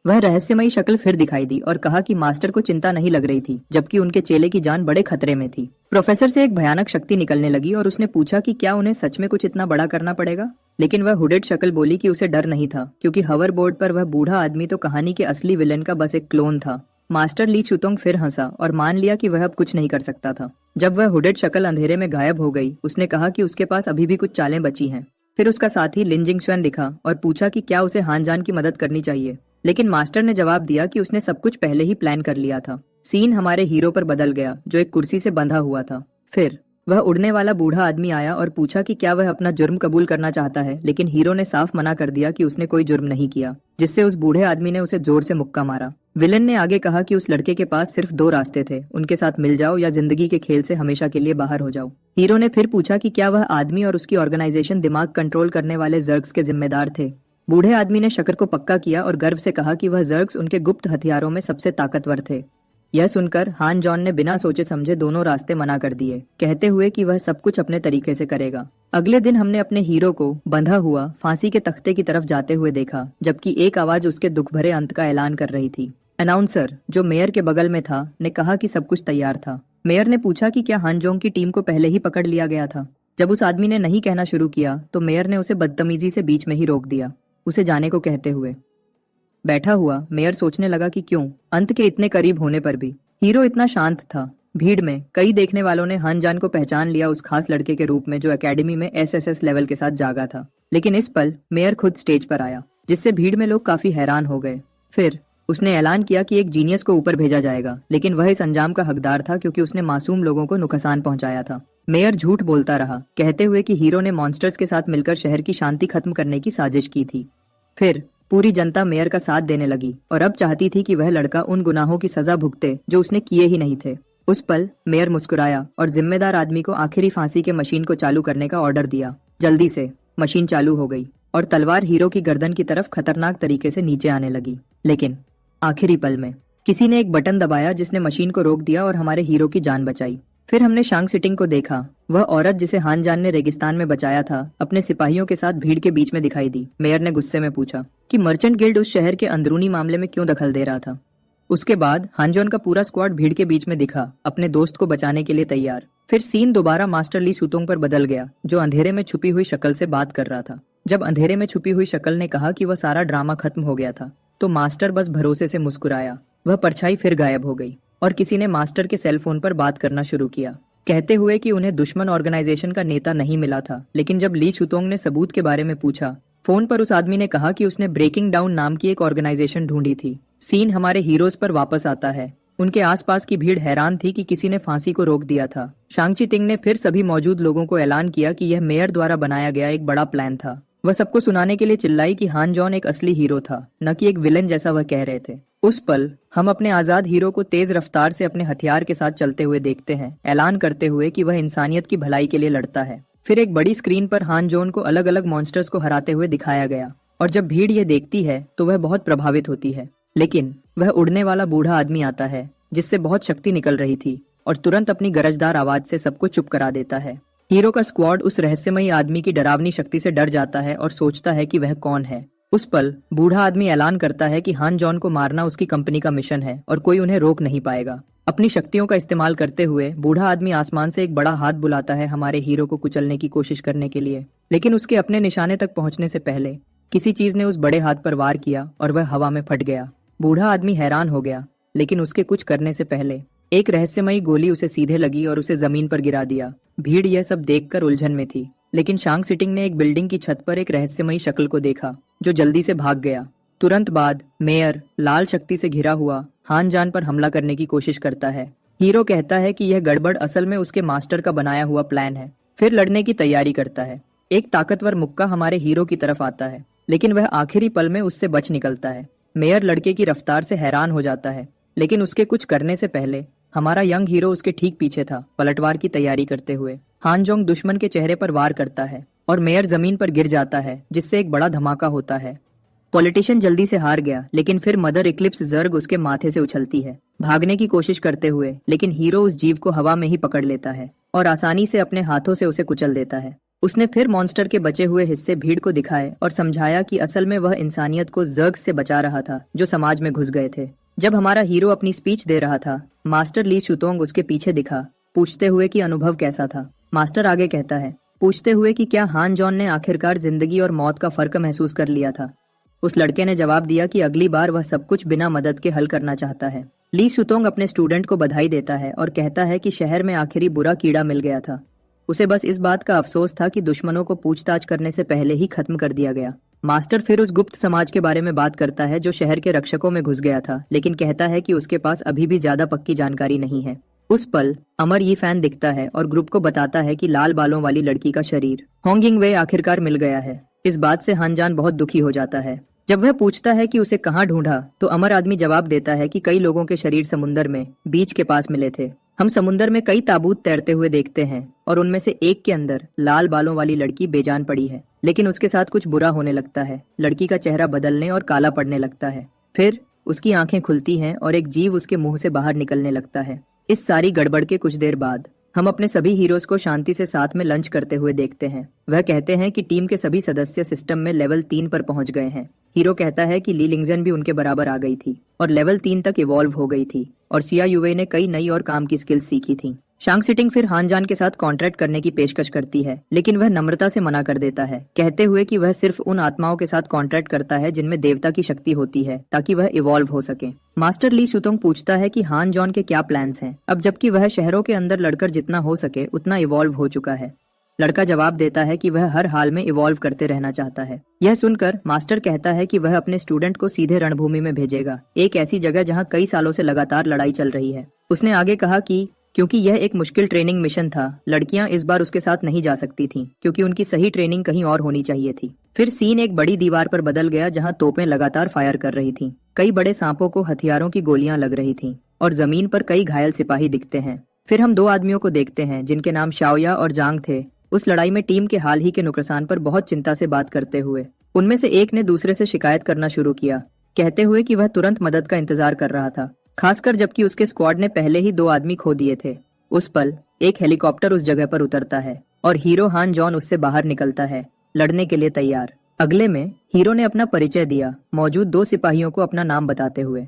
वह रहस्यमयी शक्ल फिर दिखाई दी और कहा कि मास्टर को चिंता नहीं लग रही थी, जबकि उनके चेले की जान बड़े खतरे में थी। प्रोफेसर से एक भयानक शक्ति निकलने लगी और उसने पूछा कि क्या उन्हें सच में कुछ इतना बड़ा करना पड़ेगा, लेकिन वह हुडेड शक्ल बोली कि उसे डर नहीं था, क्योंकि हवर बोर्ड पर वह बूढ़ा आदमी तो कहानी के असली विलेन का बस एक क्लोन था। मास्टर ली शुतोंग फिर हंसा और मान लिया कि वह अब कुछ नहीं कर सकता था। जब वह हुडेड शक्ल अंधेरे में गायब हो गई, उसने कहा कि उसके पास अभी भी कुछ चालें बची हैं। फिर उसका साथी लिन जिंगशुएन दिखा और पूछा कि क्या उसे हान जान की मदद करनी चाहिए, लेकिन मास्टर ने जवाब दिया कि उसने सब कुछ पहले ही प्लान कर लिया था। सीन हमारे हीरो पर बदल गया, जो एक कुर्सी से बंधा हुआ था। फिर वह उड़ने वाला बूढ़ा आदमी आया और पूछा कि क्या वह अपना जुर्म कबूल करना चाहता है, लेकिन हीरो ने साफ मना कर दिया कि उसने कोई जुर्म नहीं किया, जिससे उस बूढ़े आदमी ने उसे जोर से मुक्का मारा। विलन ने आगे कहा कि उस लड़के के पास सिर्फ 2 रास्ते थे, उनके साथ मिल जाओ या जिंदगी के खेल से हमेशा के लिए बाहर हो जाओ। हीरो ने फिर पूछा कि क्या वह आदमी और उसकी ऑर्गेनाइजेशन दिमाग कंट्रोल करने वाले जर्ग्स के जिम्मेदार थे। बूढ़े आदमी ने शक्र को पक्का किया और गर्व से कहा कि वह जर्ग्स उनके गुप्त हथियारों में सबसे ताकतवर थे। यह सुनकर हान जॉन ने बिना सोचे समझे दोनों रास्ते मना कर दिए, कहते हुए कि वह सब कुछ अपने तरीके से करेगा। अगले दिन हमने अपने हीरो को बंधा हुआ फांसी के तख्ते की तरफ जाते हुए देखा, जबकि एक आवाज उसके दुख भरे अंत का ऐलान कर रही थी। अनाउंसर, जो मेयर के बगल में था, ने कहा कि सब कुछ तैयार था। मेयर ने पूछा कि क्या हानजोंग की टीम को पहले ही पकड़ लिया गया था। जब उस आदमी ने नहीं कहना शुरू किया तो मेयर ने उसे बदतमीजी से बीच में ही रोक दिया, उसे जाने को कहते हुए। बैठा हुआ मेयर सोचने लगा कि क्यों अंत के इतने करीब होने पर भी हीरो इतना शांत था। भीड़ में कई देखने वालों ने हान जान को पहचान लिया उस खास लड़के के रूप में जो एकेडमी में एसएसएस लेवल के साथ जागा था, लेकिन इस पल मेयर खुद स्टेज पर आया, जिससे भीड़ में लोग काफी हैरान हो गए। फिर उसने ऐलान किया कि एक जीनियस को ऊपर भेजा जाएगा, लेकिन वह इस अंजाम का हकदार था क्योंकि उसने मासूम लोगों को नुकसान पहुंचाया था। मेयर झूठ बोलता रहा, कहते हुए कि हीरो ने मॉन्स्टर्स के साथ मिलकर शहर की शांति खत्म करने की साजिश की थी। फिर पूरी जनता मेयर का साथ देने लगी और अब चाहती थी कि वह लड़का उन गुनाहों की सजा भुगते जो उसने किए ही नहीं थे। उस पल मेयर मुस्कुराया और जिम्मेदार आदमी को आखिरी फांसी के मशीन को चालू करने का ऑर्डर दिया। जल्दी से मशीन चालू हो गई और तलवार हीरो की गर्दन की तरफ खतरनाक तरीके से नीचे आने लगी, लेकिन आखिरी पल में किसी ने एक बटन दबाया जिसने मशीन को रोक दिया और हमारे हीरो की जान बचाई। फिर हमने शांग सिटिंग को देखा। वह औरत जिसे हान जान ने रेगिस्तान में बचाया था अपने सिपाहियों के साथ भीड़ के बीच में दिखाई दी। मेयर ने गुस्से में पूछा कि मर्चेंट गिल्ड उस शहर के अंदरूनी मामले में क्यों दखल दे रहा था। उसके बाद हानजोन का पूरा स्क्वाड भीड़ के बीच में दिखा, अपने दोस्त को बचाने के लिए तैयार। फिर सीन दोबारा मास्टर ली सुतोंग पर बदल गया, जो अंधेरे में छुपी हुई शक्ल से बात कर रहा था। जब अंधेरे में छुपी हुई शक्ल ने कहा कि वह सारा ड्रामा खत्म हो गया था, तो मास्टर बस भरोसे से मुस्कुराया। वह परछाई फिर गायब हो गई और किसी ने मास्टर के सेल फोन पर बात करना शुरू किया, कहते हुए कि उन्हें दुश्मन ऑर्गेनाइजेशन का नेता नहीं मिला था। लेकिन जब ली शुतोंग ने सबूत के बारे में पूछा, फोन पर उस आदमी ने कहा कि उसने ब्रेकिंग डाउन नाम की एक ऑर्गेनाइजेशन ढूंढी थी। सीन हमारे हीरोज पर वापस आता है। उनके आसपास की भीड़ हैरान थी कि किसी ने फांसी को रोक दिया था। शांगची तिंग ने फिर सभी मौजूद लोगों को ऐलान किया कि यह मेयर द्वारा बनाया गया एक बड़ा प्लान था। वह सबको सुनाने के लिए चिल्लाई कि हान जॉन एक असली हीरो था, न कि एक विलेन जैसा वह कह रहे थे। उस पल हम अपने आजाद हीरो को तेज रफ्तार से अपने हथियार के साथ चलते हुए देखते हैं, ऐलान करते हुए कि वह इंसानियत की भलाई के लिए लड़ता है। फिर एक बड़ी स्क्रीन पर हान जॉन को अलग अलग मॉन्स्टर्स को हराते हुए दिखाया गया और जब भीड़ ये देखती है तो वह बहुत प्रभावित होती है। लेकिन वह उड़ने वाला बूढ़ा आदमी आता है जिससे बहुत शक्ति निकल रही थी और तुरंत अपनी गरजदार आवाज से सबको चुप करा देता है। हीरो का स्क्वाड उस रहस्यमयी आदमी की डरावनी शक्ति से डर जाता है और सोचता है कि वह कौन है। उस पल बूढ़ा आदमी ऐलान करता है कि हान जॉन को मारना उसकी कंपनी का मिशन है और कोई उन्हें रोक नहीं पाएगा। अपनी शक्तियों का इस्तेमाल करते हुए बूढ़ा आदमी आसमान से एक बड़ा हाथ बुलाता है हमारे हीरो को कुचलने की कोशिश करने के लिए, लेकिन उसके अपने निशाने तक पहुंचने से पहले किसी चीज ने उस बड़े हाथ पर वार किया और वह हवा में फट गया। बूढ़ा आदमी हैरान हो गया, लेकिन उसके कुछ करने से पहले एक रहस्यमयी गोली उसे सीधे लगी और उसे जमीन पर गिरा दिया। भीड़ यह सब देखकर उलझन में थी। लेकिन शांग सिटिंग ने एक बिल्डिंग की छत पर एक रहस्यमयी शक्ल को देखा जो जल्दी से भाग गया। तुरंत बाद मेयर लाल शक्ति से घिरा हुआ हान जान पर हमला करने की कोशिश करता है। हीरो कहता है कि यह गड़बड़ असल में उसके मास्टर का बनाया हुआ प्लान है, फिर लड़ने की तैयारी करता है। एक ताकतवर मुक्का हमारे हीरो की तरफ आता है, लेकिन वह आखिरी पल में उससे बच निकलता है। मेयर लड़के की रफ्तार से हैरान हो जाता है, लेकिन उसके कुछ करने से पहले हमारा यंग हीरो उसके ठीक पीछे था, पलटवार की तैयारी करते हुए। हान जोंग दुश्मन के चेहरे पर वार करता है और मेयर जमीन पर गिर जाता है, जिससे एक बड़ा धमाका होता है। पॉलिटिशियन जल्दी से हार गया, लेकिन फिर मदर इक्लिप्स जर्ग उसके माथे से उछलती है, भागने की कोशिश करते हुए, लेकिन हीरो उस जीव को हवा में ही पकड़ लेता है और आसानी से अपने हाथों से उसे कुचल देता है। उसने फिर मॉन्स्टर के बचे हुए हिस्से भीड़ को दिखाए और समझाया कि असल में वह इंसानियत को जर्ग से बचा रहा था जो समाज में घुस गए थे। जब हमारा हीरो अपनी स्पीच दे रहा था, मास्टर ली शुतोंग उसके पीछे दिखा, पूछते हुए कि अनुभव कैसा था। मास्टर आगे कहता है, पूछते हुए कि क्या हान जॉन ने आखिरकार जिंदगी और मौत का फर्क महसूस कर लिया था। उस लड़के ने जवाब दिया कि अगली बार वह सब कुछ बिना मदद के हल करना चाहता है। ली शुतोंग अपने स्टूडेंट को बधाई देता है और कहता है कि शहर में आखिरी बुरा कीड़ा मिल गया था। उसे बस इस बात का अफसोस था कि दुश्मनों को पूछताछ करने से पहले ही खत्म कर दिया गया। मास्टर फिर उस गुप्त समाज के बारे में बात करता है जो शहर के रक्षकों में घुस गया था, लेकिन कहता है कि उसके पास अभी भी ज्यादा पक्की जानकारी नहीं है। उस पल अमर यी फैन दिखता है और ग्रुप को बताता है कि लाल बालों वाली लड़की का शरीर होंगिंग वे आखिरकार मिल गया है। इस बात से हानजान बहुत दुखी हो जाता है। जब वह पूछता है कि उसे कहाँ ढूंढा, तो अमर आदमी जवाब देता है कि कई लोगों के शरीर समुंदर में बीच के पास मिले थे। हम समुंदर में कई ताबूत तैरते हुए देखते हैं और उनमें से एक के अंदर लाल बालों वाली लड़की बेजान पड़ी है, लेकिन उसके साथ कुछ बुरा होने लगता है। लड़की का चेहरा बदलने और काला पड़ने लगता है। फिर उसकी आंखें खुलती हैं और एक जीव उसके मुंह से बाहर निकलने लगता है। इस सारी गड़बड़ के कुछ देर बाद हम अपने सभी हीरोज को शांति से साथ में लंच करते हुए देखते हैं। वह कहते हैं कि टीम के सभी सदस्य सिस्टम में लेवल 3 पर पहुंच गए हैं। हीरो कहता है कि ली लिंगजन भी उनके बराबर आ गई थी और लेवल 3 तक इवॉल्व हो गई थी और सिया युवे ने कई नई और काम की स्किल्स सीखी थी। शांग सिटिंग फिर हानजान के साथ कॉन्ट्रैक्ट करने की पेशकश करती है, लेकिन वह नम्रता से मना कर देता है, कहते हुए कि वह सिर्फ उन आत्माओं के साथ कॉन्ट्रैक्ट करता है जिनमें देवता की शक्ति होती है, ताकि वह इवॉल्व हो सके। मास्टर ली शुतोंग पूछता है कि हान जॉन के क्या प्लान्स हैं, अब जबकि वह शहरों के अंदर लड़कर जितना हो सके उतना इवॉल्व हो चुका है। लड़का जवाब देता है कि वह हर हाल में इवॉल्व करते रहना चाहता है। यह सुनकर मास्टर कहता है कि वह अपने स्टूडेंट को सीधे रणभूमि में भेजेगा, एक ऐसी जगह जहां कई सालों से लगातार लड़ाई चल रही है। उसने आगे कहा कि क्योंकि यह एक मुश्किल ट्रेनिंग मिशन था, लड़कियां इस बार उसके साथ नहीं जा सकती थीं, क्योंकि उनकी सही ट्रेनिंग कहीं और होनी चाहिए थी। फिर सीन एक बड़ी दीवार पर बदल गया जहां तोपें लगातार फायर कर रही थीं। कई बड़े सांपों को हथियारों की गोलियां लग रही थीं और जमीन पर कई घायल सिपाही दिखते हैं। फिर हम दो आदमियों को देखते हैं जिनके नाम शाओया और जांग थे। उस लड़ाई में टीम के हाल ही के नुकसान पर बहुत चिंता से बात करते हुए उनमें से एक ने दूसरे से शिकायत करना शुरू किया, कहते हुए कि वह तुरंत मदद का इंतजार कर रहा था, खासकर जबकि उसके स्क्वाड ने पहले ही 2 आदमी खो दिए थे। उस पल एक हेलीकॉप्टर उस जगह पर उतरता है और हीरो हान जॉन उससे बाहर निकलता है, लड़ने के लिए तैयार। अगले में हीरो ने अपना परिचय दिया, मौजूद 2 सिपाहियों को अपना नाम बताते हुए।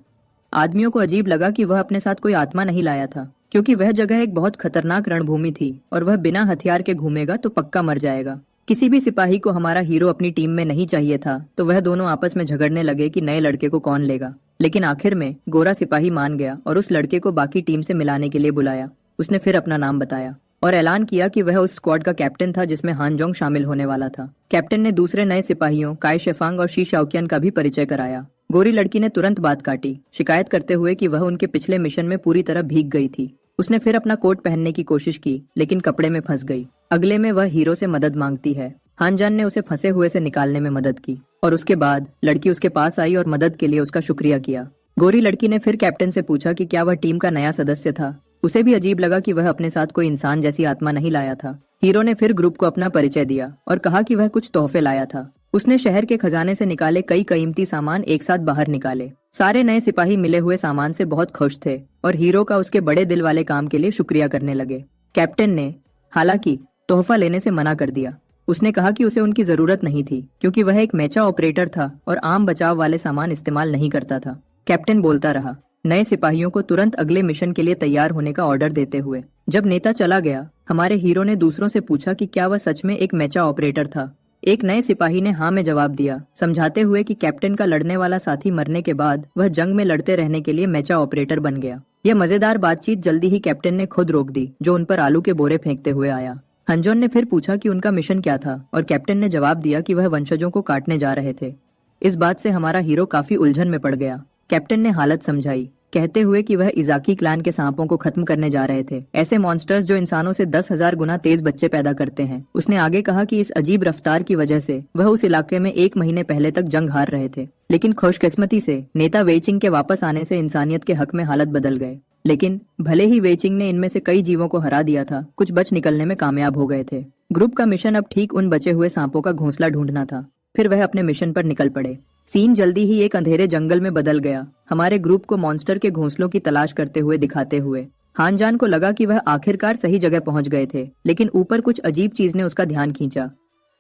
आदमियों को अजीब लगा कि वह अपने साथ कोई आत्मा नहीं लाया था, क्योंकि वह जगह एक बहुत खतरनाक रणभूमि थी और वह बिना हथियार के घूमेगा तो पक्का मर जाएगा। किसी भी सिपाही को हमारा हीरो अपनी टीम में नहीं चाहिए था, तो वह दोनों आपस में झगड़ने लगे कि नए लड़के को कौन लेगा। लेकिन आखिर में गोरा सिपाही मान गया और उस लड़के को बाकी टीम से मिलाने के लिए बुलाया। उसने फिर अपना नाम बताया और ऐलान किया कि वह उस स्क्वाड का कैप्टन था जिसमें हानजोंग शामिल होने वाला था। कैप्टन ने दूसरे नए सिपाहियों काई शेफांग और शी शाओकियन का भी परिचय कराया। गोरी लड़की ने तुरंत बात काटी, शिकायत करते हुए कि वह उनके पिछले मिशन में पूरी तरह भीग गई थी। उसने फिर अपना कोट पहनने की कोशिश की, लेकिन कपड़े में फंस गई। अगले में वह हीरो से मदद मांगती है। हानजान ने उसे फंसे हुए से निकालने में मदद की और उसके बाद लड़की उसके पास आई और मदद के लिए उसका शुक्रिया किया। गोरी लड़की ने फिर कैप्टन से पूछा कि क्या वह टीम का नया सदस्य था। उसे भी अजीब लगा कि वह अपने साथ कोई इंसान जैसी आत्मा नहीं लाया था। हीरो ने फिर ग्रुप को अपना परिचय दिया और कहा कि वह कुछ तोहफे लाया था। उसने शहर के खजाने से निकाले कई कीमती सामान एक साथ बाहर निकाले। सारे नए सिपाही मिले हुए सामान से बहुत खुश थे और हीरो का उसके बड़े दिल वाले काम के लिए शुक्रिया करने लगे। कैप्टन ने हालांकि तोहफा लेने से मना कर दिया। उसने कहा कि उसे उनकी जरूरत नहीं थी, क्योंकि वह एक मेचा ऑपरेटर था और आम बचाव वाले सामान इस्तेमाल नहीं करता था। कैप्टन बोलता रहा, नए सिपाहियों को तुरंत अगले मिशन के लिए तैयार होने का ऑर्डर देते हुए। जब नेता चला गया, हमारे हीरो ने दूसरों से पूछा कि क्या वह सच में एक मेचा ऑपरेटर था। एक नए सिपाही ने हाँ में जवाब दिया, समझाते हुए कि कैप्टन का लड़ने वाला साथी मरने के बाद वह जंग में लड़ते रहने के लिए मेचा ऑपरेटर बन गया। यह मजेदार बातचीत जल्दी ही कैप्टन ने खुद रोक दी, जो उन पर आलू के बोरे फेंकते हुए आया। हंजोन ने फिर पूछा कि उनका मिशन क्या था और कैप्टन ने जवाब दिया कि वह वंशजों को काटने जा रहे थे। इस बात से हमारा हीरो काफी उलझन में पड़ गया। कैप्टन ने हालत समझाई, कहते हुए कि वह इजाकी क्लैन के सांपों को खत्म करने जा रहे थे, ऐसे मॉन्स्टर्स जो इंसानों से 10,000 गुना तेज बच्चे पैदा करते हैं। उसने आगे कहा कि इस अजीब रफ्तार की वजह से वह उस इलाके में 1 महीने पहले तक जंग हार रहे थे, लेकिन खुशकिस्मती से नेता वेइचिंग के वापस आने से इंसानियत के हक में हालत बदल गए। लेकिन भले ही वेइचिंग ने इनमें से कई जीवों को हरा दिया था, कुछ बच निकलने में कामयाब हो गए थे। ग्रुप का मिशन अब ठीक उन बचे हुए सांपों का घोंसला ढूंढना था। फिर वह अपने मिशन पर निकल पड़े। सीन जल्दी ही एक अंधेरे जंगल में बदल गया, हमारे ग्रुप को मॉन्स्टर के घोंसलों की तलाश करते हुए दिखाते हुए। हानजान को लगा कि वह आखिरकार सही जगह पहुंच गए थे, लेकिन ऊपर कुछ अजीब चीज ने उसका ध्यान खींचा।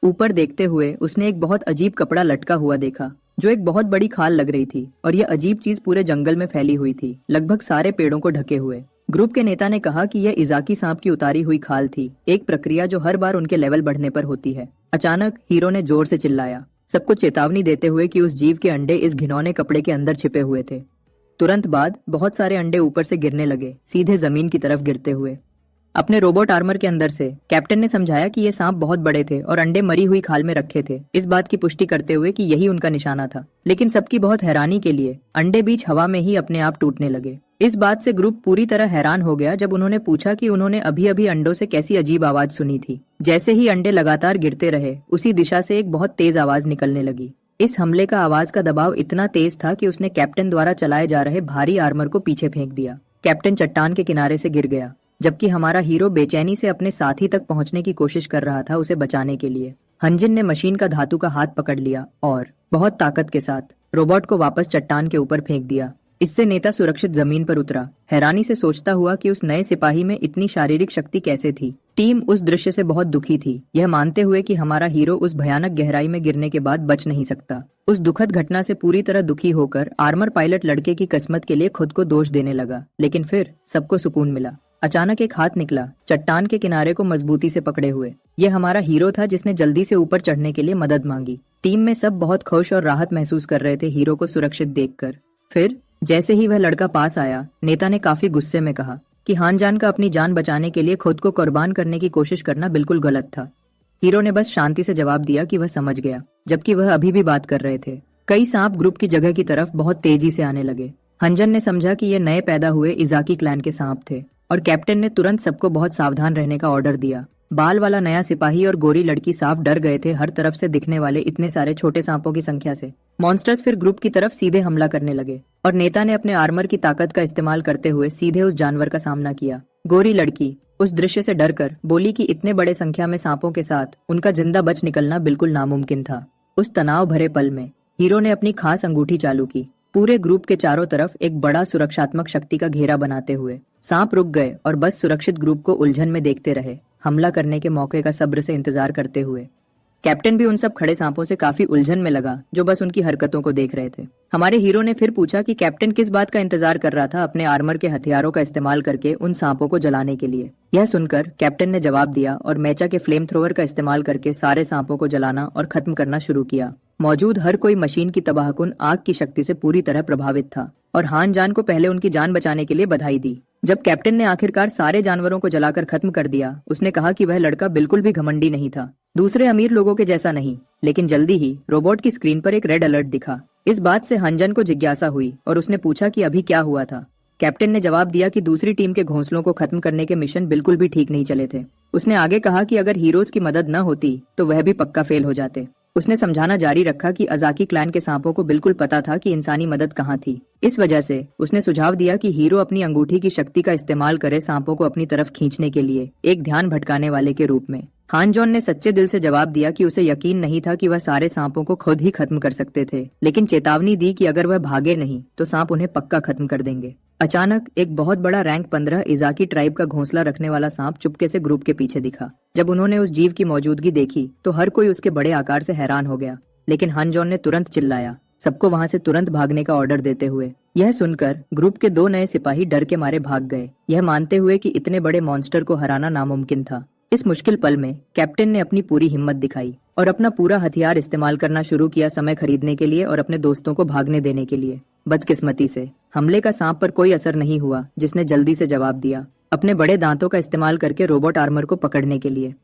ऊपर देखते हुए उसने एक बहुत अजीब कपड़ा लटका हुआ देखा, जो एक बहुत बड़ी खाल लग रही थी, और यह अजीब चीज पूरे जंगल में फैली हुई थी, लगभग सारे पेड़ों को ढके हुए। ग्रुप के नेता ने कहा कि यह इजाकी सांप की उतारी हुई खाल थी, एक प्रक्रिया जो हर बार उनके लेवल बढ़ने पर होती है। अचानक हीरो ने जोर से चिल्लाया, सबको चेतावनी देते हुए कि उस जीव के अंडे इस घिनौने कपड़े के अंदर छिपे हुए थे। तुरंत बाद बहुत सारे अंडे ऊपर से गिरने लगे, सीधे जमीन की तरफ गिरते हुए। अपने रोबोट आर्मर के अंदर से कैप्टन ने समझाया कि ये सांप बहुत बड़े थे और अंडे मरी हुई खाल में रखे थे, इस बात की पुष्टि करते हुए कि यही उनका निशाना था। लेकिन सबकी बहुत हैरानी के लिए अंडे बीच हवा में ही अपने आप टूटने लगे। इस बात से ग्रुप पूरी तरह हैरान हो गया जब उन्होंने पूछा कि उन्होंने अभी अभी अंडों से कैसी अजीब आवाज सुनी थी। जैसे ही अंडे लगातार गिरते रहे, उसी दिशा से एक बहुत तेज आवाज निकलने लगी। इस हमले का आवाज का दबाव इतना तेज था कि उसने कैप्टन द्वारा चलाए जा रहे भारी आर्मर को पीछे फेंक दिया। कैप्टन चट्टान के किनारे से गिर गया, जबकि हमारा हीरो बेचैनी से अपने साथी तक पहुंचने की कोशिश कर रहा था उसे बचाने के लिए। हंजिन ने मशीन का धातु का हाथ पकड़ लिया और बहुत ताकत के साथ रोबोट को वापस चट्टान के ऊपर फेंक दिया। इससे नेता सुरक्षित जमीन पर उतरा, हैरानी से सोचता हुआ कि उस नए सिपाही में इतनी शारीरिक शक्ति कैसे थी। टीम उस दृश्य से बहुत दुखी थी, यह मानते हुए कि हमारा हीरो उस भयानक गहराई में गिरने के बाद बच नहीं सकता। उस दुखद घटना से पूरी तरह दुखी होकर आर्मर पायलट लड़के की किस्मत के लिए खुद को दोष देने लगा, लेकिन फिर सबको सुकून मिला। अचानक एक हाथ निकला, चट्टान के किनारे को मजबूती से पकड़े हुए। यह हमारा हीरो था जिसने जल्दी से ऊपर चढ़ने के लिए मदद मांगी। टीम में सब बहुत खुश और राहत महसूस कर रहे थे हीरो को सुरक्षित देखकर। फिर जैसे ही वह लड़का पास आया, नेता ने काफी गुस्से में कहा कि हानजान का अपनी जान बचाने के लिए खुद को कुर्बान करने की कोशिश करना बिल्कुल गलत था। हीरो ने बस शांति से जवाब दिया कि वह समझ गया, जबकि वह अभी भी बात कर रहे थे। कई सांप ग्रुप की जगह की तरफ बहुत तेजी से आने लगे। हंजन ने समझा कि ये नए पैदा हुए इजाकी क्लैन के सांप थे और कैप्टन ने तुरंत सबको बहुत सावधान रहने का ऑर्डर दिया। बाल वाला नया सिपाही और गोरी लड़की साफ डर गए थे हर तरफ से दिखने वाले इतने सारे छोटे सांपों की संख्या से। मॉन्स्टर्स फिर ग्रुप की तरफ सीधे हमला करने लगे और नेता ने अपने आर्मर की ताकत का इस्तेमाल करते हुए सीधे उस जानवर का सामना किया। गोरी लड़की उस दृश्य से डरकर बोली कि इतने बड़े संख्या में सांपों के साथ उनका जिंदा बच निकलना बिल्कुल नामुमकिन था। उस तनाव भरे पल में हीरो ने अपनी खास अंगूठी चालू की। पूरे ग्रुप के चारों तरफ एक बड़ा सुरक्षात्मक शक्ति का घेरा बनाते हुए सांप रुक गए और बस सुरक्षित ग्रुप को उलझन में देखते रहे, हमला करने के मौके का सब्र से इंतजार करते हुए। कैप्टन भी उन सब खड़े सांपों से काफी उलझन में लगा जो बस उनकी हरकतों को देख रहे थे। हमारे हीरो ने फिर पूछा कि कैप्टन किस बात का इंतजार कर रहा था अपने आर्मर के हथियारों का इस्तेमाल करके उन सांपों को जलाने के लिए। यह सुनकर कैप्टन ने जवाब दिया और मेचा के फ्लेम थ्रोवर का इस्तेमाल करके सारे सांपों को जलाना और खत्म करना शुरू किया। मौजूद हर कोई मशीन की तबाहकुन आग की शक्ति से पूरी तरह प्रभावित था और हानजान को पहले उनकी जान बचाने के लिए बधाई दी। जब कैप्टन ने आखिरकार सारे जानवरों को जलाकर खत्म कर दिया, उसने कहा कि वह लड़का बिल्कुल भी घमंडी नहीं था, दूसरे अमीर लोगों के जैसा नहीं। लेकिन जल्दी ही रोबोट की स्क्रीन पर एक रेड अलर्ट दिखा। इस बात से हानजान को जिज्ञासा हुई और उसने पूछा कि अभी क्या हुआ था। कैप्टन ने जवाब दिया कि दूसरी टीम के घोंसलों को खत्म करने के मिशन बिल्कुल भी ठीक नहीं चले थे। उसने आगे कहा कि अगर हीरोज की मदद न होती तो वह भी पक्का फेल हो जाते। उसने समझाना जारी रखा कि अजाकी क्लैन के सांपों को बिल्कुल पता था कि इंसानी मदद कहाँ थी। इस वजह से उसने सुझाव दिया कि हीरो अपनी अंगूठी की शक्ति का इस्तेमाल करे सांपों को अपनी तरफ खींचने के लिए, एक ध्यान भटकाने वाले के रूप में। हानजॉन ने सच्चे दिल से जवाब दिया कि उसे यकीन नहीं था कि वह सारे सांपों को खुद ही खत्म कर सकते थे, लेकिन चेतावनी दी कि अगर वह भागे नहीं तो सांप उन्हें पक्का खत्म कर देंगे। अचानक एक बहुत बड़ा रैंक 15 इजाकी ट्राइब का घोंसला रखने वाला सांप चुपके से ग्रुप के पीछे दिखा। जब उन्होंने उस जीव की मौजूदगी देखी तो हर कोई उसके बड़े आकार से हैरान हो गया, लेकिन हानजॉन ने तुरंत चिल्लाया, सबको वहां से तुरंत भागने का ऑर्डर देते हुए। यह सुनकर ग्रुप के 2 नए सिपाही डर के मारे भाग गए, यह मानते हुए कि इतने बड़े मॉन्स्टर को हराना नामुमकिन था। इस मुश्किल पल में कैप्टन ने अपनी पूरी हिम्मत दिखाई और अपना पूरा हथियार इस्तेमाल करना शुरू किया समय खरीदने के लिए और अपने दोस्तों को भागने देने के लिए। बदकिस्मती से हमले का सांप पर कोई असर नहीं हुआ, जिसने जल्दी से जवाब दिया अपने बड़े दांतों का इस्तेमाल करके रोबोट आर्मर को पकड़ने के लिए।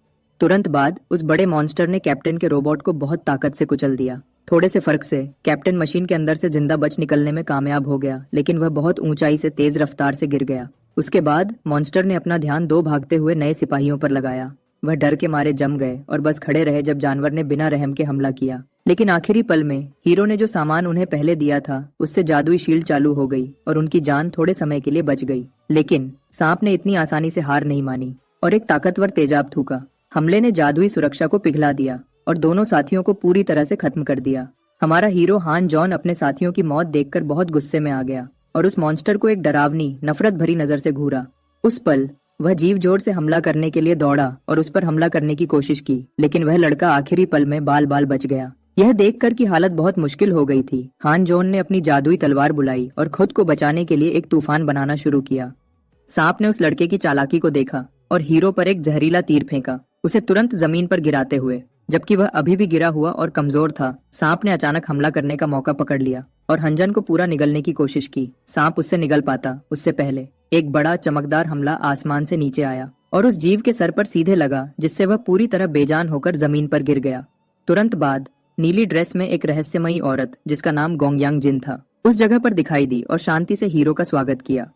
तुरंत बाद उस बड़े मॉन्स्टर ने कैप्टन के रोबोट को बहुत ताकत से कुचल दिया। थोड़े से फर्क से कैप्टन मशीन के अंदर से जिंदा बच निकलने में कामयाब हो गया, लेकिन वह बहुत ऊंचाई से तेज रफ्तार से गिर गया। उसके बाद मॉन्स्टर ने अपना ध्यान दो भागते हुए नए सिपाहियों पर लगाया। वह डर के मारे जम गए और बस खड़े रहे जब जानवर ने बिना रहम के हमला किया। लेकिन आखिरी पल में हीरो ने जो सामान उन्हें पहले दिया था उससे जादुई शील्ड चालू हो गई और उनकी जान थोड़े समय के लिए बच गई। लेकिन सांप ने इतनी आसानी से हार नहीं मानी और एक ताकतवर तेजाब थूका। हमले ने जादुई सुरक्षा को पिघला दिया और दोनों साथियों को पूरी तरह से खत्म कर दिया। हमारा हीरो हान जॉन अपने साथियों की मौत देखकर बहुत गुस्से में आ गया और उस मॉन्स्टर को एक डरावनी नफरत भरी नजर से घूरा। उस पल वह जीव जोर से हमला करने के लिए दौड़ा और उस पर हमला करने की कोशिश की, लेकिन वह लड़का आखिरी पल में बाल बाल बच गया। यह देखकर कि हालत बहुत मुश्किल हो गई थी, हान जॉन ने अपनी जादुई तलवार बुलाई और खुद को बचाने के लिए एक तूफान बनाना शुरू किया। सांप ने उस लड़के की चालाकी को देखा और हीरो पर एक जहरीला तीर फेंका, उसे तुरंत जमीन पर गिराते हुए। जबकि वह अभी भी गिरा हुआ और कमजोर था, सांप ने अचानक हमला करने का मौका पकड़ लिया और हंजन को पूरा निगलने की कोशिश की। सांप उससे निगल पाता उससे पहले एक बड़ा चमकदार हमला आसमान से नीचे आया और उस जीव के सर पर सीधे लगा, जिससे वह पूरी तरह बेजान होकर जमीन पर गिर गया। तुरंत बाद नीली ड्रेस में एक रहस्यमयी औरत जिसका नाम गोंगयांग जिन था उस जगह पर दिखाई दी और शांति से हीरो का स्वागत किया।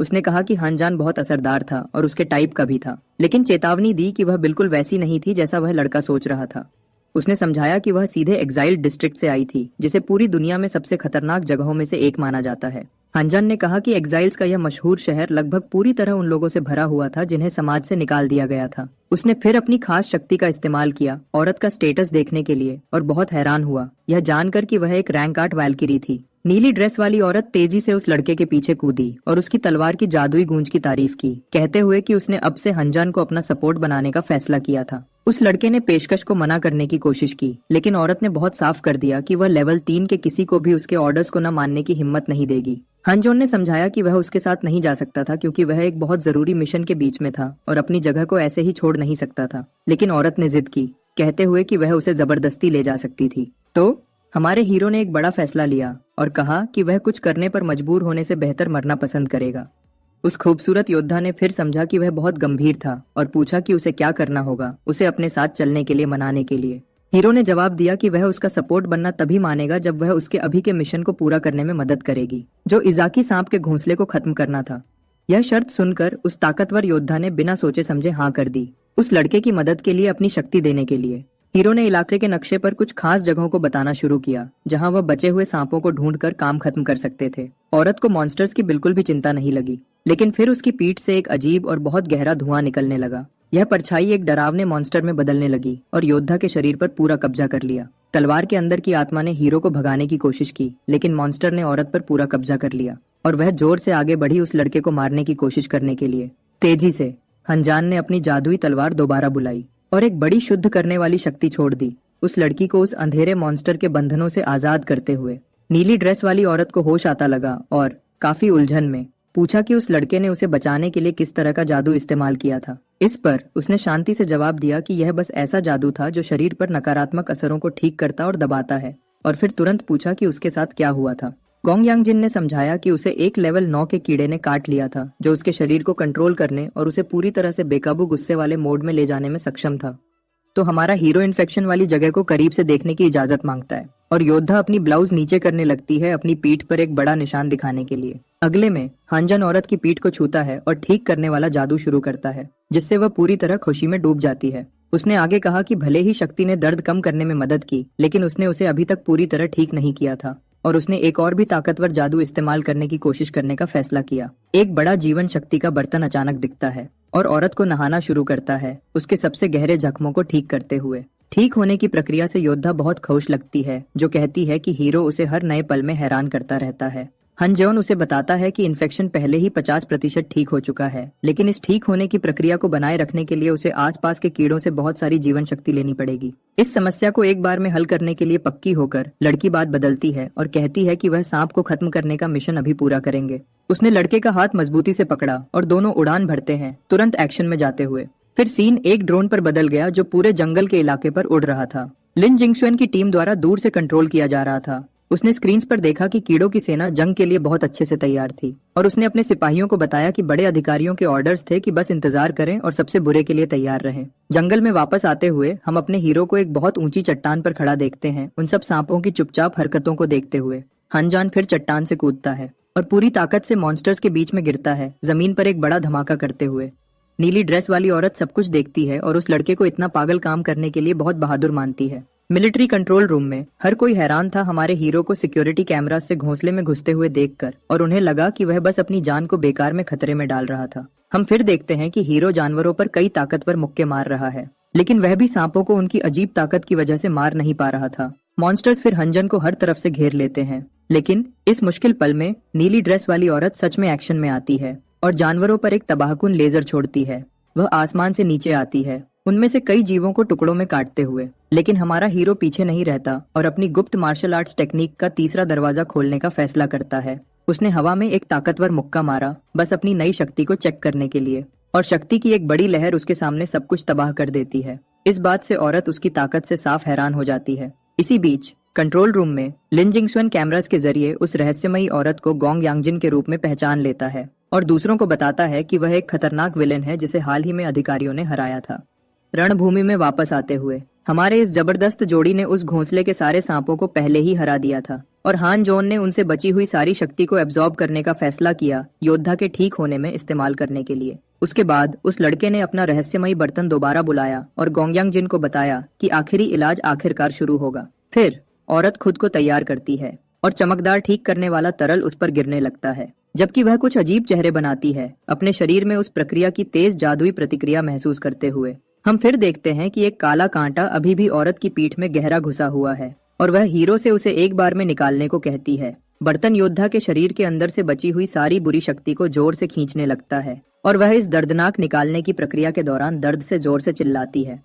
उसने कहा कि हानजान बहुत असरदार था और उसके टाइप का भी था, लेकिन चेतावनी दी कि वह बिल्कुल वैसी नहीं थी जैसा वह लड़का सोच रहा था। उसने समझाया कि वह सीधे एक्साइल्ड डिस्ट्रिक्ट से आई थी, जिसे पूरी दुनिया में सबसे खतरनाक जगहों में से एक माना जाता है। हानजान ने कहा कि एक्साइल्स का यह मशहूर शहर लगभग पूरी तरह उन लोगों से भरा हुआ था जिन्हें समाज से निकाल दिया गया था। उसने फिर अपनी खास शक्ति का इस्तेमाल किया औरत का स्टेटस देखने के लिए और बहुत हैरान हुआ यह जानकर कि वह एक रैंक 8 वैल्किरी थी। नीली ड्रेस वाली औरत तेजी से उस लड़के के पीछे कूदी और उसकी तलवार की जादुई गूंज की तारीफ की, कहते हुए कि उसने अब से हंजान को अपना सपोर्ट बनाने का फैसला किया था। उस लड़के ने पेशकश को मना करने की कोशिश की, लेकिन औरत ने बहुत साफ कर दिया कि वह लेवल 3 के किसी को भी उसके ऑर्डर्स को न मानने की हिम्मत नहीं देगी। हंजोन ने समझाया कि वह उसके साथ नहीं जा सकता था क्योंकि वह एक बहुत जरूरी मिशन के बीच में था और अपनी जगह को ऐसे ही छोड़ नहीं सकता था। लेकिन औरत ने जिद की, कहते हुए कि वह उसे जबरदस्ती ले जा सकती थी। तो हमारे हीरो ने एक बड़ा फैसला लिया और कहा कि वह कुछ करने पर मजबूर होने से बेहतर मरना पसंद करेगा। उस खूबसूरत योद्धा ने फिर समझा कि वह बहुत गंभीर था और पूछा कि उसे क्या करना होगा उसे अपने साथ चलने के लिए मनाने के लिए। हीरो ने जवाब दिया कि वह उसका सपोर्ट बनना तभी मानेगा जब वह उसके अभी के मिशन को पूरा करने में मदद करेगी, जो इजाकी सांप के घोंसले को खत्म करना था। यह शर्त सुनकर उस ताकतवर योद्धा ने बिना सोचे समझे हाँ कर दी, उस लड़के की मदद के लिए, अपनी शक्ति देने के लिए। हीरो ने इलाके के नक्शे पर कुछ खास जगहों को बताना शुरू किया जहां वह बचे हुए सांपों को ढूंढकर काम खत्म कर सकते थे। औरत को मॉन्स्टर्स की बिल्कुल भी चिंता नहीं लगी, लेकिन फिर उसकी पीठ से एक अजीब और बहुत गहरा धुआं निकलने लगा। यह परछाई एक डरावने मॉन्स्टर में बदलने लगी और योद्धा के शरीर पर पूरा कब्जा कर लिया। तलवार के अंदर की आत्मा ने हीरो को भगाने की कोशिश की, लेकिन मॉन्स्टर ने औरत पर पूरा कब्जा कर लिया और वह जोर से आगे बढ़ी उस लड़के को मारने की कोशिश करने के लिए। तेजी से हंजान ने अपनी जादुई तलवार दोबारा बुलाई और एक बड़ी शुद्ध करने वाली शक्ति छोड़ दी, उस लड़की को उस अंधेरे मॉन्स्टर के बंधनों से आजाद करते हुए। नीली ड्रेस वाली औरत को होश आता लगा और काफी उलझन में पूछा कि उस लड़के ने उसे बचाने के लिए किस तरह का जादू इस्तेमाल किया था। इस पर उसने शांति से जवाब दिया कि यह बस ऐसा जादू था जो शरीर पर नकारात्मक असरों को ठीक करता और दबाता है, और फिर तुरंत पूछा कि उसके साथ क्या हुआ था। गोंगयांग जिन ने समझाया कि उसे एक लेवल 9 के कीड़े ने काट लिया था जो उसके शरीर को कंट्रोल करने और उसे पूरी तरह से बेकाबू गुस्से वाले मोड में ले जाने में सक्षम था। तो हमारा हीरो इन्फेक्शन वाली जगह को करीब से देखने की इजाजत मांगता है और योद्धा अपनी ब्लाउज नीचे करने लगती है अपनी पीठ पर एक बड़ा निशान दिखाने के लिए। अगले में हांजन औरत की पीठ को छूता है और ठीक करने वाला जादू शुरू करता है, जिससे वह पूरी तरह खुशी में डूब जाती है। उसने आगे कहा कि भले ही शक्ति ने दर्द कम करने में मदद की, लेकिन उसने उसे अभी तक पूरी तरह ठीक नहीं किया था और उसने एक और भी ताकतवर जादू इस्तेमाल करने की कोशिश करने का फैसला किया। एक बड़ा जीवन शक्ति का बर्तन अचानक दिखता है और औरत को नहाना शुरू करता है, उसके सबसे गहरे जख्मों को ठीक करते हुए। ठीक होने की प्रक्रिया से योद्धा बहुत खुश लगती है, जो कहती है कि हीरो उसे हर नए पल में हैरान करता रहता है। हनजोन उसे बताता है कि इन्फेक्शन पहले ही 50% ठीक हो चुका है, लेकिन इस ठीक होने की प्रक्रिया को बनाए रखने के लिए उसे आसपास के कीड़ों से बहुत सारी जीवन शक्ति लेनी पड़ेगी। इस समस्या को एक बार में हल करने के लिए पक्की होकर लड़की बात बदलती है और कहती है कि वह सांप को खत्म करने का मिशन अभी पूरा करेंगे। उसने लड़के का हाथ मजबूती से पकड़ा और दोनों उड़ान भरते हैं, तुरंत एक्शन में जाते हुए। फिर सीन एक ड्रोन पर बदल गया जो पूरे जंगल के इलाके पर उड़ रहा था। लिन जिंगशुएन की टीम द्वारा दूर से कंट्रोल किया जा रहा था। उसने स्क्रीन्स पर देखा कि कीड़ों की सेना जंग के लिए बहुत अच्छे से तैयार थी और उसने अपने सिपाहियों को बताया कि बड़े अधिकारियों के ऑर्डर्स थे कि बस इंतजार करें और सबसे बुरे के लिए तैयार रहें। जंगल में वापस आते हुए हम अपने हीरो को एक बहुत ऊंची चट्टान पर खड़ा देखते हैं, उन सब सांपों की चुपचाप हरकतों को देखते हुए। हनजान फिर चट्टान से कूदता है और पूरी ताकत से मॉन्स्टर्स के बीच में गिरता है, जमीन पर एक बड़ा धमाका करते हुए। नीली ड्रेस वाली औरत सब कुछ देखती है और उस लड़के को इतना पागल काम करने के लिए बहुत बहादुर मानती है। मिलिट्री कंट्रोल रूम में हर कोई हैरान था हमारे हीरो को सिक्योरिटी कैमरा से घोंसले में घुसते हुए देखकर, और उन्हें लगा कि वह बस अपनी जान को बेकार में खतरे में डाल रहा था। हम फिर देखते हैं कि हीरो जानवरों पर कई ताकतवर मुक्के मार रहा है, लेकिन वह भी सांपों को उनकी अजीब ताकत की वजह से मार नहीं पा रहा था। मॉन्स्टर्स फिर हंजन को हर तरफ से घेर लेते हैं, लेकिन इस मुश्किल पल में नीली ड्रेस वाली औरत सच में एक्शन में आती है और जानवरों पर एक तबाहकुन लेजर छोड़ती है। वह आसमान से नीचे आती है, उनमें से कई जीवों को टुकड़ों में काटते हुए, लेकिन हमारा हीरो पीछे नहीं रहता और अपनी गुप्त मार्शल आर्ट्स टेक्निक का तीसरा दरवाजा खोलने का फैसला करता है। उसने हवा में एक ताकतवर मुक्का मारा, बस अपनी नई शक्ति को चेक करने के लिए, और शक्ति की एक बड़ी लहर उसके सामने सब कुछ तबाह कर देती है। इस बात से औरत उसकी ताकत से साफ हैरान हो जाती है। इसी बीच कंट्रोल रूम में लिन जिंगशुन कैमरास के जरिए उस रहस्यमयी औरत को गोंग यांगजिन के रूप में पहचान लेता है और दूसरों को बताता है कि वह एक खतरनाक विलेन है जिसे हाल ही में अधिकारियों ने हराया था। रणभूमि में वापस आते हुए हमारे इस जबरदस्त जोड़ी ने उस घोंसले के सारे सांपों को पहले ही हरा दिया था और हान जोन ने उनसे बची हुई सारी शक्ति को एब्जॉर्ब करने का फैसला किया, योद्धा के ठीक होने में इस्तेमाल करने के लिए। उसके बाद उस लड़के ने अपना रहस्यमयी बर्तन दोबारा बुलाया और गोंगयांगजिन को बताया कि आखिरी इलाज आखिरकार शुरू होगा। फिर औरत खुद को तैयार करती है और चमकदार ठीक करने वाला तरल उस पर गिरने लगता है, जबकि वह कुछ अजीब चेहरे बनाती है, अपने शरीर में उस प्रक्रिया की तेज जादुई प्रतिक्रिया महसूस करते हुए। हम फिर देखते हैं कि एक काला कांटा अभी भी औरत की पीठ में गहरा घुसा हुआ है और वह हीरो से उसे एक बार में निकालने को कहती है। बर्तन योद्धा के शरीर के अंदर से बची हुई सारी बुरी शक्ति को जोर से खींचने लगता है और वह इस दर्दनाक निकालने की प्रक्रिया के दौरान दर्द से जोर से चिल्लाती है।